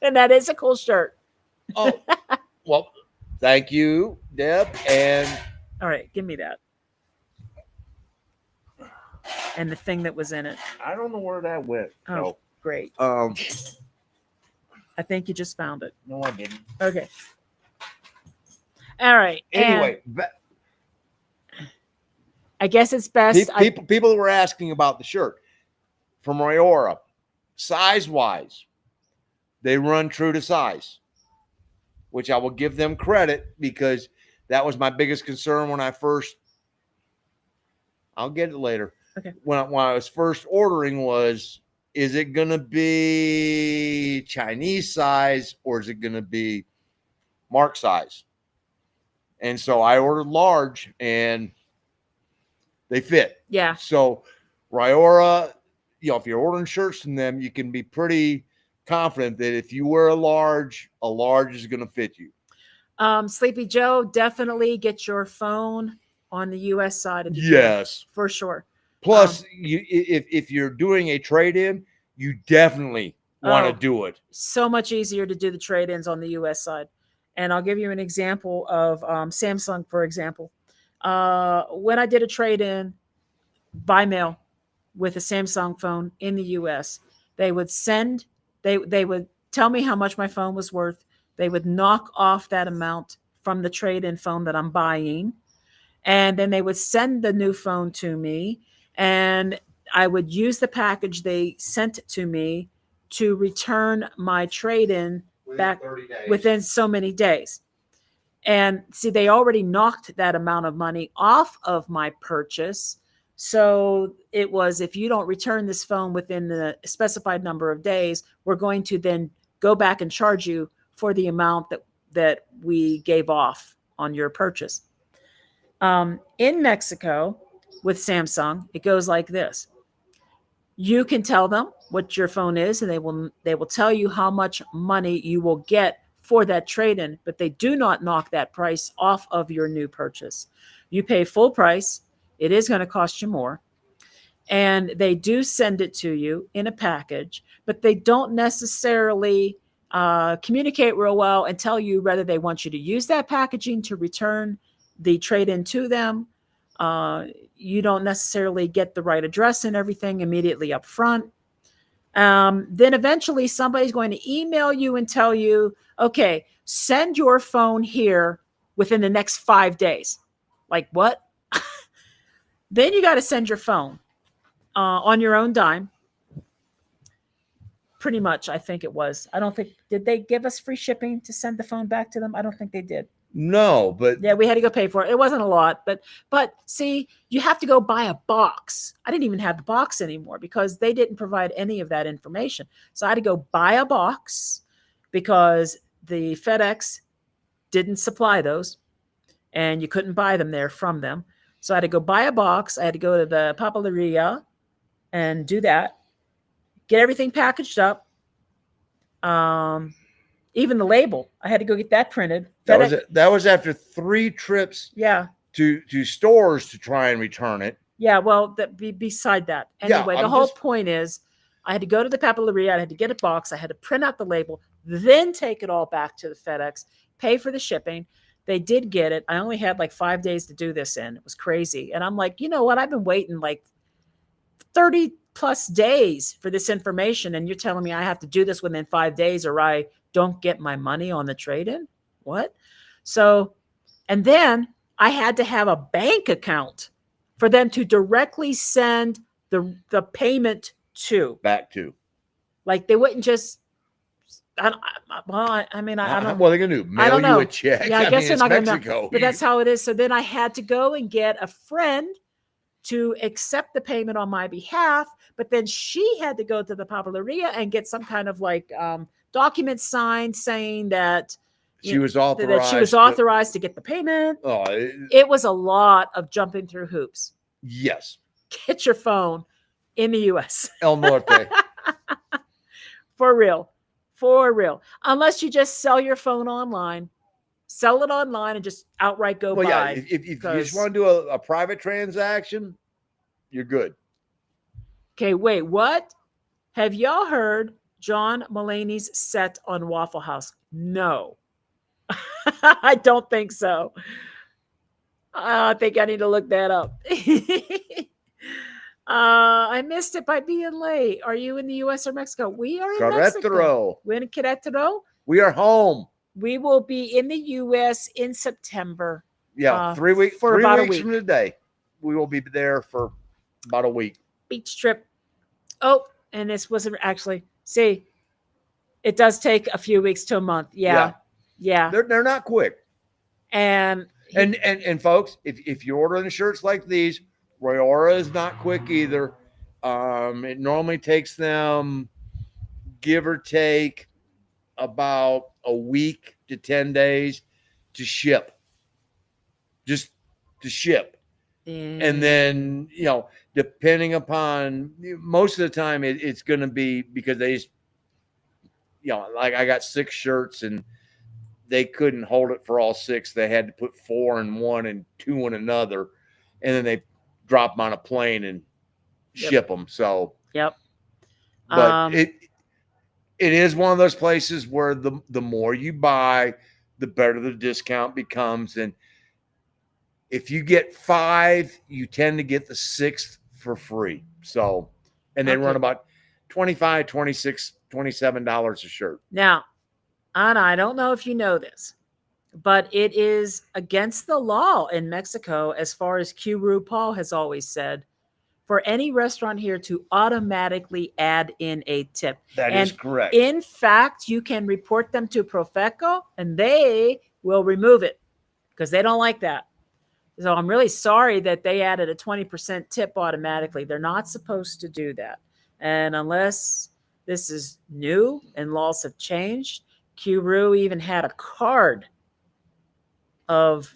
And that is a cool shirt. Oh, well, thank you, Deb. And all right, give me that. And the thing that was in it. I don't know where that went. Oh, no. Great. I think you just found it. No, I didn't. Okay. All right. Anyway, I guess it's best. People were asking about the shirt from Royora. Size-wise, they run true to size, which I will give them credit, because that was my biggest concern when I first. I'll get it later. Okay. When I was first ordering is it going to be Chinese size or is it going to be Mark size? And so I ordered large and they fit. Yeah. So Ryora, if you're ordering shirts from them, you can be pretty confident that if you wear a large is going to fit you. Sleepy Joe, definitely get your phone on the U.S. side of the yes, for sure. Plus, if you're doing a trade-in, you definitely want to do it. So much easier to do the trade-ins on the U.S. side. And I'll give you an example of Samsung, for example. When I did a trade-in by mail with a Samsung phone in the U.S., they would tell me how much my phone was worth. They would knock off that amount from the trade-in phone that I'm buying. And then they would send the new phone to me, and I would use the package they sent to me to return my trade-in back within so many days. And see, they already knocked that amount of money off of my purchase. So it was, if you don't return this phone within the specified number of days, we're going to then go back and charge you for the amount that we gave off on your purchase. In Mexico with Samsung, it goes like this. You can tell them what your phone is, and they will tell you how much money you will get for that trade-in, but they do not knock that price off of your new purchase. You pay full price. It is going to cost you more. And they do send it to you in a package, but they don't necessarily communicate real well and tell you whether they want you to use that packaging to return the trade-in to them. You don't necessarily get the right address and everything immediately up front. Then eventually somebody's going to email you and tell you, okay, send your phone here within the next 5 days. Like what? Then you got to send your phone on your own dime. Pretty much, I think it was. I don't think, did they give us free shipping to send the phone back to them? I don't think they did. No, but Yeah, we had to go pay for it. It wasn't a lot, but see, you have to go buy a box. I didn't even have the box anymore because they didn't provide any of that information. So I had to go buy a box because the FedEx didn't supply those and you couldn't buy them there from them. So I had to go buy a box. I had to go to the papeleria and do that. Get everything packaged up. Even the label, I had to go get that printed. That was after 3 trips Yeah. to stores to try and return it. Yeah, well, beside that. Anyway, Yeah, the whole point is I had to go to the papeleria. I had to get a box. I had to print out the label, then take it all back to the FedEx, pay for the shipping. They did get it. I only had like 5 days to do this in. It was crazy. And I'm like, you know what? I've been waiting like 30 plus days for this information. And you're telling me I have to do this within 5 days or I don't get my money on the trade-in? What? So, and then I had to have a bank account for them to directly send the payment to. Back to. Like they wouldn't just, I don't What are they going to do? Mail you a check? Yeah, I guess they're not going to Mexico. But that's how it is. So then I had to go and get a friend to accept the payment on my behalf. But then she had to go to the papeleria and get some kind of like document signed saying that she was authorized to get the payment. Oh, it was a lot of jumping through hoops. Yes. Get your phone in the U.S. El Norte. For real. For real. Unless you just sell your phone online, sell it online and just outright go buy. Yeah, if you just want to do a private transaction, you're good. Okay, wait, what? Have y'all heard John Mulaney's set on Waffle House? No. I don't think so. I think I need to look that up. I missed it by being late. Are you in the U.S. or Mexico? We are in Mexico. We're in Querétaro. We are home. We will be in the U.S. in September. Yeah, 3 weeks. For about a week from today, we will be there for about a week. Beach trip. Oh, and this wasn't actually. See, it does take a few weeks to a month. Yeah. They're not quick. And folks, if you're ordering shirts like these, Royora is not quick either. It normally takes them, give or take, about a week to 10 days to ship. Just to ship. And then, depending upon, most of the time it's going to be because they just, like I got 6 shirts and they couldn't hold it for all 6. They had to put 4 in one and 2 in another. And then they drop them on a plane and ship them. So, but it is one of those places where the more you buy, the better the discount becomes. And if you get 5, you tend to get the 6th for free. So, and they run about $25, $26, $27 a shirt. Now, Anna, I don't know if you know this, but it is against the law in Mexico, as far as Q RuPaul has always said, for any restaurant here to automatically add in a tip. That is correct. In fact, you can report them to Profeco and they will remove it because they don't like that. So I'm really sorry that they added a 20% tip automatically. They're not supposed to do that. And unless this is new and laws have changed, Q Ru even had a card of,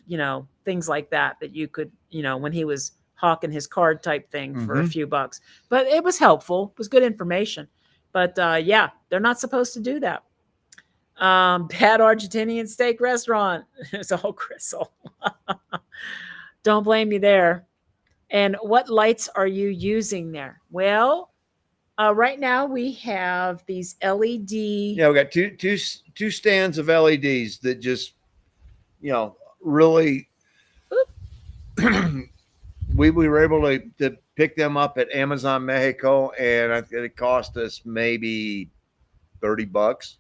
things like that you could, when he was hawking his card type thing for a few bucks. But it was helpful. It was good information. But they're not supposed to do that. Bad Argentinian steak restaurant. It's all Crystal. Don't blame me there. And what lights are you using there? Well, right now we have these LED. Yeah, we got two stands of LEDs that just, really. we were able to pick them up at Amazon Mexico, and it cost us maybe $30.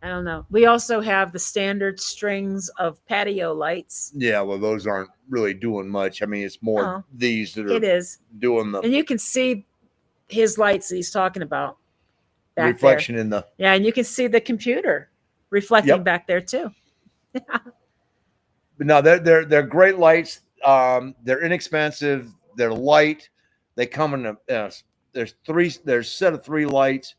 I don't know. We also have the standard strings of patio lights. Yeah, well, those aren't really doing much. I mean, it's more Oh, these that it are is. doing the And you can see his lights that he's talking about back there. reflection in the. Yeah, and you can see the computer reflecting Yep. back there too. But no, they're great lights. They're inexpensive. They're light. They come in there's a set of three lights,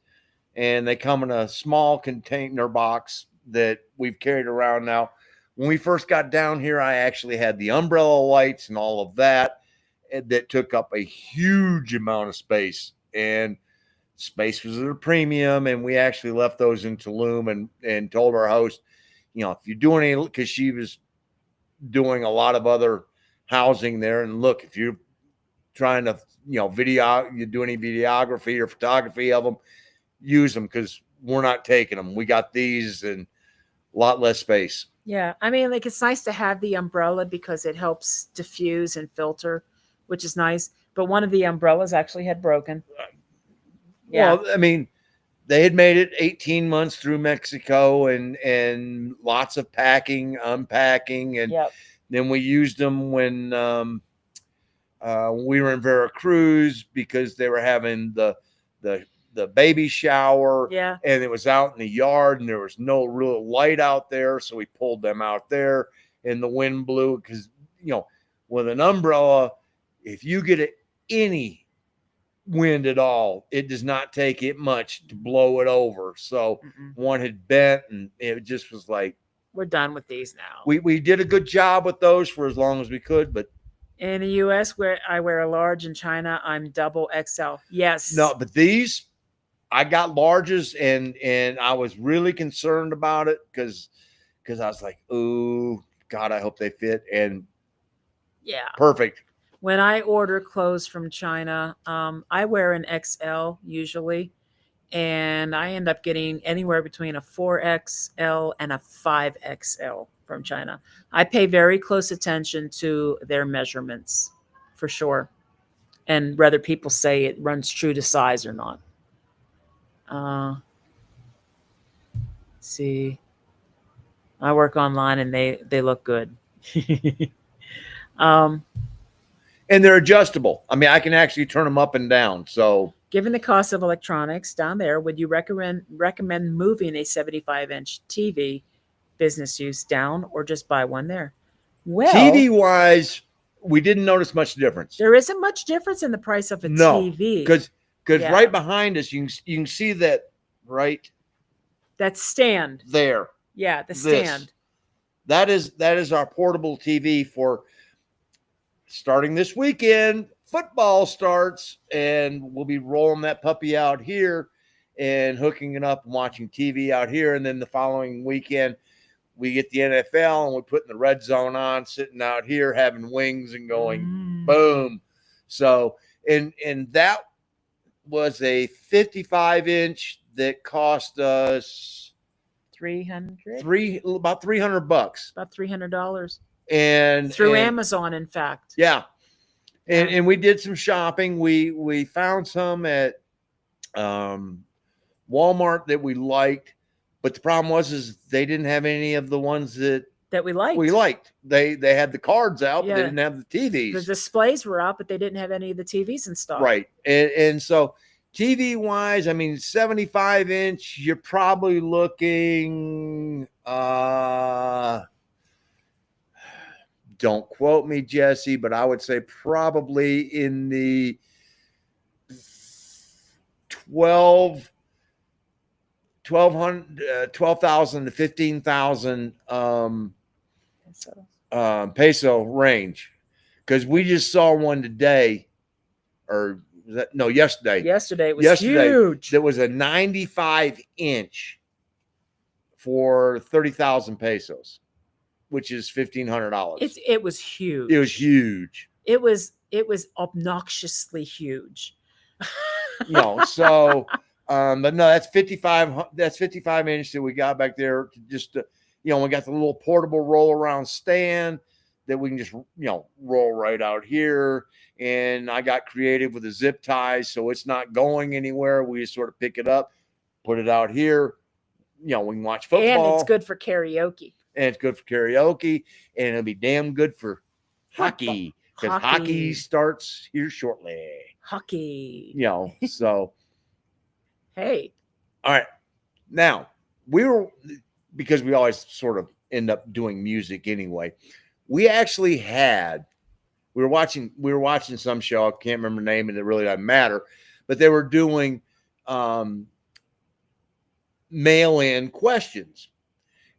and they come in a small container box that we've carried around now. When we first got down here, I actually had the umbrella lights and all of that, that took up a huge amount of space, and space was at a premium. And we actually left those in Tulum, and told our host, if you're doing any, because she was doing a lot of other housing there, and look, if you're trying to you do any videography or photography of them, use them, because we're not taking them. We got these and a lot less space. Yeah, I mean, like it's nice to have the umbrella because it helps diffuse and filter, which is nice. But one of the umbrellas actually had broken. Yeah, Well, I mean, they had made it 18 months through Mexico, and lots of packing, unpacking, and yep. then we used them when we were in Veracruz, because they were having the the baby shower, Yeah, and it was out in the yard, and there was no real light out there, so we pulled them out there, and the wind blew, because with an umbrella, if you get any wind at all, it does not take it much to blow it over. So mm-mm. one had bent, and it just was like, We're done with these now. we did a good job with those for as long as we could, but In the U.S., where I wear a large, in China, I'm double XL. Yes. no, but these, I got larges, and I was really concerned about it, because I was like, oh God, I hope they fit. And Yeah. perfect. When I order clothes from China, I wear an XL usually, and I end up getting anywhere between a 4XL and a 5XL from China. I pay very close attention to their measurements for sure, and whether people say it runs true to size or not. See, I work online and they look good. um, And they're adjustable. I mean, I can actually turn them up and down. So Given the cost of electronics down there, would you recommend moving a 75-inch TV business use down, or just buy one there? Well, TV wise, we didn't notice much difference. there isn't much difference in the price of a No, TV. because Yeah. right behind us, you can see that right That stand. there. Yeah, the This. stand. That is our portable TV for starting this weekend. Football starts, and we'll be rolling that puppy out here and hooking it up and watching TV out here. And then the following weekend, we get the NFL, and we put in the red zone on, sitting out here having wings and going boom. So, and that was a 55-inch that cost us $300. about $300. About $300 And through Amazon, in fact. Yeah. Yeah. And we did some shopping. We found some at Walmart that we liked, but the problem was they didn't have any of the ones that we liked. They had the cards out, but they Yeah. didn't have the TVs. The displays were out, but they didn't have any of the TVs in stock. Right. And so TV wise, I mean, 75-inch, you're probably looking don't quote me, Jesse, but I would say probably in the 12,000 to 15,000 peso range, because we just saw one today, or yesterday. Yesterday it was huge. That was a 95-inch for 30,000 pesos, which is $1,500. It was huge. It was huge. It was obnoxiously huge. So but no, that's 55-inch that we got back there to just we got the little portable roll around stand that we can just roll right out here. And I got creative with the zip ties, so it's not going anywhere. We just sort of pick it up, put it out here, we can watch And football. it's good for karaoke. And it's good for karaoke. And it'll be damn good for hockey. Because hockey starts here shortly. Hockey. So. Hey. All right. Now, because we always sort of end up doing music anyway, we were watching some show, I can't remember the name, and it really doesn't matter, but they were doing mail-in questions.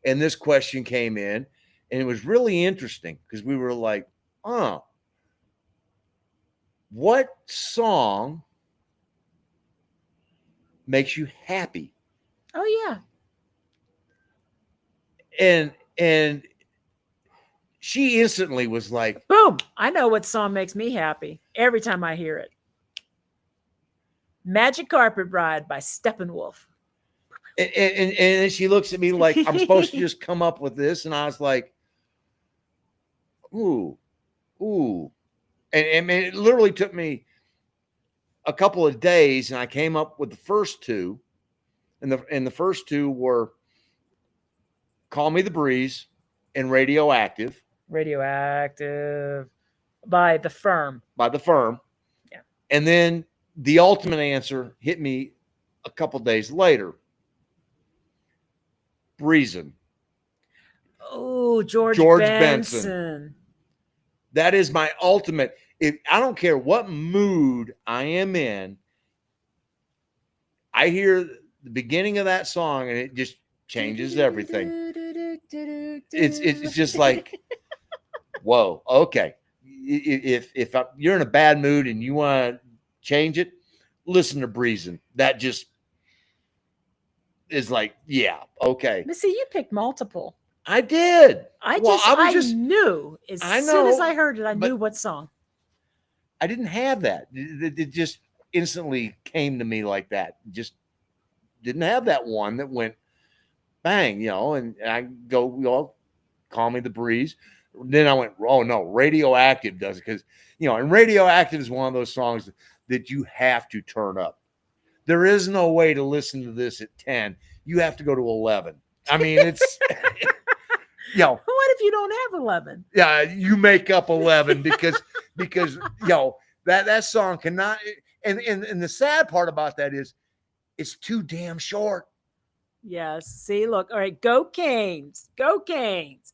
And this question came in, and it was really interesting because we were like, what song makes you happy? Oh, yeah. And she instantly was like, boom, I know what song makes me happy every time I hear it. Magic Carpet Ride by Steppenwolf. And then she looks at me like I'm supposed to just come up with this. And I was like, ooh. And it literally took me a couple of days, and I came up with the first two. And the first two were Call Me the Breeze and Radioactive. Radioactive by The Firm. Yeah. And then the ultimate answer hit me a couple days later. Breezin'. Oh, George Benson. That is my ultimate. I don't care what mood I am in, I hear the beginning of that song and it just changes everything. It's just like, whoa, okay. If you're in a bad mood and you want to change it, listen to Breezin'. That just is like, yeah, okay. But see, you picked multiple. I did. I knew as soon as I heard it, I knew what song. I didn't have that. It just instantly came to me like that. Just didn't have that one that went bang, and I go, Call Me the Breeze. Then I went, oh no, Radioactive does it. Because, and Radioactive is one of those songs that you have to turn up. There is no way to listen to this at 10. You have to go to 11. I mean, it's, what if you don't have 11? Yeah, you make up 11 because that song cannot. And the sad part about that is it's too damn short. Yes. See, look. All right. Go Canes. Go Canes.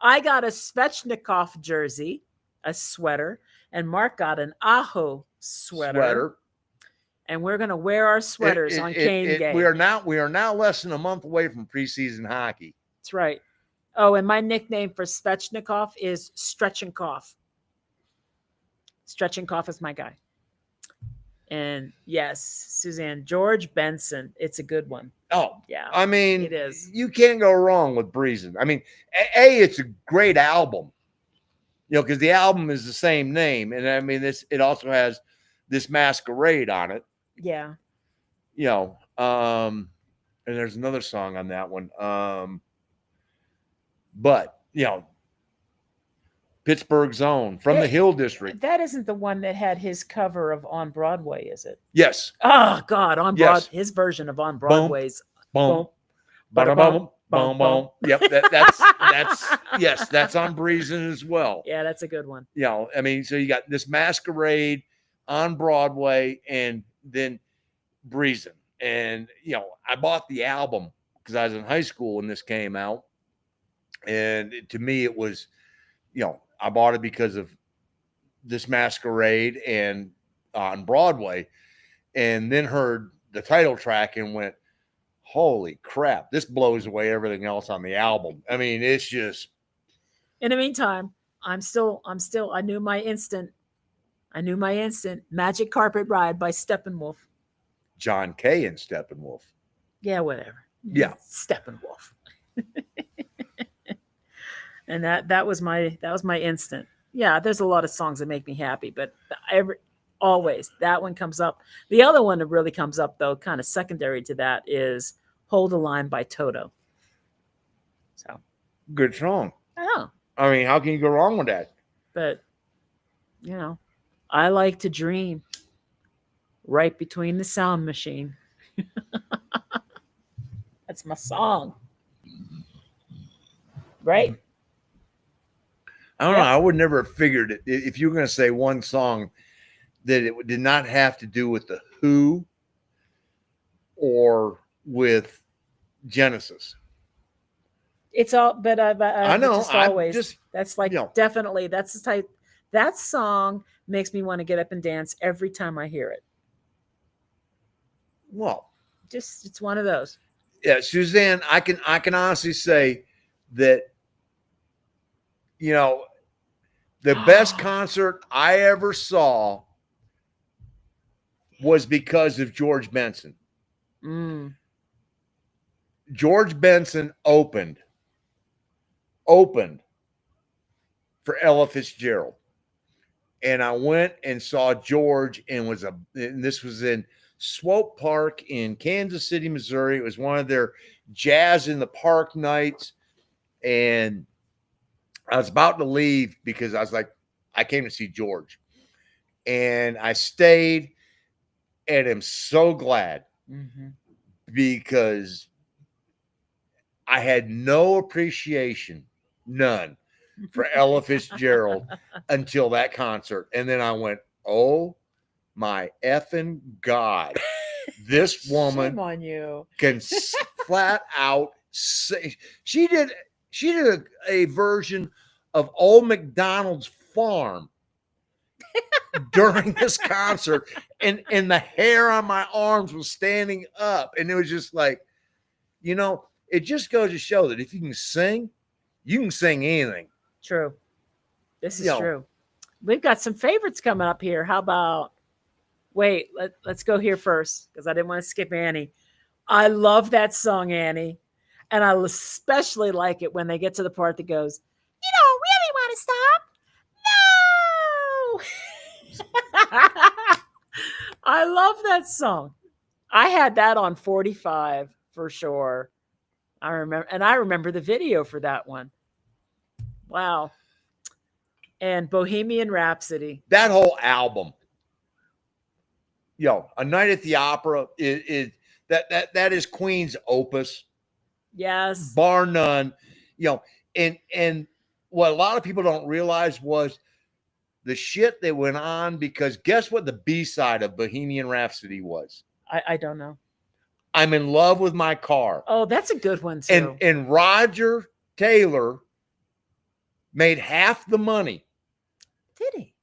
I got a Svechnikov jersey, a sweater, and Mark got an Aho sweater. And we're going to wear our sweaters on Cane Game. We are now less than a month away from preseason hockey. That's right. Oh, and my nickname for Svechnikov is Stretchenkov. Stretchenkov is my guy. And yes, Suzanne, George Benson. It's a good one. Oh, yeah. I mean, it is. You can't go wrong with Breezin'. I mean, it's a great album. Because the album is the same name, and I mean, it also has this Masquerade on it. Yeah. And there's another song on that one. But Pittsburgh's Own from the Hill District. That isn't the one that had his cover of On Broadway, is it? Yes. Oh God, his version of On Broadway's boom, boom, boom, boom. Yep, that's on Breezin' as well. Yeah, that's a good one. I mean, so you got this Masquerade on Broadway, and then Breezin', and I bought the album because I was in high school when this came out, and to me it was, I bought it because of this Masquerade and on Broadway, and then heard the title track and went, holy crap, this blows away everything else on the album. I mean, it's just. In the meantime, I knew my instant Magic Carpet Ride by Steppenwolf. John Kay and Steppenwolf. Yeah, whatever. Yeah. Steppenwolf. And that was my instant. Yeah, there's a lot of songs that make me happy, but always that one comes up. The other one that really comes up, though, kind of secondary to that, is Hold the Line by Toto. So good song. I know. I mean, how can you go wrong with that? But I like to dream right between the sound machine. That's my song. Right? I don't know. Yep. I would never have figured it if you were going to say one song that it did not have to do with the Who or with Genesis. It's all, but I know. just I always. just, That's like you know, definitely. That's the type. That song makes me want to get up and dance every time I hear it. well, Just it's one of those. yeah, Suzanne, I can honestly say that, you know, the best concert I ever saw was because of George Benson. Mm. George Benson opened for Ella Fitzgerald. And I went and saw George and this was in Swope Park in Kansas City, Missouri. It was one of their jazz in the park nights. And I was about to leave because I was like, I came to see George. And I stayed and am so glad because I had no appreciation, none, for Ella Fitzgerald until that concert. And then I went, oh my effing God. This woman Shame on you. can flat out say she did a version of Old MacDonald's Farm during this concert, and the hair on my arms was standing up, and it was just like, you know, it just goes to show that if you can sing anything. True. This is true. We've got some favorites coming up here. How about wait, let's go here first because I didn't want to skip Annie. I love that song, Annie. And I especially like it when they get to the part that goes, you don't really want to stop. No. I love that song. I had that on 45 for sure. I remember the video for that one. Wow. And Bohemian Rhapsody. That whole album. A Night at the Opera is that is Queen's opus. Yes. Bar none. And what a lot of people don't realize was the shit that went on, because guess what the B-side of Bohemian Rhapsody was? I don't know. I'm in love with my car. Oh, that's a good one too. And Roger Taylor made half the money. Did he?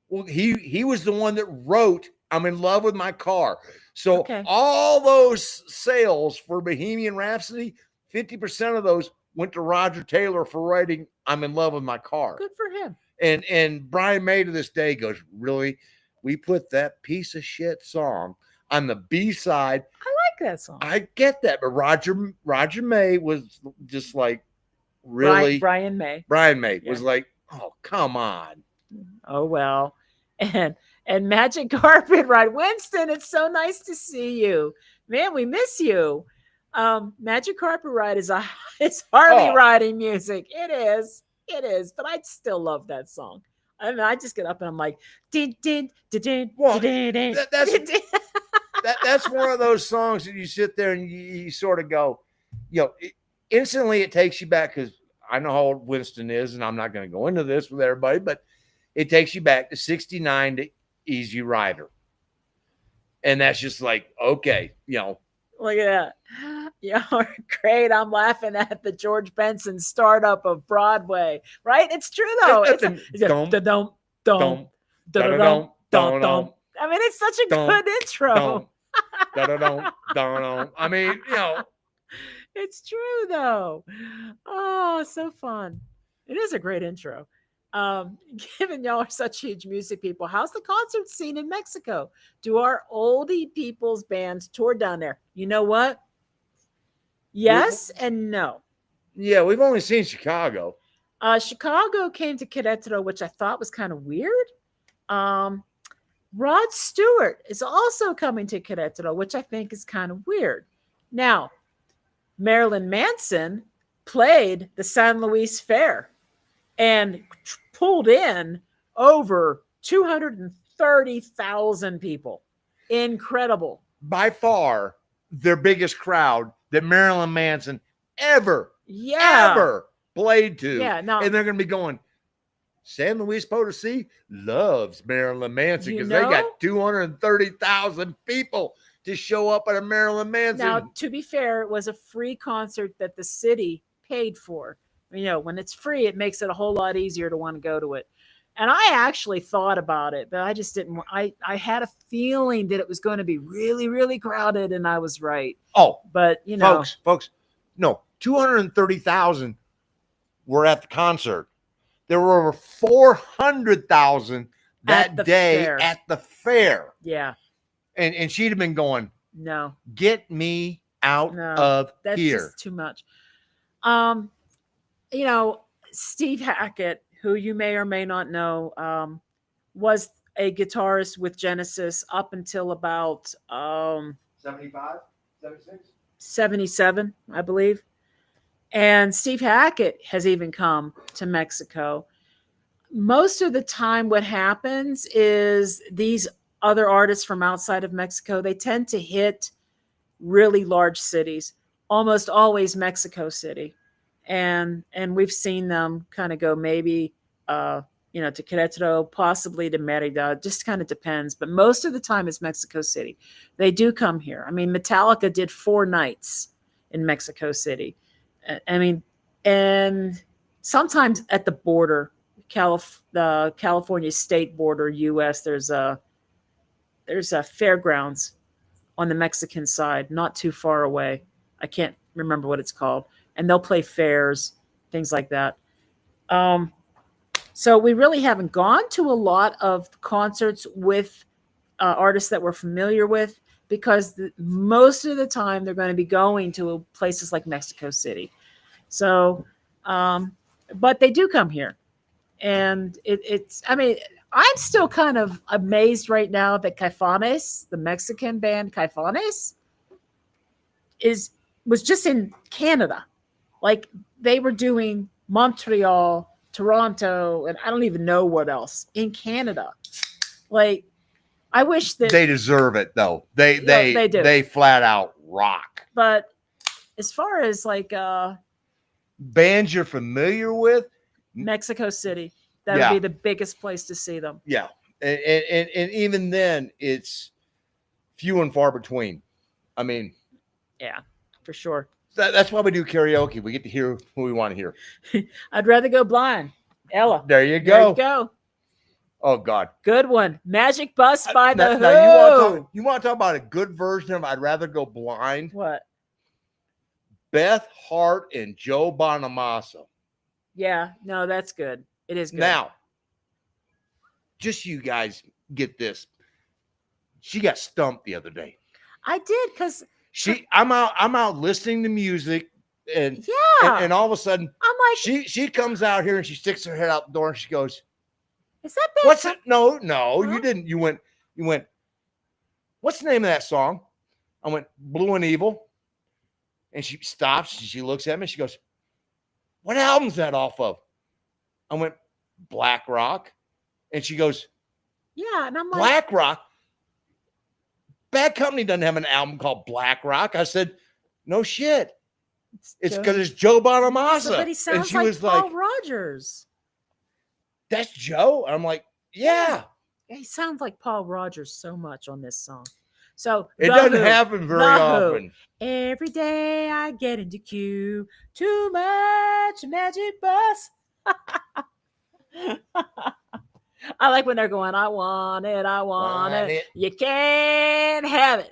Well, he was the one that wrote I'm in love with my car. So all those sales for Bohemian Rhapsody, 50% of those went to Roger Taylor for writing I'm in love with my car. Good for him. And Brian May to this day goes, really? We put that piece of shit song on the B-side. I like that song. I get that, but Roger May was just like, really? Brian May. Brian May was like, oh, come on. Oh, well. And Magic Carpet Ride. Winston, it's so nice to see you. Man, we miss you. Magic Carpet Ride is Harley riding music. It is, but I still love that song. I mean, I just get up and I'm like, that's one of those songs that you sit there and you sort of go, instantly it takes you back, because I know how old Winston is, and I'm not going to go into this with everybody, but it takes you back to 69 to Easy Rider. And that's just like, okay, Look at that. Yeah, great. I'm laughing at the George Benson startup of Broadway, right? It's true though. It's I mean, it's such a good intro. I mean, It's true though. Oh, so fun. It is a great intro. Given y'all are such huge music people, how's the concert scene in Mexico? Do our oldie people's bands tour down there? You know what? Yes and no. Yeah, we've only seen Chicago. Chicago came to Querétaro, which I thought was kind of weird. Rod Stewart is also coming to Querétaro, which I think is kind of weird. Now, Marilyn Manson played the San Luis Fair and pulled in over 230,000 people. Incredible. By far, their biggest crowd that Marilyn Manson ever Yeah. played to. Yeah. Now, And they're going to be going, San Luis Potosí loves Marilyn Manson you because they know, got 230,000 people to show up at a Marilyn Manson. now, to be fair, it was a free concert that the city paid for. You know, when it's free, it makes it a whole lot easier to want to go to it. And I actually thought about it, but I just didn't. I had a feeling that it was going to be really, really crowded, and I was right. Oh, But, you know, folks, no, 230,000 were at the concert. There were over 400,000 At the that day fair. at the fair. yeah, And she'd have been going, no, get me out No, of that's here. just too much. You know, Steve Hackett, who you may or may not know, was a guitarist with Genesis up until about 75, 76? 77, I believe. And Steve Hackett has even come to Mexico. Most of the time, what happens is these other artists from outside of Mexico, they tend to hit really large cities, almost always Mexico City. And we've seen them kind of go maybe to Querétaro, possibly to Merida, just kind of depends. But most of the time it's Mexico City. They do come here. I mean, Metallica did 4 nights in Mexico City. I mean, and sometimes at the border, the California state border, U.S., there's a fairgrounds on the Mexican side, not too far away. I can't remember what it's called. And they'll play fairs, things like that. So we really haven't gone to a lot of concerts with artists that we're familiar with because most of the time they're going to be going to places like Mexico City. So, but they do come here. And I mean, I'm still kind of amazed right now that Caifanes, the Mexican band Caifanes, was just in Canada. Like they were doing Montreal, Toronto, and I don't even know what else in Canada. Like I wish that they deserve it though. They do. They flat out rock. But as far as like bands you're familiar with, Mexico City, that would be the biggest place to see them. Yeah. And even then it's few and far between. I mean, yeah, for sure. That's why we do karaoke. We get to hear who we want to hear. I'd rather go blind. Ella. There you go. There you go. Oh, God. Good one. Magic Bus by the Who. Now you want to talk about a good version of I'd Rather Go Blind? What? Beth Hart and Joe Bonamassa. Yeah. No, that's good. It is good. Now, just you guys get this. She got stumped the other day. I did because I'm out listening to music and all of a sudden I'm like she comes out here and she sticks her head out the door and she goes, "Is that Beth? What's it? No, you didn't. You went, what's the name of that song? I went, Blue and Evil. And she stops and she looks at me and she goes, what album's that off of? I went, Black Rock. And she goes, yeah. And I'm like, Black Rock? Bad Company doesn't have an album called Black Rock. I said, no shit. It's because it's Joe Bonamassa. But he sounds and she like was Paul like, Rogers. That's Joe? And I'm like, yeah. He sounds like Paul Rogers so much on this song. So it doesn't happen very often. Every day I get into queue. Too much Magic Bus. I like when they're going, I want it. You can't have it.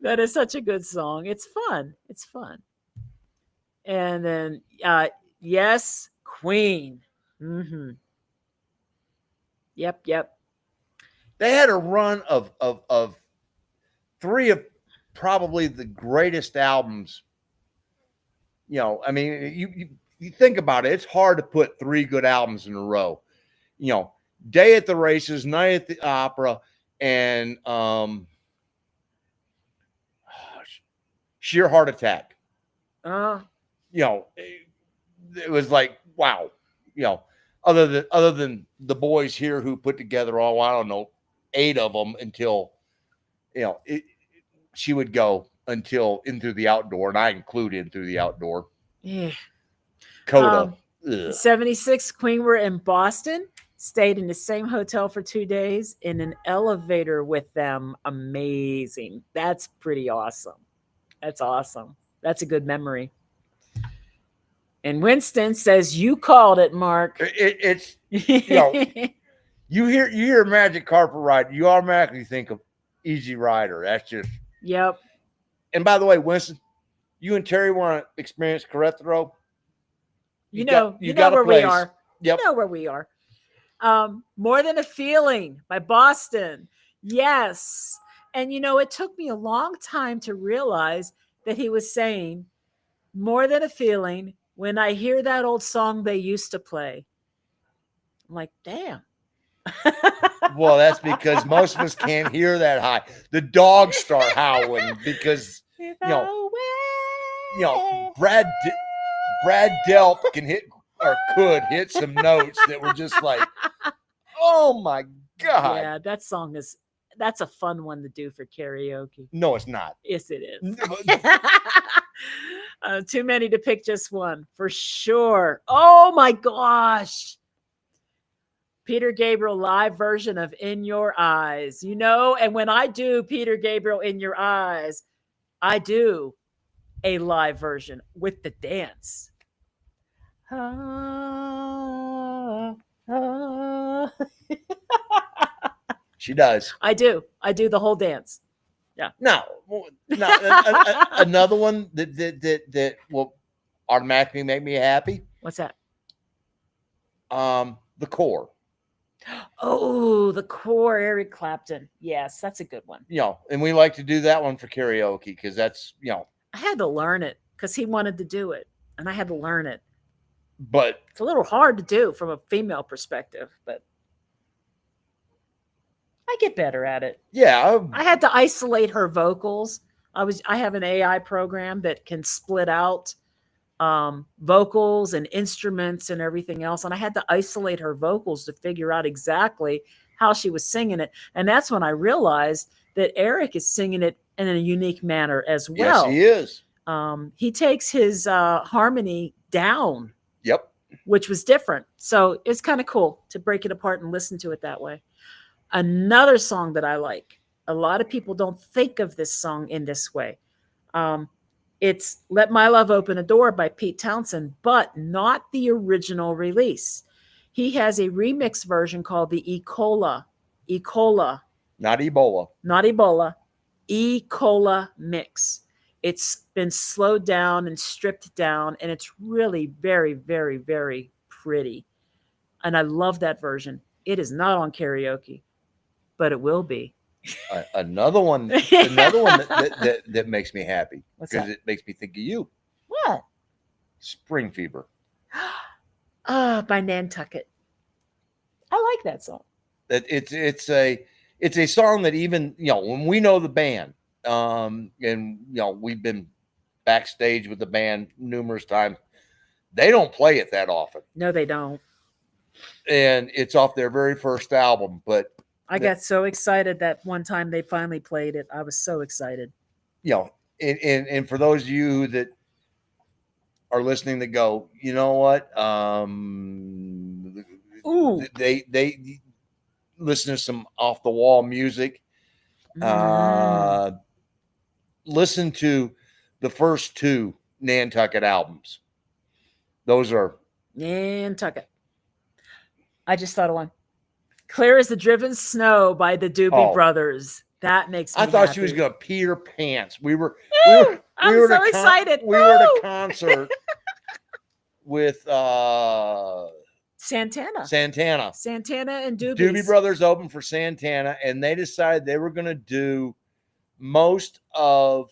That is such a good song. It's fun. And then, yes, Queen. Mm-hmm. Yep. They had a run of 3 of probably the greatest albums. You know, I mean, you think about it, it's hard to put 3 good albums in a row. You know, Day at the Races, Night at the Opera, and Sheer Heart Attack. You know, it was like, wow. You know, other than the boys here who put together all, I don't know, 8 of them until, you know, she would go until In Through the Outdoor, and I include In Through the Outdoor. Yeah. Coda. 76, Queen were in Boston, stayed in the same hotel for 2 days in an elevator with them. Amazing. That's pretty awesome. That's awesome. That's a good memory. And Winston says, you called it, Mark. It's you hear Magic Carpet Ride, you automatically think of Easy Rider. That's just Yep. And by the way, Winston, you and Terry want to experience Querétaro? You know where we are. Yep. You know where we are. More Than a Feeling by Boston. Yes. And it took me a long time to realize that he was saying More Than a Feeling when I hear that old song they used to play. I'm like, damn. Well, that's because most of us can't hear that high. The dogs start howling because Brad Delp could hit some notes that were just like, oh my God. Yeah, that's a fun one to do for karaoke. No, it's not. Yes, it is. Too many to pick just one, for sure. Oh my gosh. Peter Gabriel live version of In Your Eyes. And when I do Peter Gabriel In Your Eyes, I do a live version with the dance. She does. I do the whole dance. Yeah. No, another one that will automatically make me happy. What's that? The Core. Oh, The Core, Eric Clapton. Yes, that's a good one. And we like to do that one for karaoke because that's I had to learn it because he wanted to do it, and I had to learn it. But it's a little hard to do from a female perspective, but I get better at it. Yeah. I had to isolate her vocals. I have an AI program that can split out vocals and instruments and everything else. And I had to isolate her vocals to figure out exactly how she was singing it. And that's when I realized that Eric is singing it in a unique manner as well. Yes, he is. He takes his harmony down. Yep. Which was different. So it's kind of cool to break it apart and listen to it that way. Another song that I like, a lot of people don't think of this song in this way. It's Let My Love Open a Door by Pete Townsend, but not the original release. He has a remix version called the E-Cola. Not Ebola. E-Cola mix. It's been slowed down and stripped down, and it's really very, very, very pretty. And I love that version. It is not on karaoke, but it will be. Another one that makes me happy because it makes me think of you. What? Spring Fever. By Nantucket. I like that song. It's a song that even when we know the band, and we've been backstage with the band numerous times, they don't play it that often. No, they don't. And it's off their very first album, but I got so excited that one time they finally played it. I was so excited. And for those of you that are listening that go, you know what? They listen to some off the wall music. Listen to the first two Nantucket albums. Those are Nantucket. I just thought of one. Clear as the Driven Snow by the Doobie Brothers. That makes me thought happy. she was going to pee her pants. I'm so excited. We were at a concert with Santana and Doobies. Doobie Brothers opened for Santana, and they decided they were going to do most of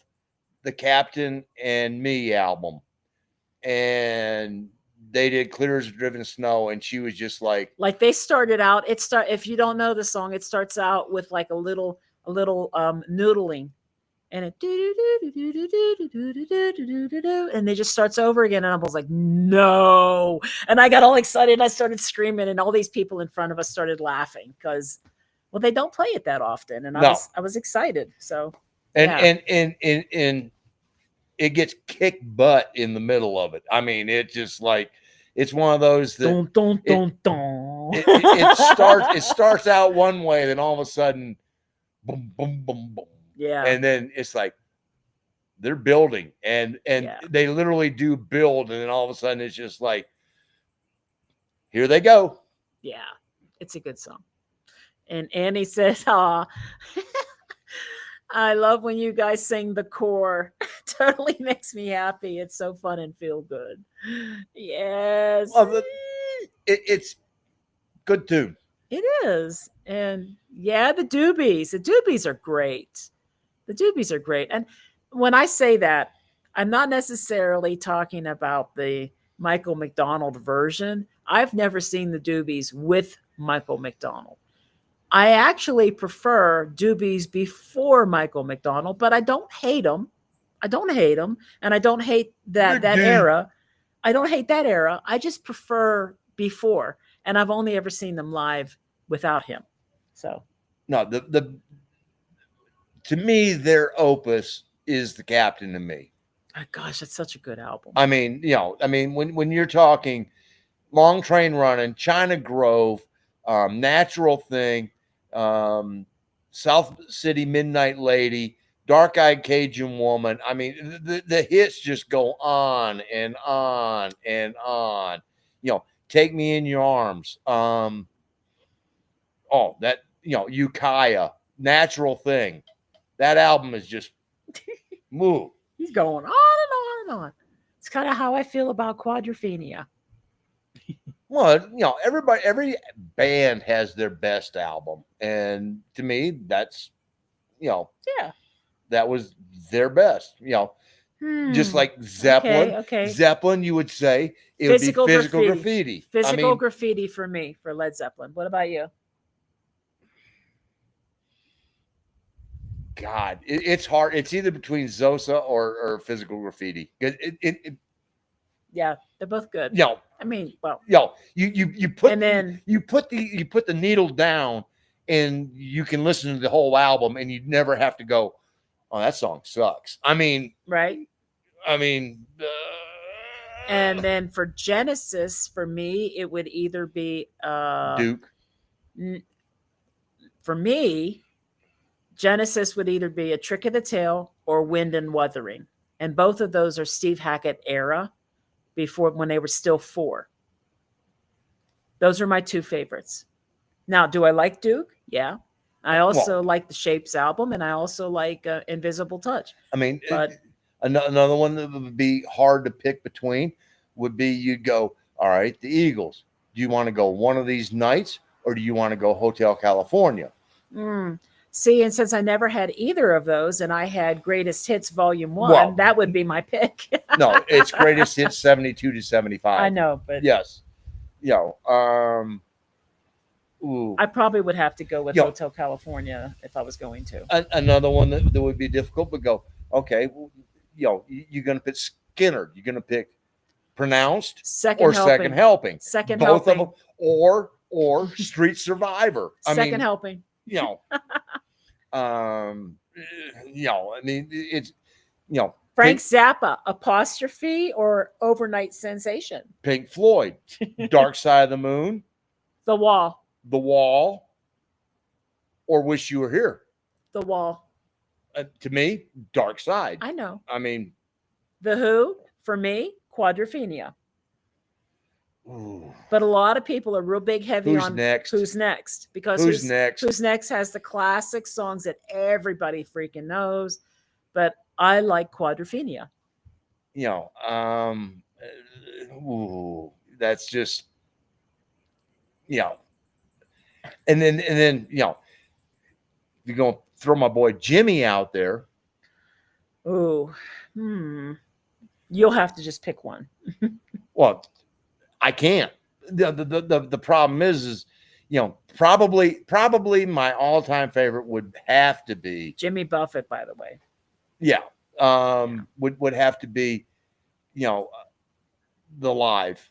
the Captain and Me album. And they did Clear as Driven Snow, and she was just like they started out. If you don't know the song, it starts out with like a little noodling, and and it just starts over again. And I was like, no! And I got all excited. And I started screaming, and all these people in front of us started laughing because, well, they don't play it that often, and I was excited. So and Yeah. and it gets kicked butt in the middle of it. I mean, it's just like it's one of those that Dun, dun, it dun, dun. it starts out one way, then all of a sudden, boom, boom, boom, boom, Yeah. and then it's like they're building, and Yeah. they literally do build, and then all of a sudden it's just like here they go. Yeah. It's a good song. And Annie says, "Ah, I love when you guys sing the core. Totally makes me happy. It's so fun and feel good." Yes. Well, it's good tune. It is. And yeah, the doobies. The doobies are great. The doobies are great. And when I say that, I'm not necessarily talking about the Michael McDonald version. I've never seen the doobies with Michael McDonald. I actually prefer doobies before Michael McDonald, but I don't hate them. I don't hate them, and I don't hate that era. I don't hate that era. I just prefer before, and I've only ever seen them live without him. So No, the to me their opus is the Captain to me. oh, gosh, that's such a good album. I mean, when you're talking Long Train Running, China Grove, Natural Thing, South City Midnight Lady, Dark Eyed Cajun Woman. I mean, the hits just go on and on and on. Take Me in Your Arms. Ukiah, Natural Thing. That album is just move. He's going on and on and on. It's kind of how I feel about Quadrophenia. Well, every band has their best album, and to me, that's Yeah. that was their best. Just like Zeppelin. Okay. Zeppelin, you would say it would be Physical Graffiti. Physical Graffiti for me, for Led Zeppelin. What about you? God, it's hard. It's either between Zosa or Physical Graffiti. Yeah, they're both good. I mean, well, you put and then you put the needle down, and you can listen to the whole album, and you never have to go, "Oh, that song sucks." I mean, right. and then for Genesis, for me, it would either be Duke. For me, Genesis would either be A Trick of the Tail or Wind and Wuthering, and both of those are Steve Hackett era, before when they were still four. Those are my two favorites. Now, do I like Duke? Yeah. I also like the Shapes album, and I also like Invisible Touch. I mean, but another one that would be hard to pick between would be you'd go, all right, the Eagles. Do you want to go One of These Nights, or do you want to go Hotel California? See, and since I never had either of those, and I had Greatest Hits Volume 1, that would be my pick. No, it's Greatest Hits 72 to 75. I know, but yes. I probably would have to go with Hotel California if I was going to. Another one that would be difficult, but go, okay, you're going to pick Skinner. You're going to pick Pronounced Second Helping. Both of them, or Street Survivor. Second Helping. I mean, it's, Frank Zappa, Apostrophe or Overnight Sensation? Pink Floyd, Dark Side of the Moon, The Wall, or Wish You Were Here. The Wall. To me, Dark Side. I know. I mean, The Who, for me, Quadrophenia. Ooh. But a lot of people are real big heavy on next? Who's Next, because Who's Next? Who's Next has the classic songs that everybody freaking knows. But I like Quadrophenia. That's just, and then you're going to throw my boy Jimmy out there. You'll have to just pick one. Well, I can't. The problem is probably my all-time favorite would have to be Jimmy Buffett, by the way. Yeah. Would have to be, the Live.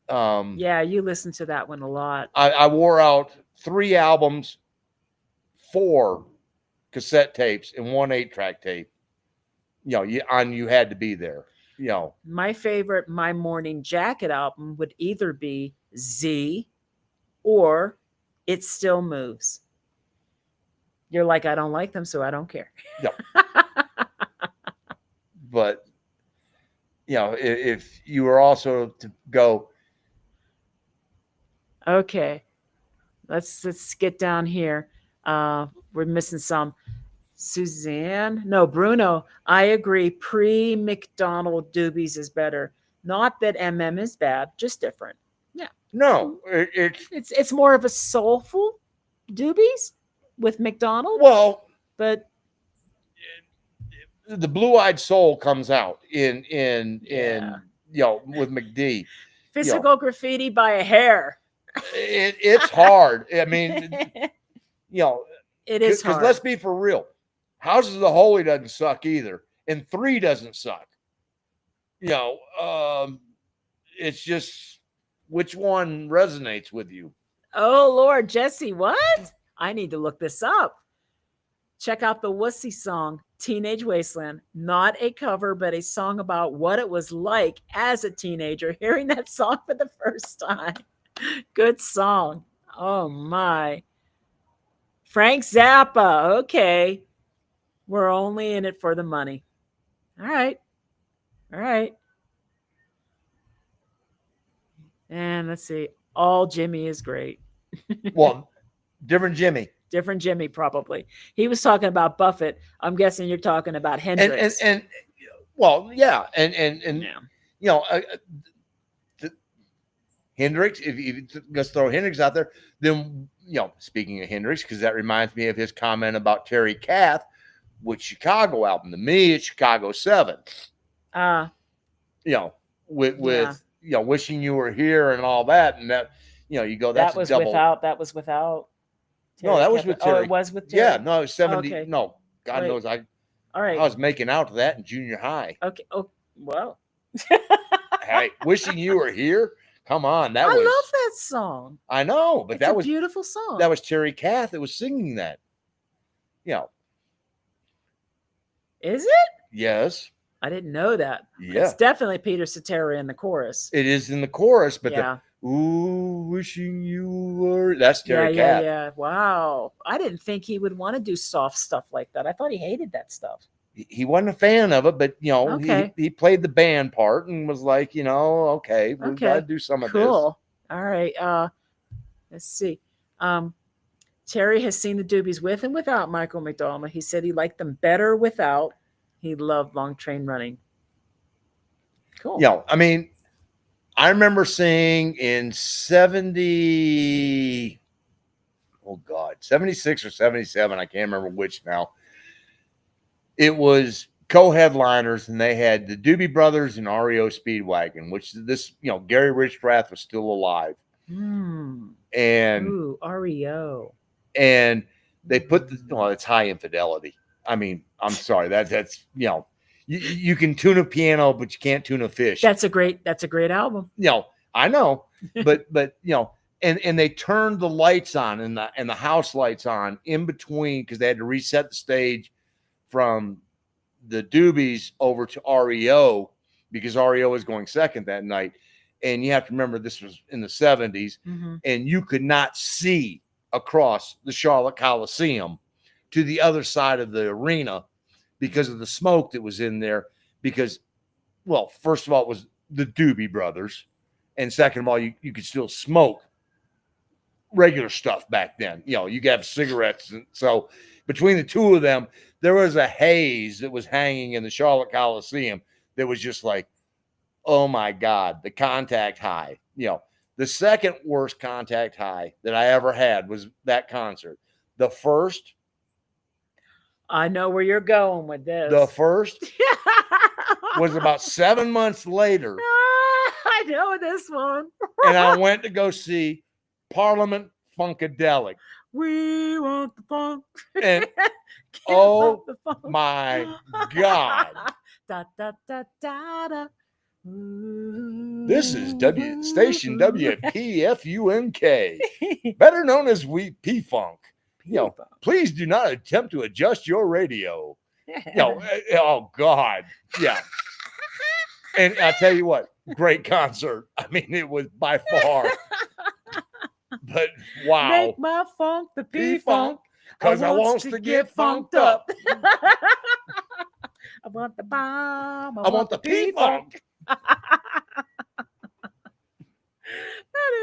Yeah, you listen to that one a lot. I wore out 3 albums, 4 cassette tapes and 1 8-track tape. You had to be there. My favorite My Morning Jacket album would either be Z or It Still Moves. You're like, I don't like them, so I don't care. Yeah. But if you were also to go, Okay, let's get down here. We're missing some. Suzanne, no, Bruno. I agree. Pre McDonald Doobies is better. Not that is bad, just different. Yeah, no, it's more of a soulful Doobies with McDonald, well, but the Blue-Eyed Soul comes out in Yeah. with McD. Physical Graffiti by a hair. It's hard. I mean, it is because hard. let's be for real. Houses of the Holy doesn't suck either, and 3 doesn't suck. It's just which one resonates with you. Oh Lord, Jesse, what? I need to look this up. Check out the Wussy song, Teenage Wasteland. Not a cover, but a song about what it was like as a teenager hearing that song for the first time. Good song. Oh my. Frank Zappa. Okay. We're only in it for the money. All right. All right. And let's see. All Jimmy is great. Well, different Jimmy. Different Jimmy, probably. He was talking about Buffett. I'm guessing you're talking about Hendrix. And well, yeah, and yeah. Hendrix. If you just throw Hendrix out there, then speaking of Hendrix, because that reminds me of his comment about Terry Kath with Chicago album. To me, it's Chicago 7. With Wishing You Were Here and all that, and that you go. That's that was a double. That was without. No, that was with Terry. Oh, it was with Terry. Yeah, no, it was 70. Okay. No, God knows All right. I was making out to that in junior high. Okay. Oh, well. Hey, Wishing You Were Here. Come on, I love that song. I know, but that was a beautiful song. That was Terry Kath that was singing that. Is it? Yes. I didn't know that. Yeah. It's definitely Peter Cetera in the chorus. It is in the chorus, but yeah. Ooh, wishing you were. That's Terry Kath. Yeah. Wow. I didn't think he would want to do soft stuff like that. I thought he hated that stuff. He wasn't a fan of it, but okay. he played the band part and was like, okay, we gotta do some of this. Cool. All right. Let's see. Terry has seen the Doobies with and without Michael McDonald. He said he liked them better without. He loved Long Train Running. Cool. I mean, I remember seeing in 76 or 77, I can't remember which now. It was co-headliners, and they had the Doobie Brothers and REO Speedwagon, which this, Gary Richrath was still alive. And REO. And they put it's High Infidelity. I mean, I'm sorry, that's you can tune a piano, but you can't tune a fish. That's a great album. I know, but and they turned the lights on and the house lights on in between because they had to reset the stage from the Doobies over to REO because REO was going second that night. And you have to remember this was in the 70s, and you could not see across the Charlotte Coliseum to the other side of the arena because of the smoke that was in there. Because, well, first of all, it was the Doobie Brothers. And second of all, you could still smoke regular stuff back then. You could have cigarettes. And so between the two of them, there was a haze that was hanging in the Charlotte Coliseum that was just like, oh my God, the contact high. The second worst contact high that I ever had was that concert. The first. I know where you're going with this. The first was about 7 months later. I know this one. And I went to go see Parliament Funkadelic. We want the funk. And oh my God. Da, da, da, da, da. This is station WPFUNK, better known as P-Funk. please do not attempt to adjust your radio. Oh God. Yeah. And I tell you what, great concert. I mean, it was by far. But wow. Make my funk the P-Funk. Because I wants to get funked up. I want the bomb. I want the P-Funk.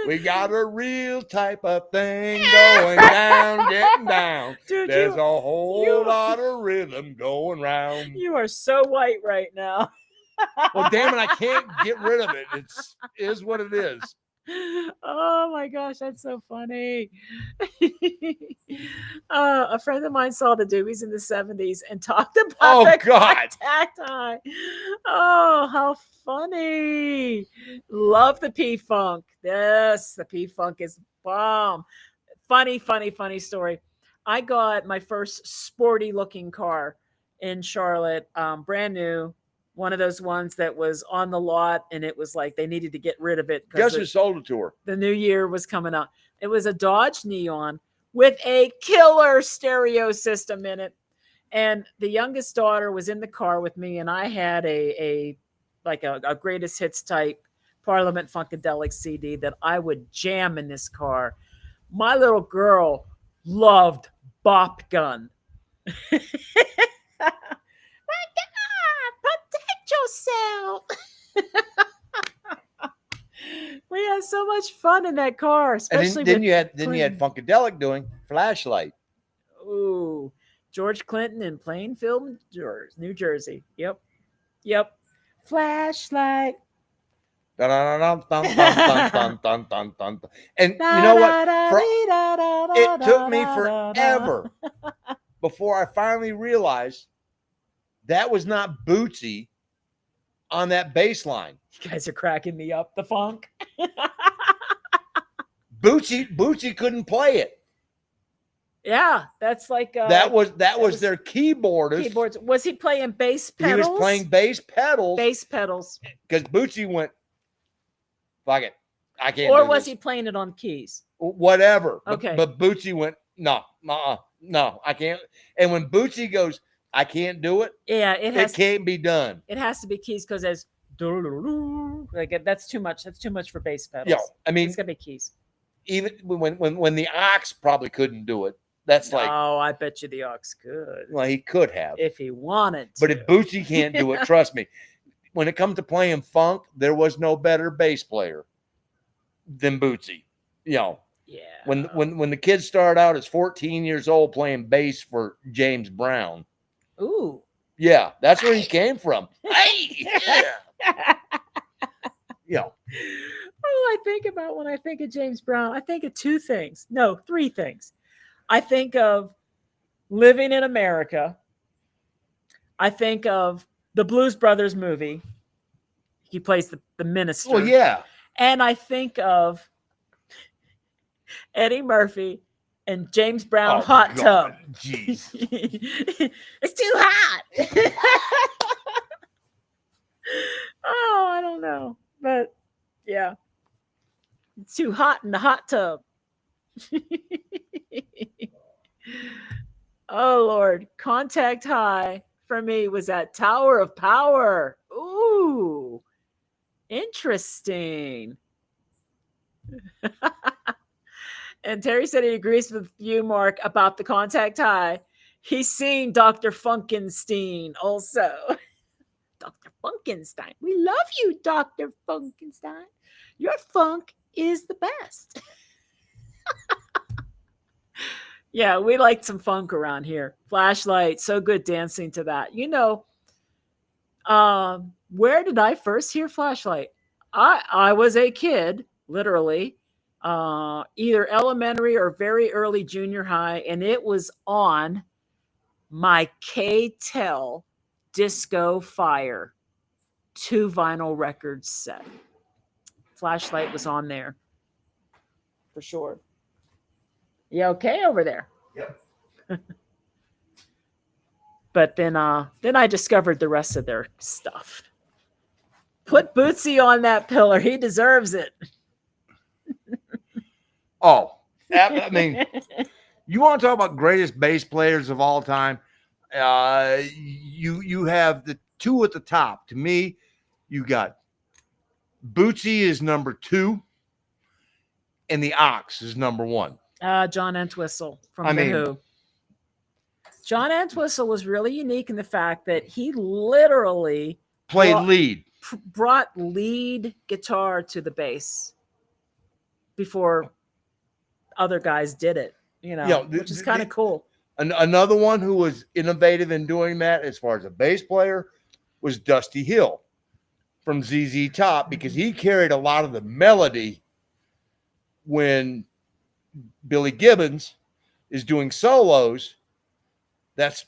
We got a real type of thing going down, getting down. Dude, There's a whole lot of rhythm going round. You are so white right now. Well, damn it, I can't get rid of it. It is what it is. Oh my gosh, that's so funny. A friend of mine saw the Doobies in the 70s and talked about the contact high. Oh, how funny. Love the P-Funk. Yes, the P-Funk is bomb. Funny story. I got my first sporty looking car in Charlotte, brand new. One of those ones that was on the lot, and it was like they needed to get rid of it. Guess who sold it to her? The new year was coming up. It was a Dodge Neon with a killer stereo system in it. And the youngest daughter was in the car with me, and I had a greatest hits type Parliament Funkadelic CD that I would jam in this car. My little girl loved Bop Gun. Yourself. We had so much fun in that car, especially. And then you had Funkadelic doing Flashlight. Ooh, George Clinton in Plainfield, New Jersey. Yep. Flashlight. And you know what? It took me forever before I finally realized that was not Bootsy on that bass line. You guys are cracking me up. The funk. Bootsy couldn't play it. Yeah, that's like that was their keyboardist. Keyboards. Was he playing bass pedals? He was playing bass pedals. Bass pedals. Because Bootsy went, fuck it, I can't. Or was he playing it on keys? Whatever. Okay. But Bootsy went, no, I can't. And when Bootsy goes, I can't do it. Yeah, it can't be done. It has to be keys because there's like that's too much. That's too much for bass pedals. Yeah, I mean, it's gotta be keys. Even when the Ox probably couldn't do it. That's like, oh, I bet you the Ox could. Well, he could have if he wanted to. But if Bootsy can't do it, trust me. When it comes to playing funk, there was no better bass player than Bootsy. Yeah. When the kids started out as 14 years old playing bass for James Brown. Ooh. Yeah, that's where he came from. Hey, yeah. What do I think about when I think of James Brown? I think of three things. I think of Living in America. I think of the Blues Brothers movie. He plays the minister. Well, yeah. And I think of Eddie Murphy and James Brown hot tub. Jeez. It's too hot. Oh, I don't know. But yeah. It's too hot in the hot tub. Oh Lord. Contact High for me was that Tower of Power. Ooh. Interesting. And Terry said he agrees with you, Mark, about the Contact High. He's seen Dr. Funkenstein also. Dr. Funkenstein. We love you, Dr. Funkenstein. Your funk is the best. Yeah, we like some funk around here. Flashlight, so good dancing to that. Where did I first hear Flashlight? I was a kid, literally. Either elementary or very early junior high, and it was on my K-Tel Disco Fire 2 vinyl record set. Flashlight was on there for sure. You okay over there? Yep. But then I discovered the rest of their stuff. Put Bootsy on that pillar. He deserves it. Oh, I mean, You want to talk about greatest bass players of all time? You have the two at the top. To me, you got Bootsy is number 2, and the Ox is number 1. John Entwistle from I The mean, Who. John Entwistle was really unique in the fact that he literally played brought, lead. brought lead guitar to the bass before other guys did it, which is kind of cool. Another one who was innovative in doing that as far as a bass player was Dusty Hill from ZZ Top, because he carried a lot of the melody when Billy Gibbons is doing solos. That's,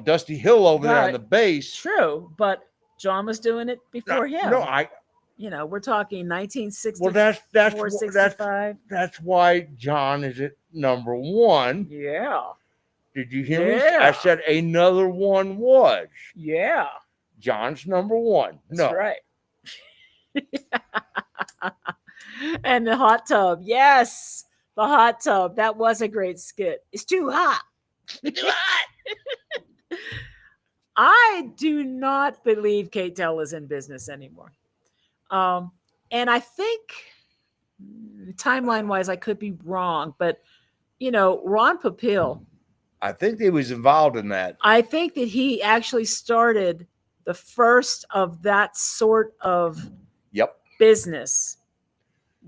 Dusty Hill over there on the bass. True, but John was doing it before him. No, we're talking 1964, well, 65. That's why John is at number 1. Yeah. Did you hear me? I said another one was. Yeah. John's number 1. That's right. And the hot tub. Yes. The hot tub. That was a great skit. It's too hot. It's too hot. I do not believe K-Tel is in business anymore. And I think timeline wise, I could be wrong, but Ron Popeil, I think he was involved in that. I think that he actually started the first of that sort of business.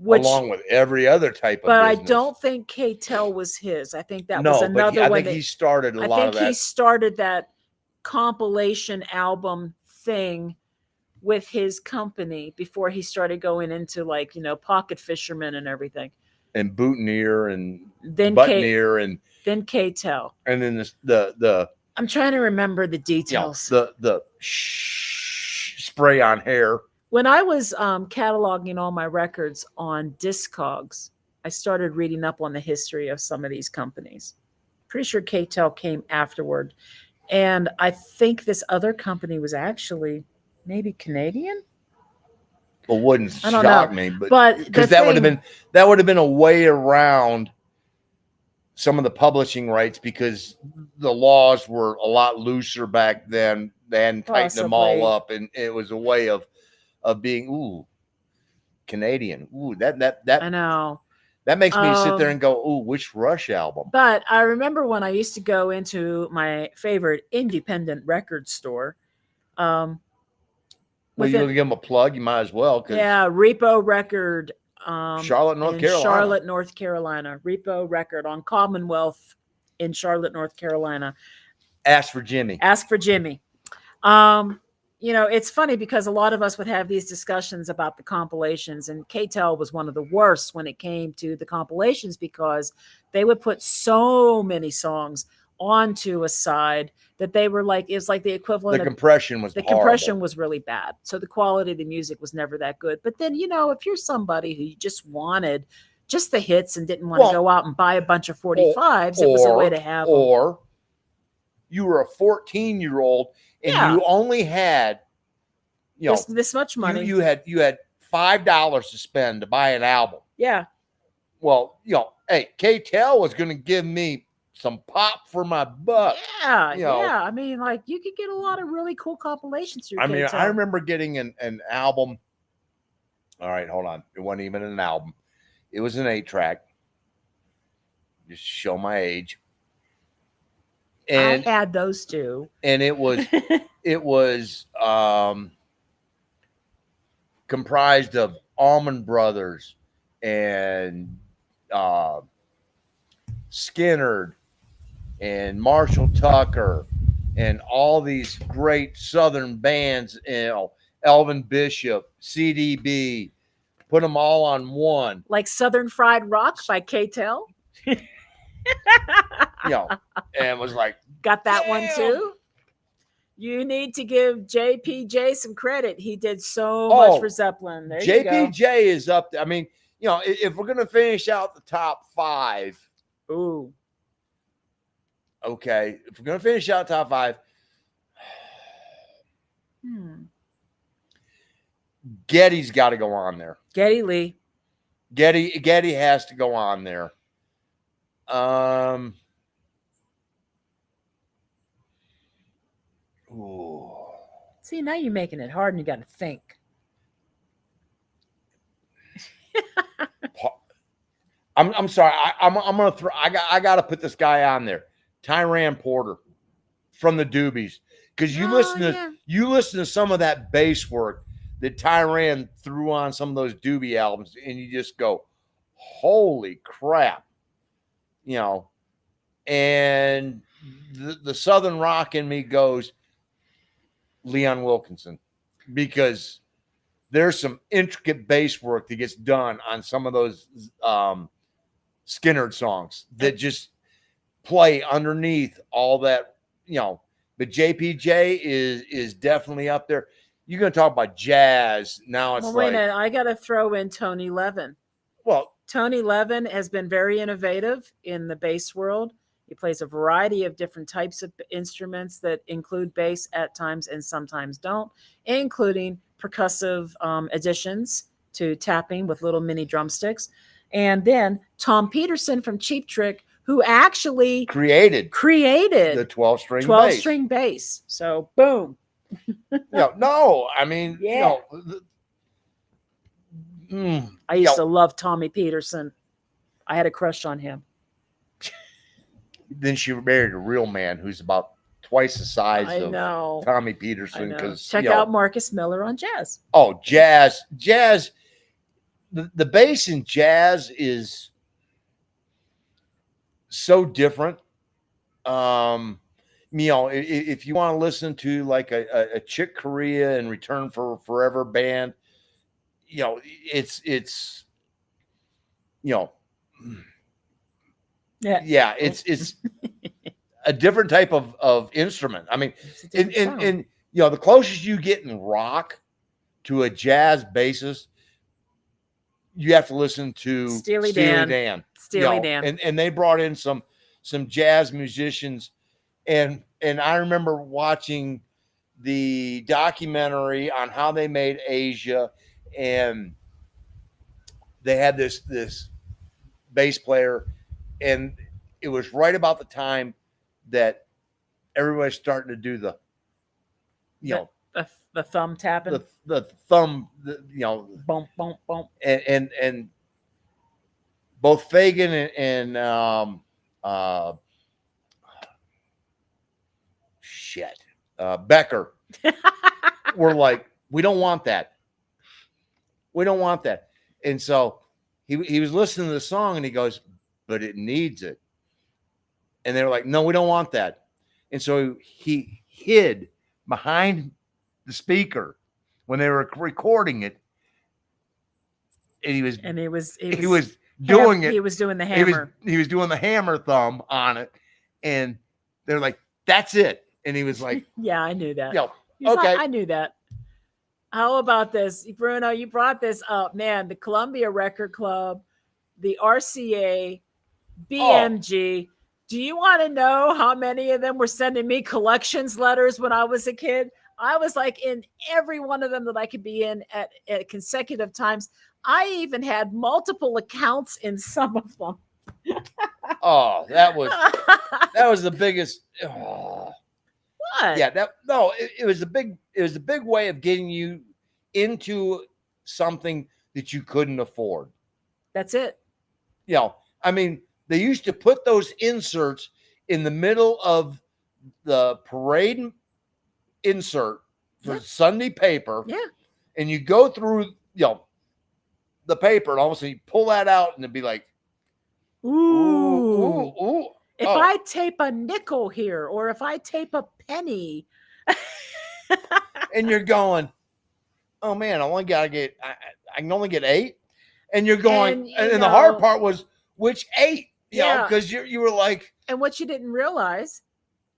Along with every other type of business. But I don't think K-Tel was his. I think that was another one. I think he started a lot of that. I think he started that compilation album thing with his company before he started going into Pocket Fisherman and everything. And Boutonniere and Buttonniere and then K-Tel. And then the I'm trying to remember the details. The spray on hair. When I was cataloging all my records on Discogs, I started reading up on the history of some of these companies. Pretty sure K-Tel came afterward. And I think this other company was actually maybe Canadian. Well, wouldn't shock me, but because that would have been a way around some of the publishing rights, because the laws were a lot looser back then. They hadn't tightened them all up, and it was a way of being Canadian. That I know. That makes me sit there and go, which Rush album? But I remember when I used to go into my favorite independent record store. Well, you're going to give them a plug. You might as well. Yeah, Repo Record. Charlotte, North Carolina. Charlotte, North Carolina. Repo Record on Commonwealth in Charlotte, North Carolina. Ask for Jimmy. It's funny because a lot of us would have these discussions about the compilations, and K-Tel was one of the worst when it came to the compilations, because they would put so many songs onto a side that they were it was like the equivalent. The compression was really bad. So the quality of the music was never that good. But then, if you're somebody who just wanted just the hits and didn't want to go out and buy a bunch of 45s, it was a way to have them. Or you were a 14-year-old and you only had, this much money. You had $5 to spend to buy an album. Yeah. Well, hey, K-Tel was going to give me some pop for my buck. Yeah, yeah. I mean, you could get a lot of really cool compilations through K-Tel. I remember getting an album. All right, hold on. It wasn't even an album. It was an 8-track. Just to show my age. And I had those too. And it was comprised of Allman Brothers and Skinner and Marshall Tucker and all these great Southern bands, Elvin Bishop, CDB, put them all on one. Like Southern Fried Rock by K-Tel? And it was like, got that one too? You need to give JPJ some credit. He did so much for Zeppelin. There you go. JPJ is up there. I mean, if we're going to finish out the top 5. Ooh. Okay. If we're going to finish out top 5. Geddy's got to go on there. Geddy Lee. Geddy has to go on there. Um. Ooh. See, now you're making it hard and you got to think. I'm sorry. I'm gonna throw. I gotta put this guy on there. Tyran Porter from the Doobies, because Oh, yeah. you listen to some of that bass work that Tyran threw on some of those Doobie albums, and you just go, "Holy crap!" You know. And the Southern rock in me goes Leon Wilkinson, because there's some intricate bass work that gets done on some of those Skynyrd songs that just play underneath all that, you know. But JPJ is definitely up there. You're going to talk about jazz. Now it's Well, wait a like, minute. I got to throw in Tony Levin. well, Tony Levin has been very innovative in the bass world. He plays a variety of different types of instruments that include bass at times and sometimes don't, including percussive additions to tapping with little mini drumsticks. And then Tom Peterson from Cheap Trick, who actually created the created 12-string 12 bass. string bass. So, boom. No, I mean, Yeah. I used to love Tommy Peterson. I had a crush on him. Then she married a real man who's about twice the size I of know. Tommy Peterson. Because Check out Marcus Miller on jazz. Oh, jazz. The bass in jazz is so different. If you want to listen to like a Chick Corea and Return for Forever band, it's it's a different type of instrument. I mean, and the closest you get in rock to a jazz bassist, you have to listen to Steely Dan. And they brought in some jazz musicians, and I remember watching the documentary on how they made Asia, and they had this bass player, and it was right about the time that everybody's starting to do the thumb tapping, the thumb, bump, bump, bump, and both Fagan and Becker were like, we don't want that. We don't want that. And so he was listening to the song and he goes, but it needs it. And they were like, no, we don't want that. And so he hid behind the speaker when they were recording it. And he was doing it. He was doing the hammer. He was doing the hammer thumb on it. And they're like, that's it. And he was like, yeah, I knew that. Okay. Like, I knew that. How about this? Bruno, you brought this up. Man, the Columbia Record Club, the RCA, BMG. Do you want to know how many of them were sending me collections letters when I was a kid? I was like in every one of them that I could be in at consecutive times. I even had multiple accounts in some of them. That was the biggest. What? Yeah, it was a big way of getting you into something that you couldn't afford. That's it. I mean, they used to put those inserts in the middle of the parade insert for Sunday paper. Yeah. And you go through, the paper, and all of a sudden you pull that out, and it'd be like, ooh. If I tape a nickel here, or if I tape a penny, and you're going, oh man, I can only get 8, and you're going, and the hard part was which 8, because you were like, and what you didn't realize,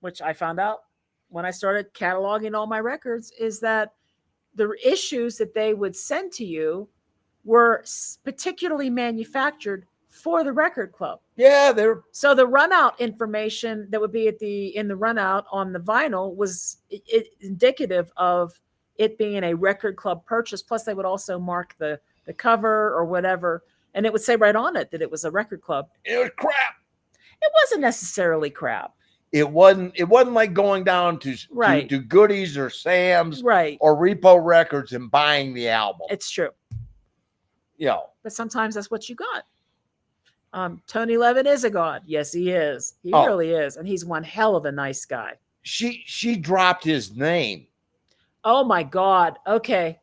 which I found out when I started cataloging all my records, is that the issues that they would send to you were particularly manufactured for the record club. Yeah, they're so the runout information that would be in the runout on the vinyl was indicative of it being a record club purchase. Plus, they would also mark the cover or whatever, and it would say right on it that it was a record club. It was crap. It wasn't necessarily crap. It wasn't like going down Right. to Goodies or Sam's Right. or Repo Records and buying the album. It's true. You know, But sometimes that's what you got. Tony Levin is a god. Yes, he is. He Oh. really is. And he's one hell of a nice guy. she dropped his name. Oh my God. Okay.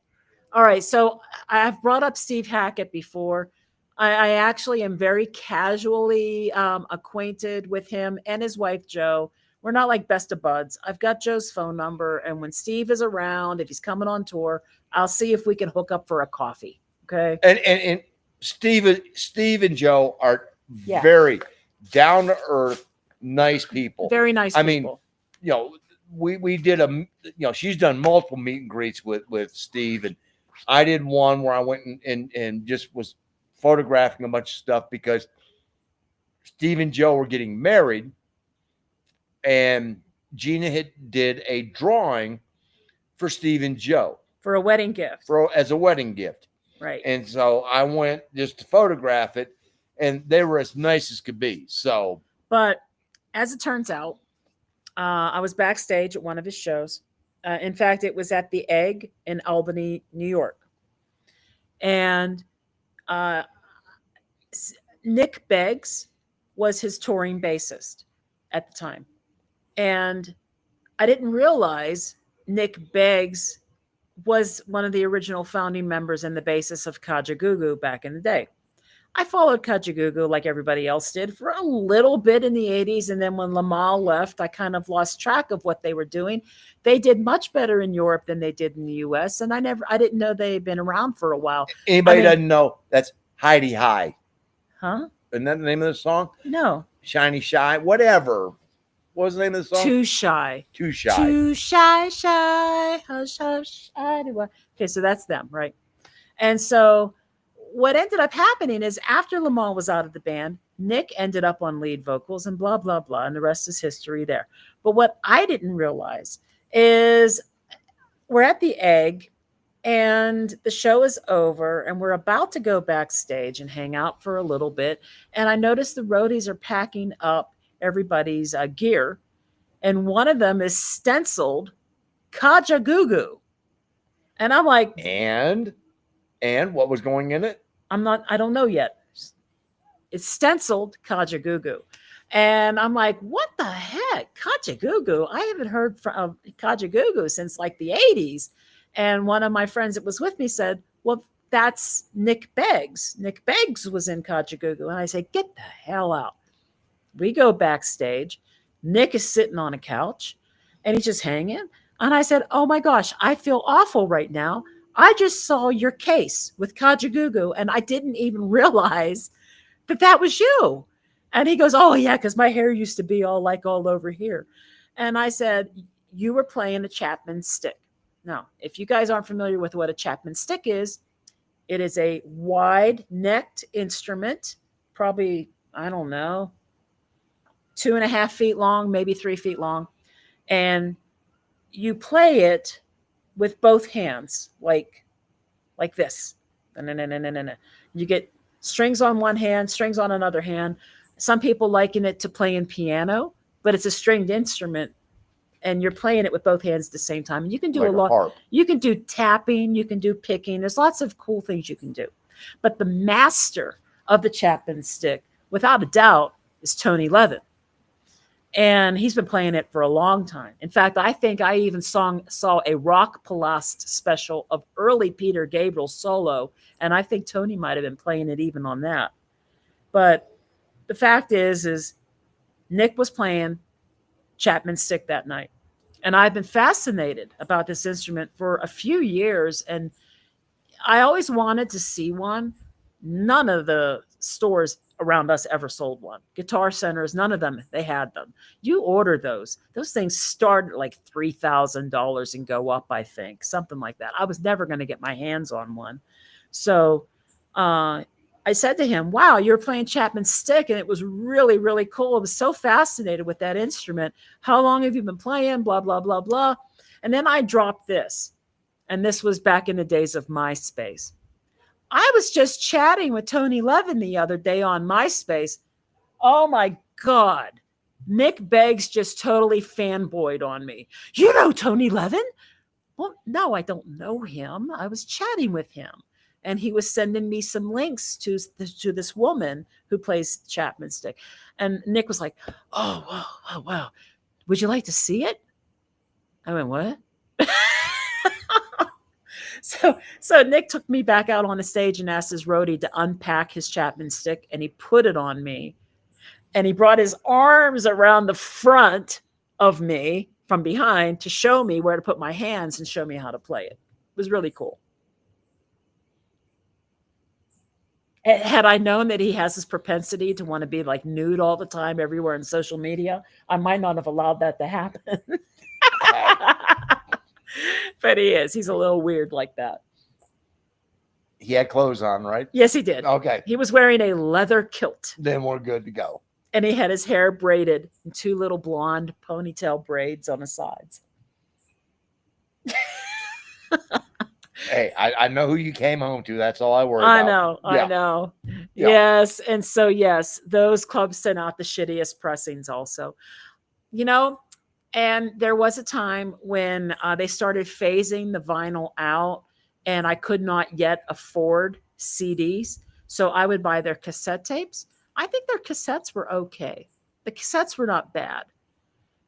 All right. So I've brought up Steve Hackett before. I actually am very casually acquainted with him and his wife, Joe. We're not like best of buds. I've got Joe's phone number. And when Steve is around, if he's coming on tour, I'll see if we can hook up for a coffee. Okay. And Steve and Joe are Yeah. very down to earth, nice people. Very nice I people. mean, you know, we did she's done multiple meet and greets with Steve, and I did one where I went and just was photographing a bunch of stuff because Steve and Joe were getting married, and Gina did a drawing for Steve and Joe for a wedding gift. as a wedding gift. Right. And so I went just to photograph it, and they were as nice as could be. So, but as it turns out, I was backstage at one of his shows. In fact, it was at the Egg in Albany, New York. And Nick Beggs was his touring bassist at the time. And I didn't realize Nick Beggs was one of the original founding members and the bassist of Kajagoogoo back in the day. I followed Kajagoogoo like everybody else did for a little bit in the 80s. And then when Lamal left, I kind of lost track of what they were doing. They did much better in Europe than they did in the US. And I didn't know they had been around for a while. Anybody doesn't know, that's Heidi High. Huh? Isn't that the name of the song? No. Shiny Shy, whatever. What was the name of the song? Too Shy. Too Shy. Too shy, shy, hush, hush, I do. Okay, so that's them, right? And so what ended up happening is after Lamal was out of the band, Nick ended up on lead vocals and blah, blah, blah. And the rest is history there. But what I didn't realize is we're at the Egg and the show is over and we're about to go backstage and hang out for a little bit. And I noticed the roadies are packing up everybody's gear. And one of them is stenciled Kajagoogoo. And I'm like, and what was going in it? I don't know yet. It's stenciled Kajagoogoo. And I'm like, what the heck? Kajagoogoo? I haven't heard from Kajagoogoo since like the 80s. And one of my friends that was with me said, well, that's Nick Beggs. Nick Beggs was in Kajagoogoo. And I say, get the hell out. We go backstage. Nick is sitting on a couch and he's just hanging. And I said, oh my gosh, I feel awful right now. I just saw your case with Kajagoogoo and I didn't even realize that was you. And he goes, oh yeah, because my hair used to be all over here. And I said, you were playing a Chapman stick. Now, if you guys aren't familiar with what a Chapman stick is, it is a wide-necked instrument, probably, I don't know, 2.5 feet long, maybe 3 feet long. And you play it with both hands, like this. You get strings on one hand, strings on another hand. Some people liken it to playing piano, but it's a stringed instrument and you're playing it with both hands at the same time. And you can do like a lot. Harp. You can do tapping, you can do picking. There's lots of cool things you can do. But the master of the Chapman stick, without a doubt, is Tony Levin. And he's been playing it for a long time. In fact, I think I even saw a Rock Palast special of early Peter Gabriel solo. And I think Tony might have been playing it even on that. But the fact is Nick was playing Chapman stick that night. And I've been fascinated about this instrument for a few years. And I always wanted to see one. None of the stores around us ever sold one. Guitar centers, none of them, they had them. You order those things start at like $3,000 and go up, I think, something like that. I was never going to get my hands on one. So I said to him, wow, you're playing Chapman stick. And it was really, really cool. I was so fascinated with that instrument. How long have you been playing? Blah, blah, blah, blah. And then I dropped this. And this was back in the days of MySpace. I was just chatting with Tony Levin the other day on MySpace. Oh my God. Nick Beggs just totally fanboyed on me. You know Tony Levin? Well, no, I don't know him. I was chatting with him. And he was sending me some links to this woman who plays Chapman Stick. And Nick was like, oh, wow, wow, wow. Would you like to see it? I went, what? So Nick took me back out on the stage and asked his roadie to unpack his Chapman Stick, and he put it on me. And he brought his arms around the front of me from behind to show me where to put my hands and show me how to play it. It was really cool. Had I known that he has this propensity to want to be like nude all the time everywhere in social media, I might not have allowed that to happen. But he is. He's a little weird like that. He had clothes on, right? Yes, he did. Okay. He was wearing a leather kilt. Then we're good to go. And he had his hair braided in 2 little blonde ponytail braids on the sides. Hey, I know who you came home to. That's all I worry I about. I know. Yeah. Yes. And so, yes, those clubs sent out the shittiest pressings also. And there was a time when they started phasing the vinyl out, and I could not yet afford CDs. So I would buy their cassette tapes. I think their cassettes were okay. The cassettes were not bad.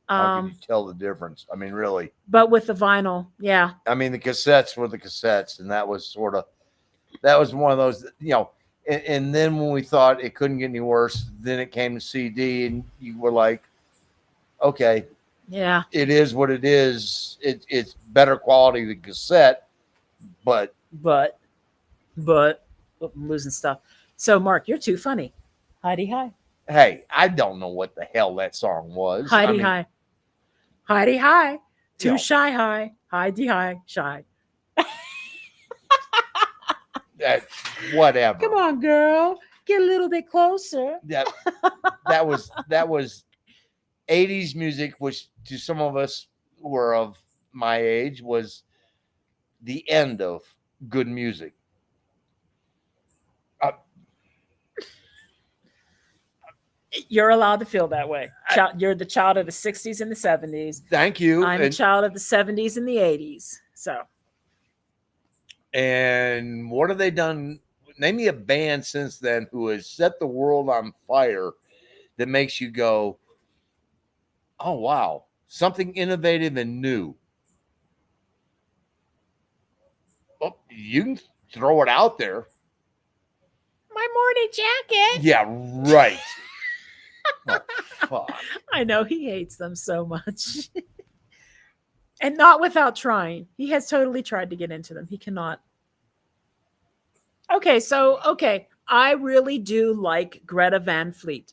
How can you tell the difference? I mean, really. But with the vinyl, yeah. I mean, the cassettes were the cassettes, and that was one of those, and then when we thought it couldn't get any worse, then it came to CD, and you were like, okay, yeah, it is what it is. It's better quality than cassette, but oh, I'm losing stuff. So, Mark, you're too funny. Heidi hi. Hey, I don't know what the hell that song was. Heidi hi. Heidi hi. Too Yeah. shy hi. Heidi hi. Shy. Whatever. Come on, girl. Get a little bit closer. That was 80s music, which to some of us who are of my age was the end of good music. You're allowed to feel that way. You're the child of the 60s and the 70s. Thank you. I'm a child of the 70s and the 80s. So. And what have they done? Name me a band since then who has set the world on fire that makes you go, oh, wow, something innovative and new. Oh, you can throw it out there. My morning jacket. Yeah, right. Oh, fuck. I know he hates them so much. And not without trying. He has totally tried to get into them. He cannot. Okay. I really do like Greta Van Fleet.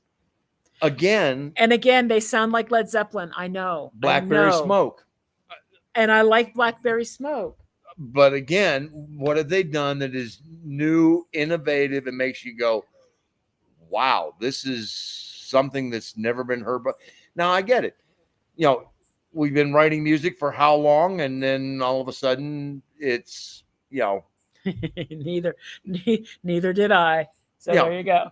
Again. And again, they sound like Led Zeppelin. I know. Blackberry Smoke. And I like Blackberry Smoke. But again, what have they done that is new, innovative, and makes you go, wow, this is something that's never been heard. But now I get it. We've been writing music for how long? And then all of a sudden it's, Neither did I. So there you go.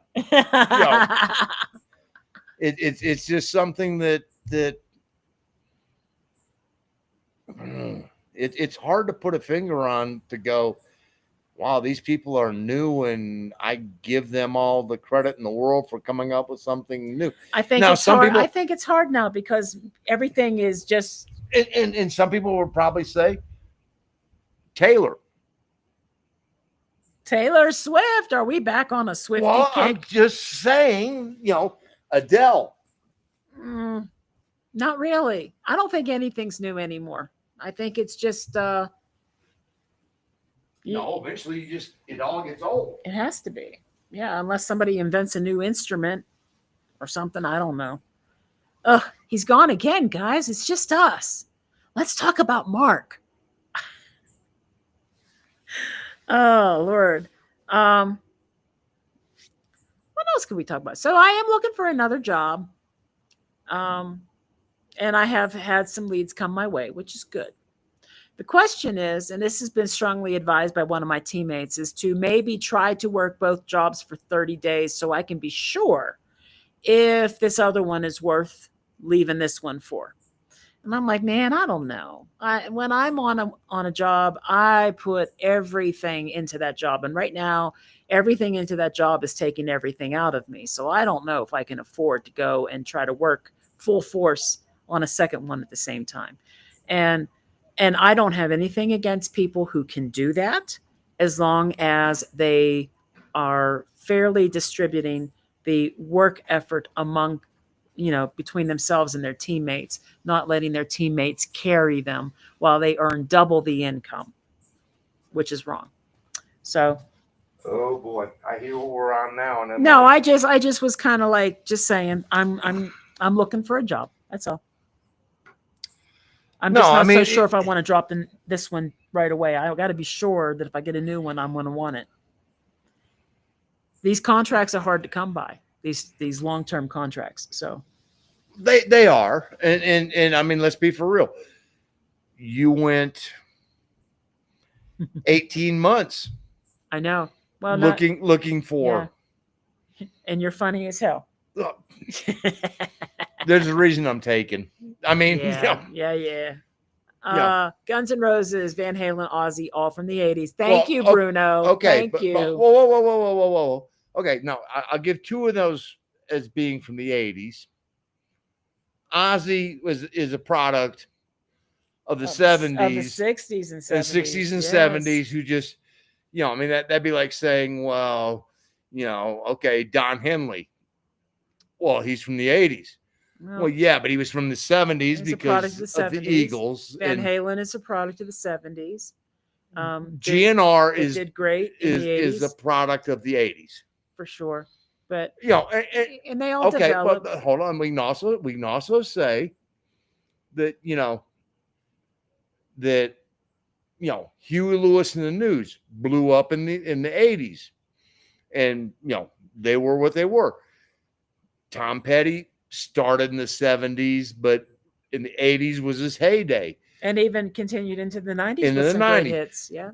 It's just something that it's hard to put a finger on to go, wow, these people are new, and I give them all the credit in the world for coming up with something new. I think now, it's hard. I think it's hard now because everything is just. And some people would probably say Taylor Swift. Are we back on a Swiftie kick? I'm just saying, Adele. Not really. I don't think anything's new anymore. I think it's just. No, eventually it all gets old. It has to be. Yeah, unless somebody invents a new instrument or something. I don't know. Ugh, he's gone again, guys. It's just us. Let's talk about Mark. Oh, Lord. What else can we talk about? So I am looking for another job. And I have had some leads come my way, which is good. The question is, and this has been strongly advised by one of my teammates, is to maybe try to work both jobs for 30 days so I can be sure if this other one is worth leaving this one for. And I'm like, man, I don't know. When I'm on a job, I put everything into that job, and right now, everything into that job is taking everything out of me. So I don't know if I can afford to go and try to work full force on a second one at the same time. And and I don't have anything against people who can do that as long as they are fairly distributing the work effort among, between themselves and their teammates, not letting their teammates carry them while they earn double the income, which is wrong. So Oh boy, I hear what we're on now, and then no, I just was kind of like just saying I'm looking for a job. That's all. I'm no, just I not so mean, sure if I want to drop this one right away. I got to be sure that if I get a new one, I'm going to want it. These contracts are hard to come by. These long term contracts. So they are, and I mean, let's be for real. You went 18 months I know. Well, not looking yeah. for. And you're funny as hell. There's a reason I'm taking. I mean, Yeah. Guns N' Roses, Van Halen, Ozzy, all from the 80s. Thank you, Bruno. Okay, Thank you. but whoa. Okay, now I'll give two of those as being from the 80s. Ozzy is a product of the 70s, of the 60s and 70s. 60s and yes. 70s, who just, I mean, that'd be like saying, well, okay, Don Henley. Well, he's from the 80s. Well, yeah, but he was from the 70s because of the Eagles. Van Halen is a product of the 70s. GNR did great in the 80s. Is a product of the 80s. For sure. But and they all developed. But hold on, we can also say that that Huey Lewis and the News blew up in the 80s, and they were what they were. Tom Petty started in the 70s, but in the 80s was his heyday, and even continued into the 90s into with the some 90s. great hits. Yeah,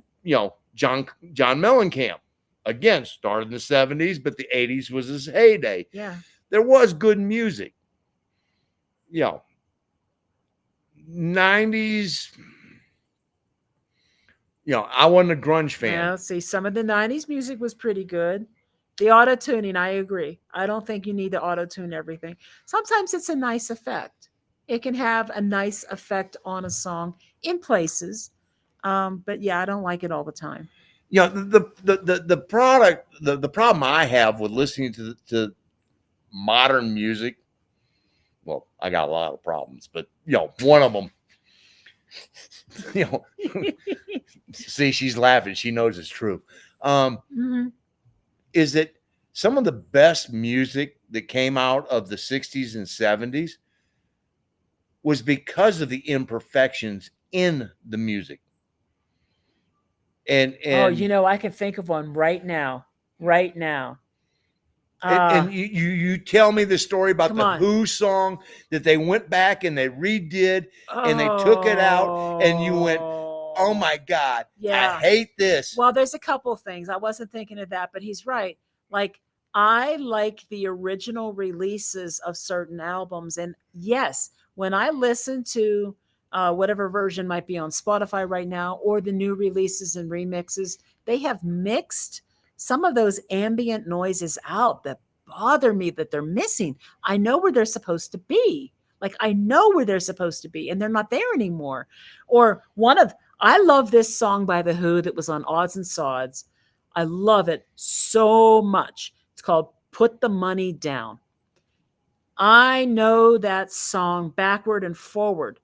John Mellencamp again started in the 70s, but the 80s was his heyday. Yeah, there was good music. 90s. I wasn't a grunge fan. Well, see, some of the 90s music was pretty good. The auto tuning, I agree. I don't think you need to auto tune everything. Sometimes it's a nice effect. It can have a nice effect on a song in places. But yeah, I don't like it all the time. The product, the problem I have with listening to modern music, well, I got a lot of problems, but one of them, see, she's laughing. She knows it's true. Is that some of the best music that came out of the 60s and 70s was because of the imperfections in the music. And I can think of one right now. And you tell me the story about the Who song that they went back and they redid and they took it out, and you went, oh my God, yeah, I hate this. Well, there's a couple of things. I wasn't thinking of that, but he's right. Like, I like the original releases of certain albums. And yes, when I listen to whatever version might be on Spotify right now, or the new releases and remixes, they have mixed some of those ambient noises out that bother me that they're missing. I know where they're supposed to be. Like, I know where they're supposed to be, and they're not there anymore. Or I love this song by The Who that was on Odds and Sods. I love it so much. It's called Put the Money Down. I know that song backward and forward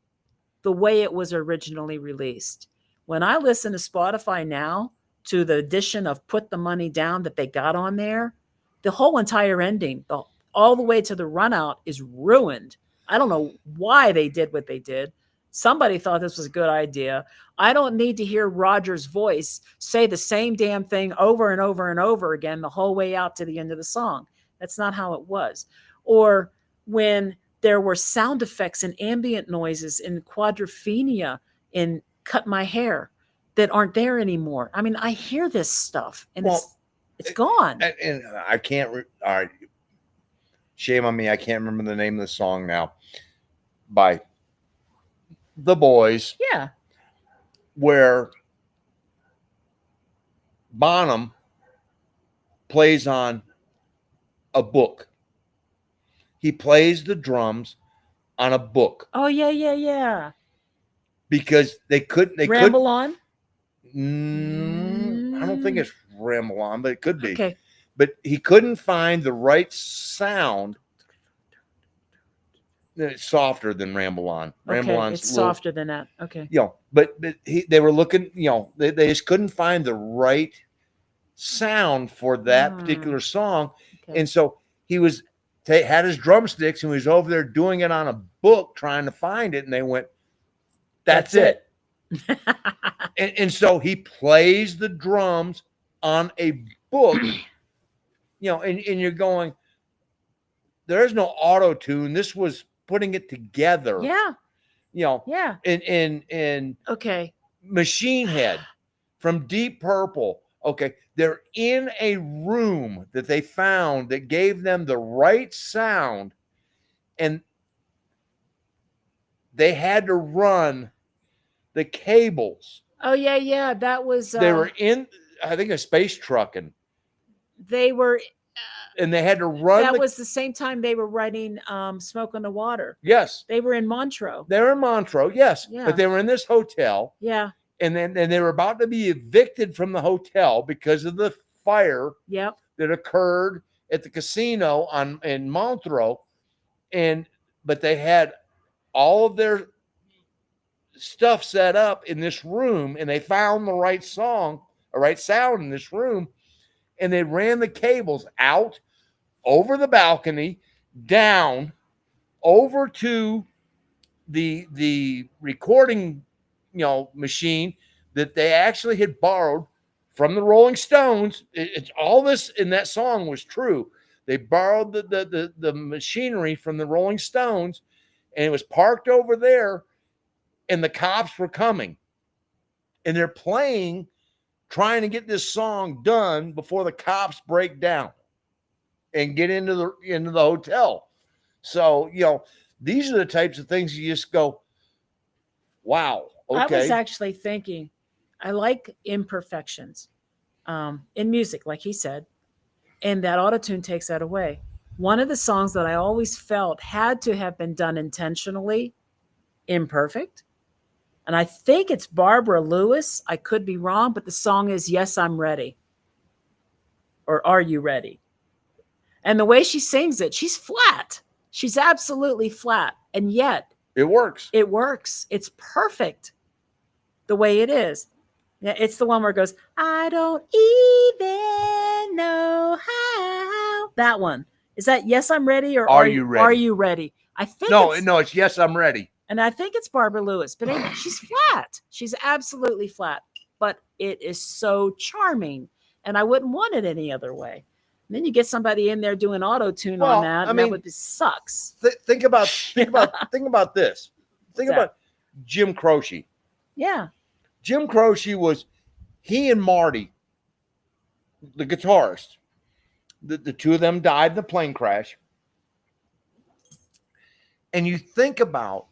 the way it was originally released. When I listen to Spotify now, to the edition of Put the Money Down that they got on there, the whole entire ending, all the way to the run out, is ruined. I don't know why they did what they did. Somebody thought this was a good idea. I don't need to hear Roger's voice say the same damn thing over and over and over again the whole way out to the end of the song. That's not how it was. Or when there were sound effects and ambient noises in Quadrophenia in Cut My Hair that aren't there anymore. I mean, I hear this stuff and it's gone. And I can't. All right. shame on me, I can't remember the name of the song now, by the Boys, Yeah. where Bonham plays on a book. He plays the drums on a book Oh yeah, yeah, yeah. because they couldn't. Ramble on. I don't think it's Ramble On, but it could be. Okay. But he couldn't find the right sound. It's softer than Ramble On. Ramble Okay, On's it's little, softer than that. Okay. but they were looking. They just couldn't find the right sound for that particular song, Okay. and so he was had his drumsticks and he was over there doing it on a book trying to find it, and they went, "That's it." And so he plays the drums on a book, and you're going, there's no auto tune. This was putting it together. Yeah. Yeah. And Okay. Machine Head from Deep Purple. Okay. They're in a room that they found that gave them the right sound, and they had to run the cables. Oh yeah, yeah. That was They were in, I think, a space trucking, they were and they had to run. that was the same time they were writing Smoke on the Water. Yes. They were in Montreux. They were in Montreux, yes. Yeah. But they were in this hotel. Yeah. And then they were about to be evicted from the hotel because of the fire Yep. that occurred at the casino in Montreux. But they had all of their stuff set up in this room, and they found the right song, or right sound in this room, and they ran the cables out over the balcony, down over to the recording machine that they actually had borrowed from the Rolling Stones. It's all this in that song was true. They borrowed the machinery from the Rolling Stones, and it was parked over there, and the cops were coming, and they're playing, trying to get this song done before the cops break down and get into the hotel. So these are the types of things you just go, wow. Okay. I was actually thinking, I like imperfections in music, like he said, and that autotune takes that away. One of the songs that I always felt had to have been done intentionally imperfect, and I think it's Barbara Lewis. I could be wrong, but the song is Yes, I'm Ready, or Are You Ready? And the way she sings it, she's flat. She's absolutely flat, and yet it works. It works. It's perfect the way it is. Yeah, it's the one where it goes, I don't even know how. That one. Is that Yes, I'm Ready, or Are You Ready? Are You Ready? I think no, it's Yes, I'm Ready. And I think it's Barbara Lewis, but anyway, she's flat. She's absolutely flat, but it is so charming, and I wouldn't want it any other way. And then you get somebody in there doing auto tune on that, and that would be sucks. Think about this. Think about Jim Croce. Yeah. Jim Croce was, he and Marty, the guitarist, the two of them died in the plane crash. And you think about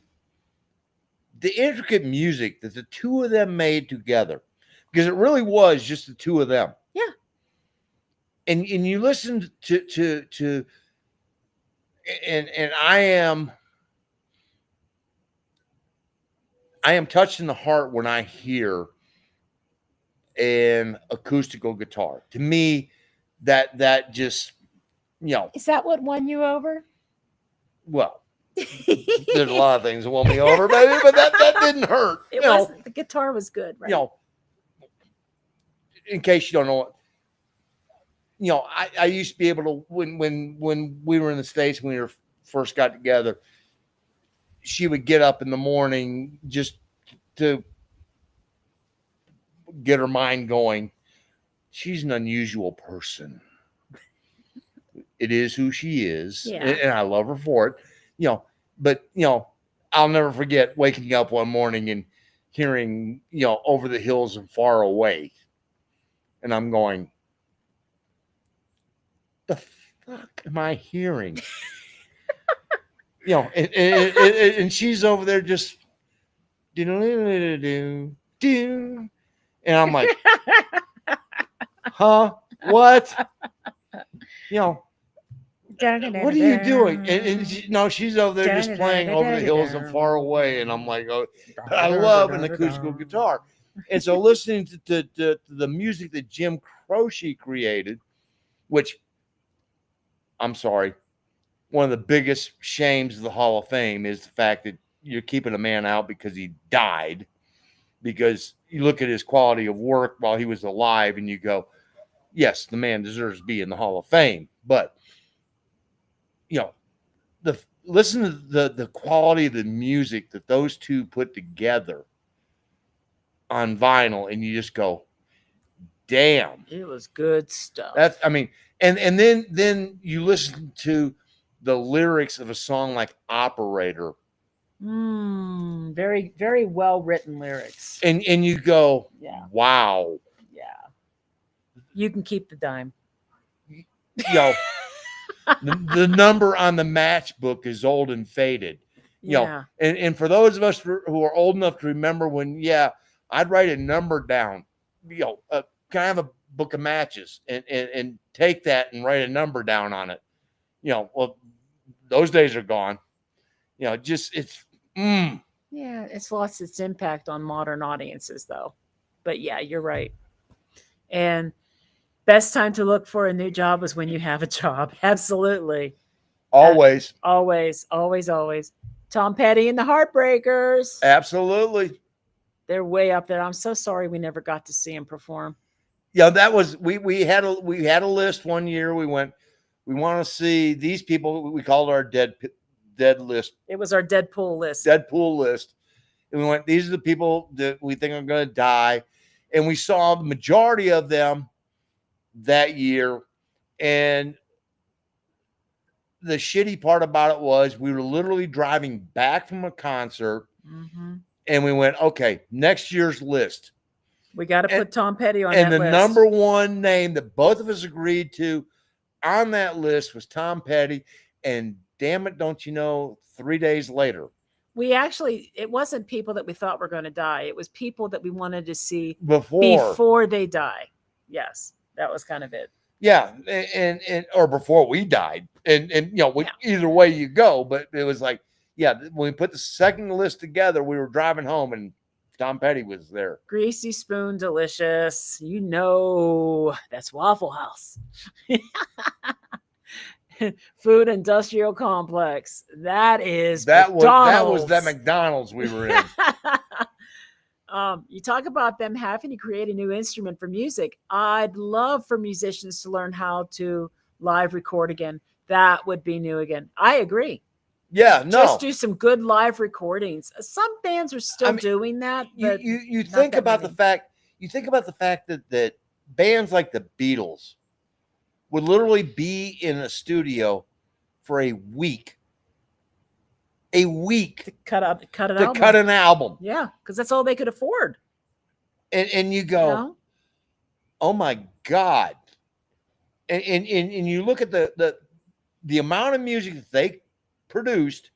the intricate music that the two of them made together, because it really was just the two of them. Yeah. And you listen to and I am touched in the heart when I hear an acoustical guitar. To me, that just, Is that what won you over? Well, there's a lot of things that won me over, baby, but that didn't hurt. The guitar was good, right? In case you don't know, I used to be able to, when we were in the States, when we first got together, she would get up in the morning just to get her mind going. She's an unusual person. It is who she is. Yeah. And I love her for it. But I'll never forget waking up one morning and hearing, Over the Hills and Far Away. And I'm going, the fuck am I hearing? And she's over there just do, and I'm like, huh? What? You know, what are you doing? And no, she's over there just playing Over the Hills and Far Away. And I'm like, oh, I love an acoustical guitar. And so listening to the music that Jim Croce created, which I'm sorry, one of the biggest shames of the Hall of Fame is the fact that you're keeping a man out because he died. Because you look at his quality of work while he was alive and you go, yes, the man deserves to be in the Hall of Fame. But, listen to the quality of the music that those two put together on vinyl, and you just go, damn, it was good stuff. And then you listen to the lyrics of a song like Operator, very, very well written lyrics, and you go, yeah, wow, yeah, you can keep the dime. The number on the matchbook is old and faded. Yeah. And for those of us who are old enough to remember when, I'd write a number down, can I have a book of matches and take that and write a number down on it? Well, those days are gone. Yeah, it's lost its impact on modern audiences though. But yeah, you're right. And best time to look for a new job is when you have a job. Absolutely. Always. Always, always, always. Tom Petty and the Heartbreakers. Absolutely. They're way up there. I'm so sorry we never got to see him perform. Yeah, that was we had a list one year. We went, we want to see these people. We called our dead list. It was our Deadpool list. Deadpool list. And we went, these are the people that we think are going to die. And we saw the majority of them that year. And the shitty part about it was we were literally driving back from a concert, and we went, okay, next year's list. We got to put Tom Petty on that list. And the number one name that both of us agreed to on that list was Tom Petty. And damn it, don't you know, 3 days later. It wasn't people that we thought were going to die. It was people that we wanted to see before they die. Yes, that was kind of it. Yeah, and or before we died. And either way you go, but it was like, when we put the second list together, we were driving home and Tom Petty was there. Greasy Spoon Delicious. That's Waffle House. Food Industrial Complex. That was that McDonald's we were in. You talk about them having to create a new instrument for music. I'd love for musicians to learn how to live record again. That would be new again. I agree. Yeah, no. Just do some good live recordings. Some bands are still doing that. But you think about the fact. You think about the fact that bands like the Beatles would literally be in a studio for a week. A week to cut an album. Yeah, because that's all they could afford. And you go, oh my God. And you look at the amount of music that they produced,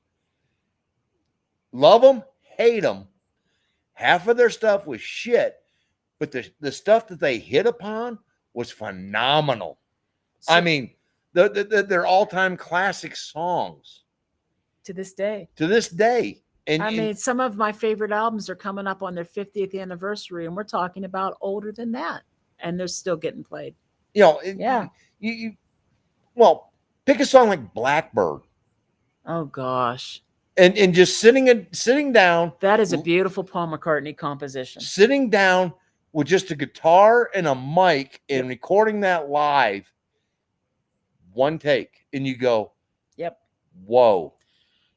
love them, hate them. Half of their stuff was shit, but the stuff that they hit upon was phenomenal. I mean, they're all-time classic songs. To this day. And some of my favorite albums are coming up on their 50th anniversary, and we're talking about older than that, and they're still getting played. Well, pick a song like Blackbird. Oh gosh. And just sitting down. That is a beautiful Paul McCartney composition. Sitting down with just a guitar and a mic and recording that live, one take, and you go, yep. Whoa.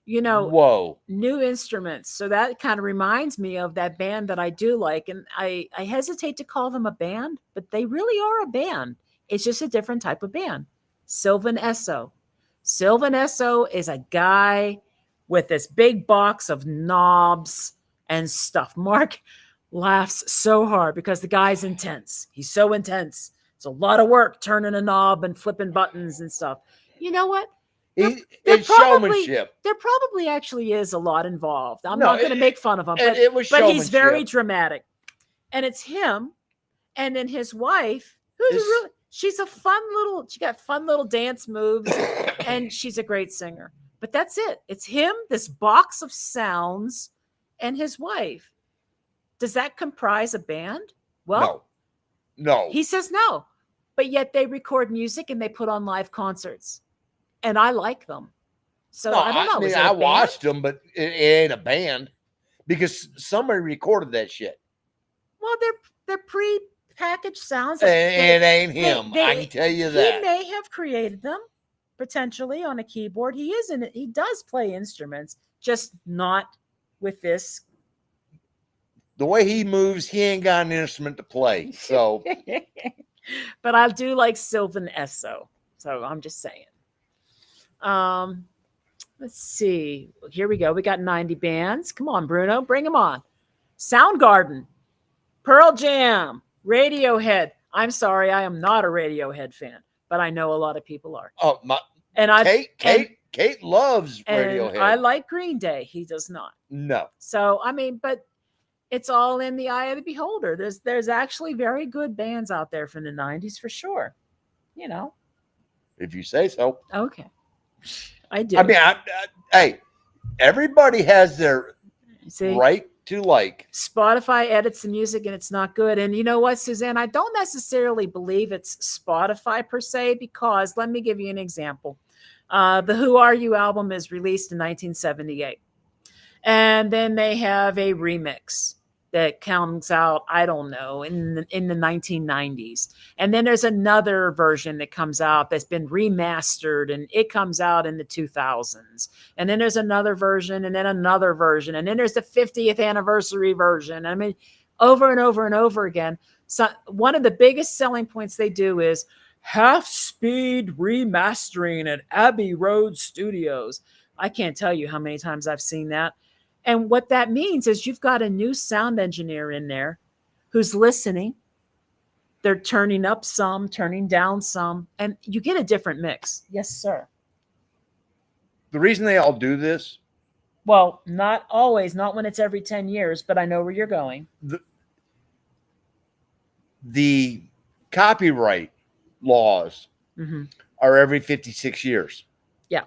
Whoa. New instruments. So that kind of reminds me of that band that I do like. And I hesitate to call them a band, but they really are a band. It's just a different type of band. Sylvan Esso. Sylvan Esso is a guy with this big box of knobs and stuff. Mark laughs so hard because the guy's intense. He's so intense. It's a lot of work turning a knob and flipping buttons and stuff. You know what? It's showmanship. There probably actually is a lot involved. I'm No, not going to make fun of him, and it was but he's very showmanship. dramatic. And it's him, and then his wife, who's she's a she got fun little dance moves, and she's a great singer. But that's it. It's him, this box of sounds, and his wife. Does that comprise a band? Well, no. He says no. But yet they record music and they put on live concerts. And I like them. So I don't know. I mean, I watched them, but it ain't a band because somebody recorded that shit. Well, they're pre-packaged sounds. It ain't him. I can tell you that. He may have created them potentially on a keyboard. He does play instruments, just not with this. The way he moves, he ain't got an instrument to play. So, but I do like Sylvan Esso. So I'm just saying. Let's see. Here we go. We got 90 bands. Come on, Bruno, bring them on. Soundgarden, Pearl Jam, Radiohead. I'm sorry, I am not a Radiohead fan, but I know a lot of people are. Oh my! And Kate loves Radiohead. I like Green Day. He does not. No. So I mean, but it's all in the eye of the beholder. There's actually very good bands out there from the 90s for sure. You know. If you say so. Okay. I do. I mean, hey, everybody has their right to like. Spotify edits the music and it's not good. And you know what, Suzanne? I don't necessarily believe it's Spotify per se, because let me give you an example. The Who Are You album is released in 1978. And then they have a remix that comes out, I don't know, in the 1990s. And then there's another version that comes out that's been remastered, and it comes out in the 2000s. And then there's another version, and then another version, and then there's the 50th anniversary version. I mean, over and over and over again. So one of the biggest selling points they do is half-speed remastering at Abbey Road Studios. I can't tell you how many times I've seen that. And what that means is you've got a new sound engineer in there who's listening. They're turning up some, turning down some, and you get a different mix. Yes, sir. The reason they all do this? Well, not always, not when it's every 10 years, but I know where you're going. The copyright laws are every 56 years. Yeah.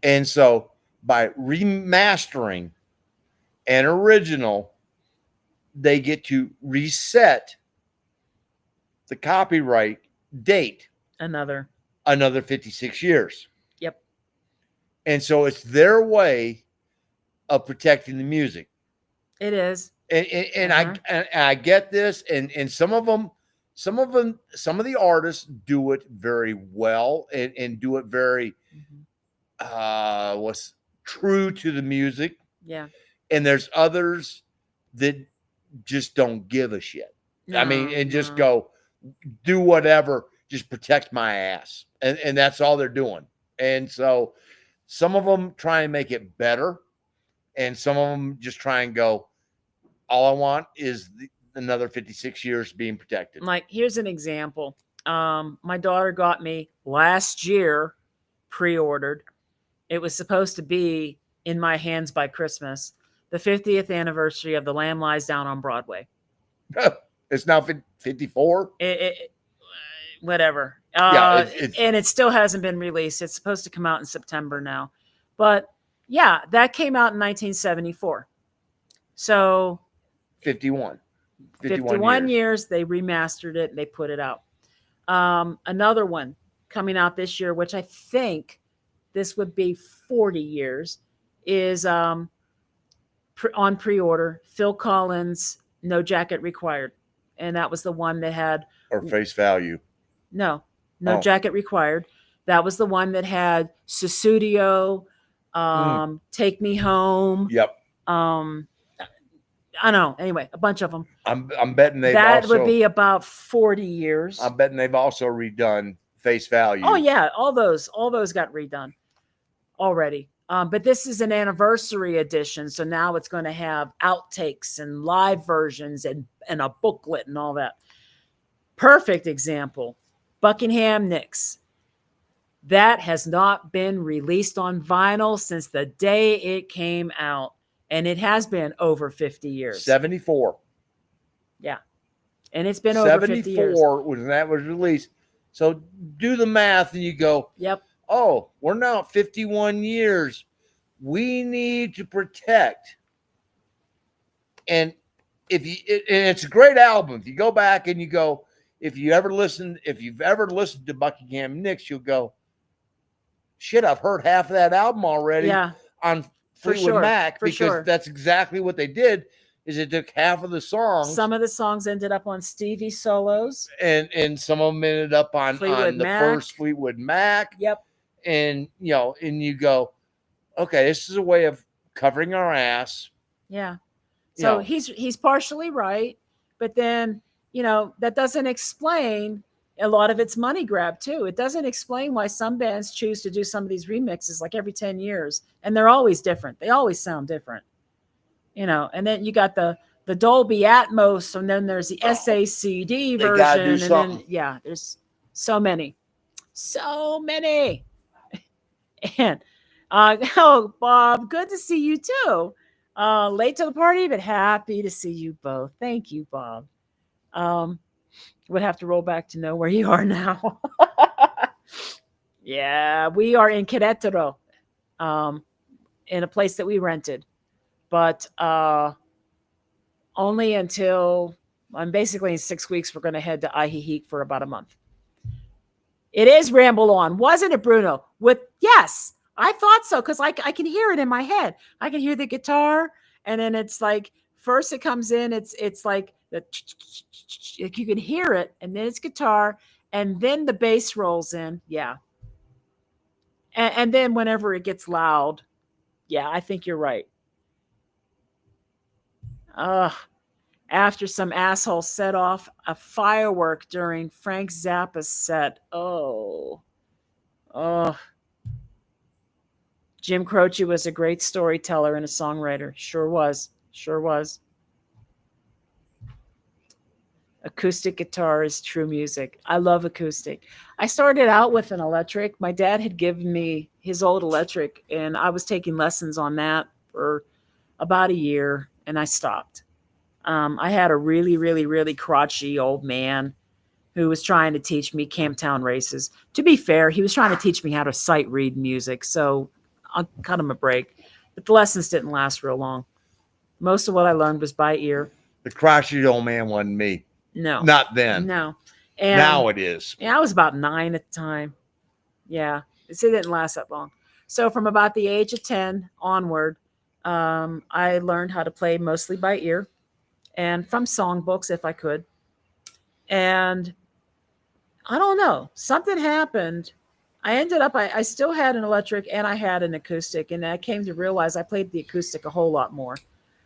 And so by remastering an original, they get to reset the copyright date another 56 years. Yep. And so it's their way of protecting the music. It is. And I get this, and some of the artists do it very well and do it very what's true to the music. Yeah. And there's others that just don't give a shit. No, I mean, and just go do whatever, just protect my ass. And that's all they're doing. And so some of them try and make it better, and some of them just try and go, all I want is another 56 years being protected. Like, here's an example. My daughter got me last year, pre-ordered. It was supposed to be in my hands by Christmas, the 50th anniversary of The Lamb Lies Down on Broadway. It's now 54? Whatever. And it still hasn't been released. It's supposed to come out in September now. But yeah, that came out in 1974. So 51 years, they remastered it and they put it out. Another one coming out this year, which I think this would be 40 years, is on pre-order, Phil Collins, No Jacket Required. And that was the one that had... Or Face Value. No Jacket Required. That was the one that had Sussudio, Take Me Home. Yep. I don't know. Anyway, a bunch of them. I'm betting that would be about 40 years. I'm betting they've also redone Face Value. Oh yeah, all those got redone already. But this is an anniversary edition, so now it's going to have outtakes and live versions and a booklet and all that. Perfect example. Buckingham Nicks. That has not been released on vinyl since the day it came out. And it has been over 50 years. 74. Yeah. And it's been over 50 years. 74 when that was released. So do the math and you go, Yep. oh, we're now at 51 years. We need to protect. And and it's a great album. If you go back and you go, if you've ever listened to Buckingham Nicks, you'll go, shit, I've heard half of that album already on Fleetwood Mac, because that's exactly what they did. Is it took half of the songs. Some of the songs ended up on Stevie solos, and some of them ended up on the first Fleetwood Mac. Yep. And and you go, okay, this is a way of covering our ass. Yeah. So he's partially right, but then that doesn't explain a lot of it's money grab too. It doesn't explain why some bands choose to do some of these remixes like every 10 years, and they're always different. They always sound different. And then you got the Dolby Atmos, and then there's the SACD version. Gotta do something. And then there's so many. And oh, Bob, good to see you too. Late to the party, but happy to see you both. Thank you, Bob. Would have to roll back to know where you are now. Yeah, we are in Querétaro, in a place that we rented. But only until basically in 6 weeks, we're going to head to Ajijic for about a month. It is Ramble On, wasn't it, Bruno? Yes, I thought so, because I can hear it in my head. I can hear the guitar, and then it's like first it comes in, it's like you can hear it, and then it's guitar, and then the bass rolls in. Yeah, and then whenever it gets loud, I think you're right. After some asshole set off a firework during Frank Zappa's set. Jim Croce was a great storyteller and a songwriter. Sure was. Acoustic guitar is true music. I love acoustic. I started out with an electric. My dad had given me his old electric, and I was taking lessons on that for about a year, and I stopped. I had a really, really, really crotchety old man who was trying to teach me Camptown races. To be fair, he was trying to teach me how to sight read music, so I'll cut him a break. But the lessons didn't last real long. Most of what I learned was by ear. The crotchety old man wasn't me. No. Not then. No. And now it is. Yeah, I was about 9 at the time. Yeah, it didn't last that long. So from about the age of 10 onward, I learned how to play mostly by ear and from songbooks if I could. And I don't know, something happened. I ended up, I still had an electric and I had an acoustic, and I came to realize I played the acoustic a whole lot more.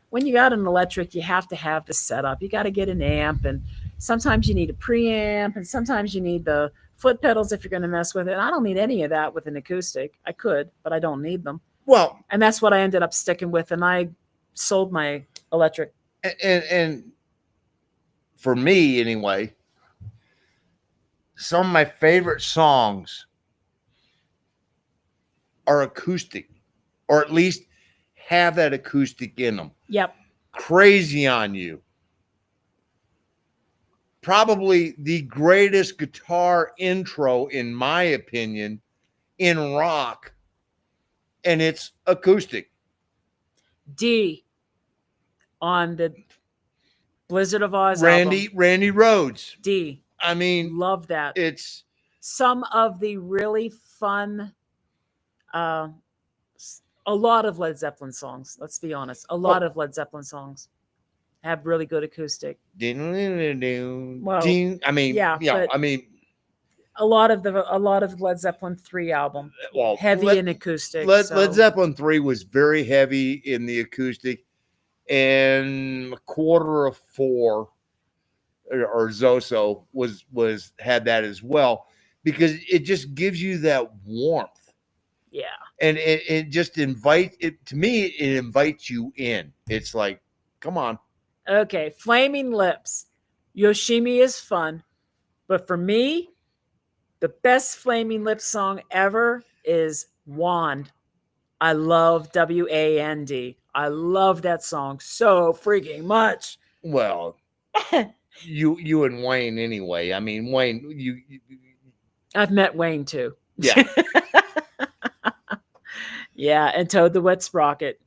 When you got an electric, you have to have the setup. You got to get an amp, and sometimes you need a preamp, and sometimes you need the foot pedals if you're going to mess with it. And I don't need any of that with an acoustic. I could, but I don't need them. Well, and that's what I ended up sticking with, and I sold my electric. And for me, anyway, some of my favorite songs are acoustic, or at least have that acoustic in them. Yep. Crazy on You. Probably the greatest guitar intro, in my opinion, in rock, and it's acoustic. D on the Blizzard of Oz album. Randy Rhoads. D. I mean, love that. It's some of the really fun, a lot of Led Zeppelin songs. Let's be honest. A lot of Led Zeppelin songs have really good acoustic. Well, I mean, a lot of Led Zeppelin 3 album, heavy in acoustic. Led Zeppelin 3 was very heavy in the acoustic, and a quarter of 4 or Zoso had that as well, because it just gives you that warmth. Yeah. And it just invites you in. It's like, come on. Okay. Flaming Lips. Yoshimi is fun. But for me, the best Flaming Lips song ever is Wand. I love WAND. I love that song so freaking much. Well, you and Wayne anyway. I mean, Wayne, I've met Wayne too. yeah. Yeah, and Toad the Wet Sprocket.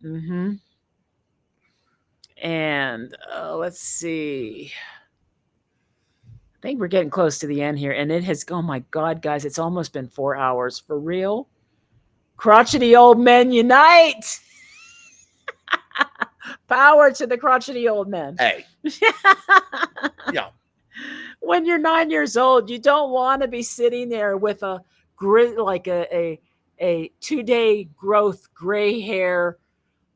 And let's see. I think we're getting close to the end here, and it has. Oh my God, guys! It's almost been 4 hours for real. Crotchety old men unite! Power to the crotchety old men. Hey, yeah. When you're 9 years old, you don't want to be sitting there with a like a 2-day growth gray hair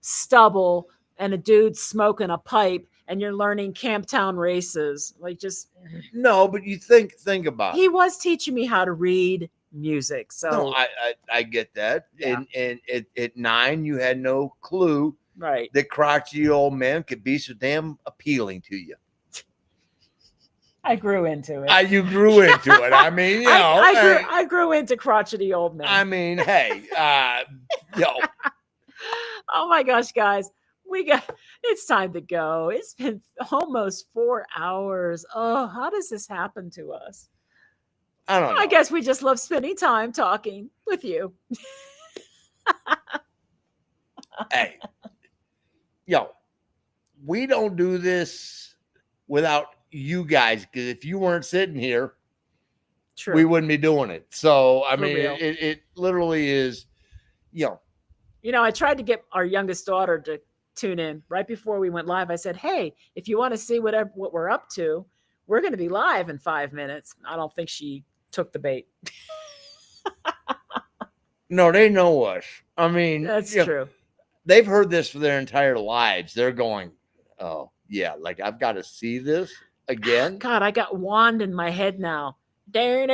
stubble and a dude smoking a pipe and you're learning Camptown races. Like, just No, but you think about he it. was teaching me how to read music. So No, I get that. Yeah. And at 9, you had no clue right. that crotchety old men could be so damn appealing to you. I grew into it. You grew into it. I mean, you know, I grew into crotchety old men. I mean, hey, yo, Oh my gosh, guys. It's time to go. It's been almost 4 hours. Oh, how does this happen to us? I don't know. I guess we just love spending time talking with you. Hey, yo, we don't do this without you guys, because if you weren't sitting here, True. we wouldn't be doing it. So I For mean, real. it literally is, you know. You know, I tried to get our youngest daughter to tune in right before we went live. I said, "Hey, if you want to see what we're up to, we're going to be live in 5 minutes." I don't think she took the bait. No, they know us. I mean, That's you know, true. they've heard this for their entire lives. They're going, oh yeah, like I've got to see this again. God, I got Wand in my head now. I'm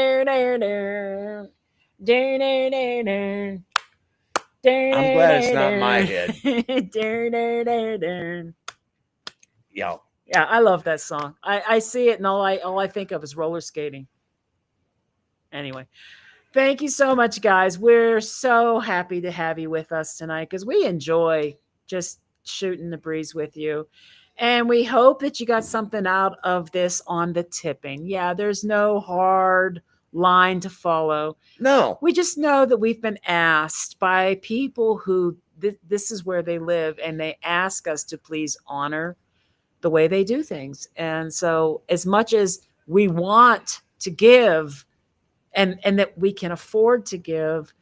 glad it's not in my head. Yo, Yeah, I love that song. I see it and all I think of is roller skating. Anyway, thank you so much, guys. We're so happy to have you with us tonight because we enjoy just shooting the breeze with you. And we hope that you got something out of this on the tipping. Yeah, there's no hard line to follow. no, We just know that we've been asked by people who this is where they live, and they ask us to please honor the way they do things. And so, as much as we want to give and that we can afford to give,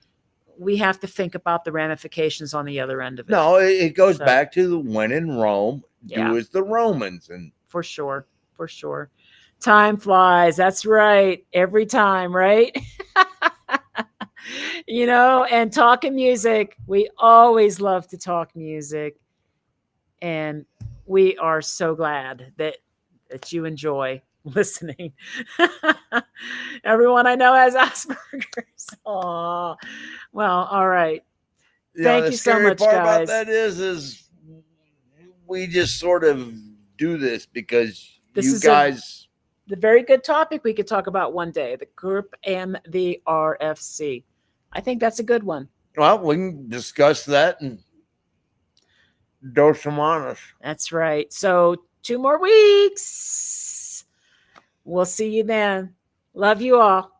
we have to think about the ramifications on the other end of it. no, it goes So- back to the when in Rome, Yeah. do as the Romans. And For sure. For sure. Time flies. That's right. Every time, right? You know, and talking music, we always love to talk music. And we are so glad that you enjoy listening. Everyone I know has Asperger's. Aw. Well, all right. Thank the you so scary much, part guys. about that is we just sort of do this because This you is guys. The very good topic we could talk about one day, the group and the RFC. I think that's a good one. Well, we can discuss that and dos semanas. That's right. So 2 more weeks. We'll see you then. Love you all.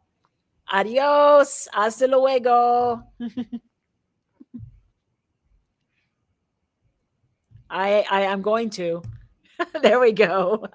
Adios. Hasta luego. I'm going to. There we go.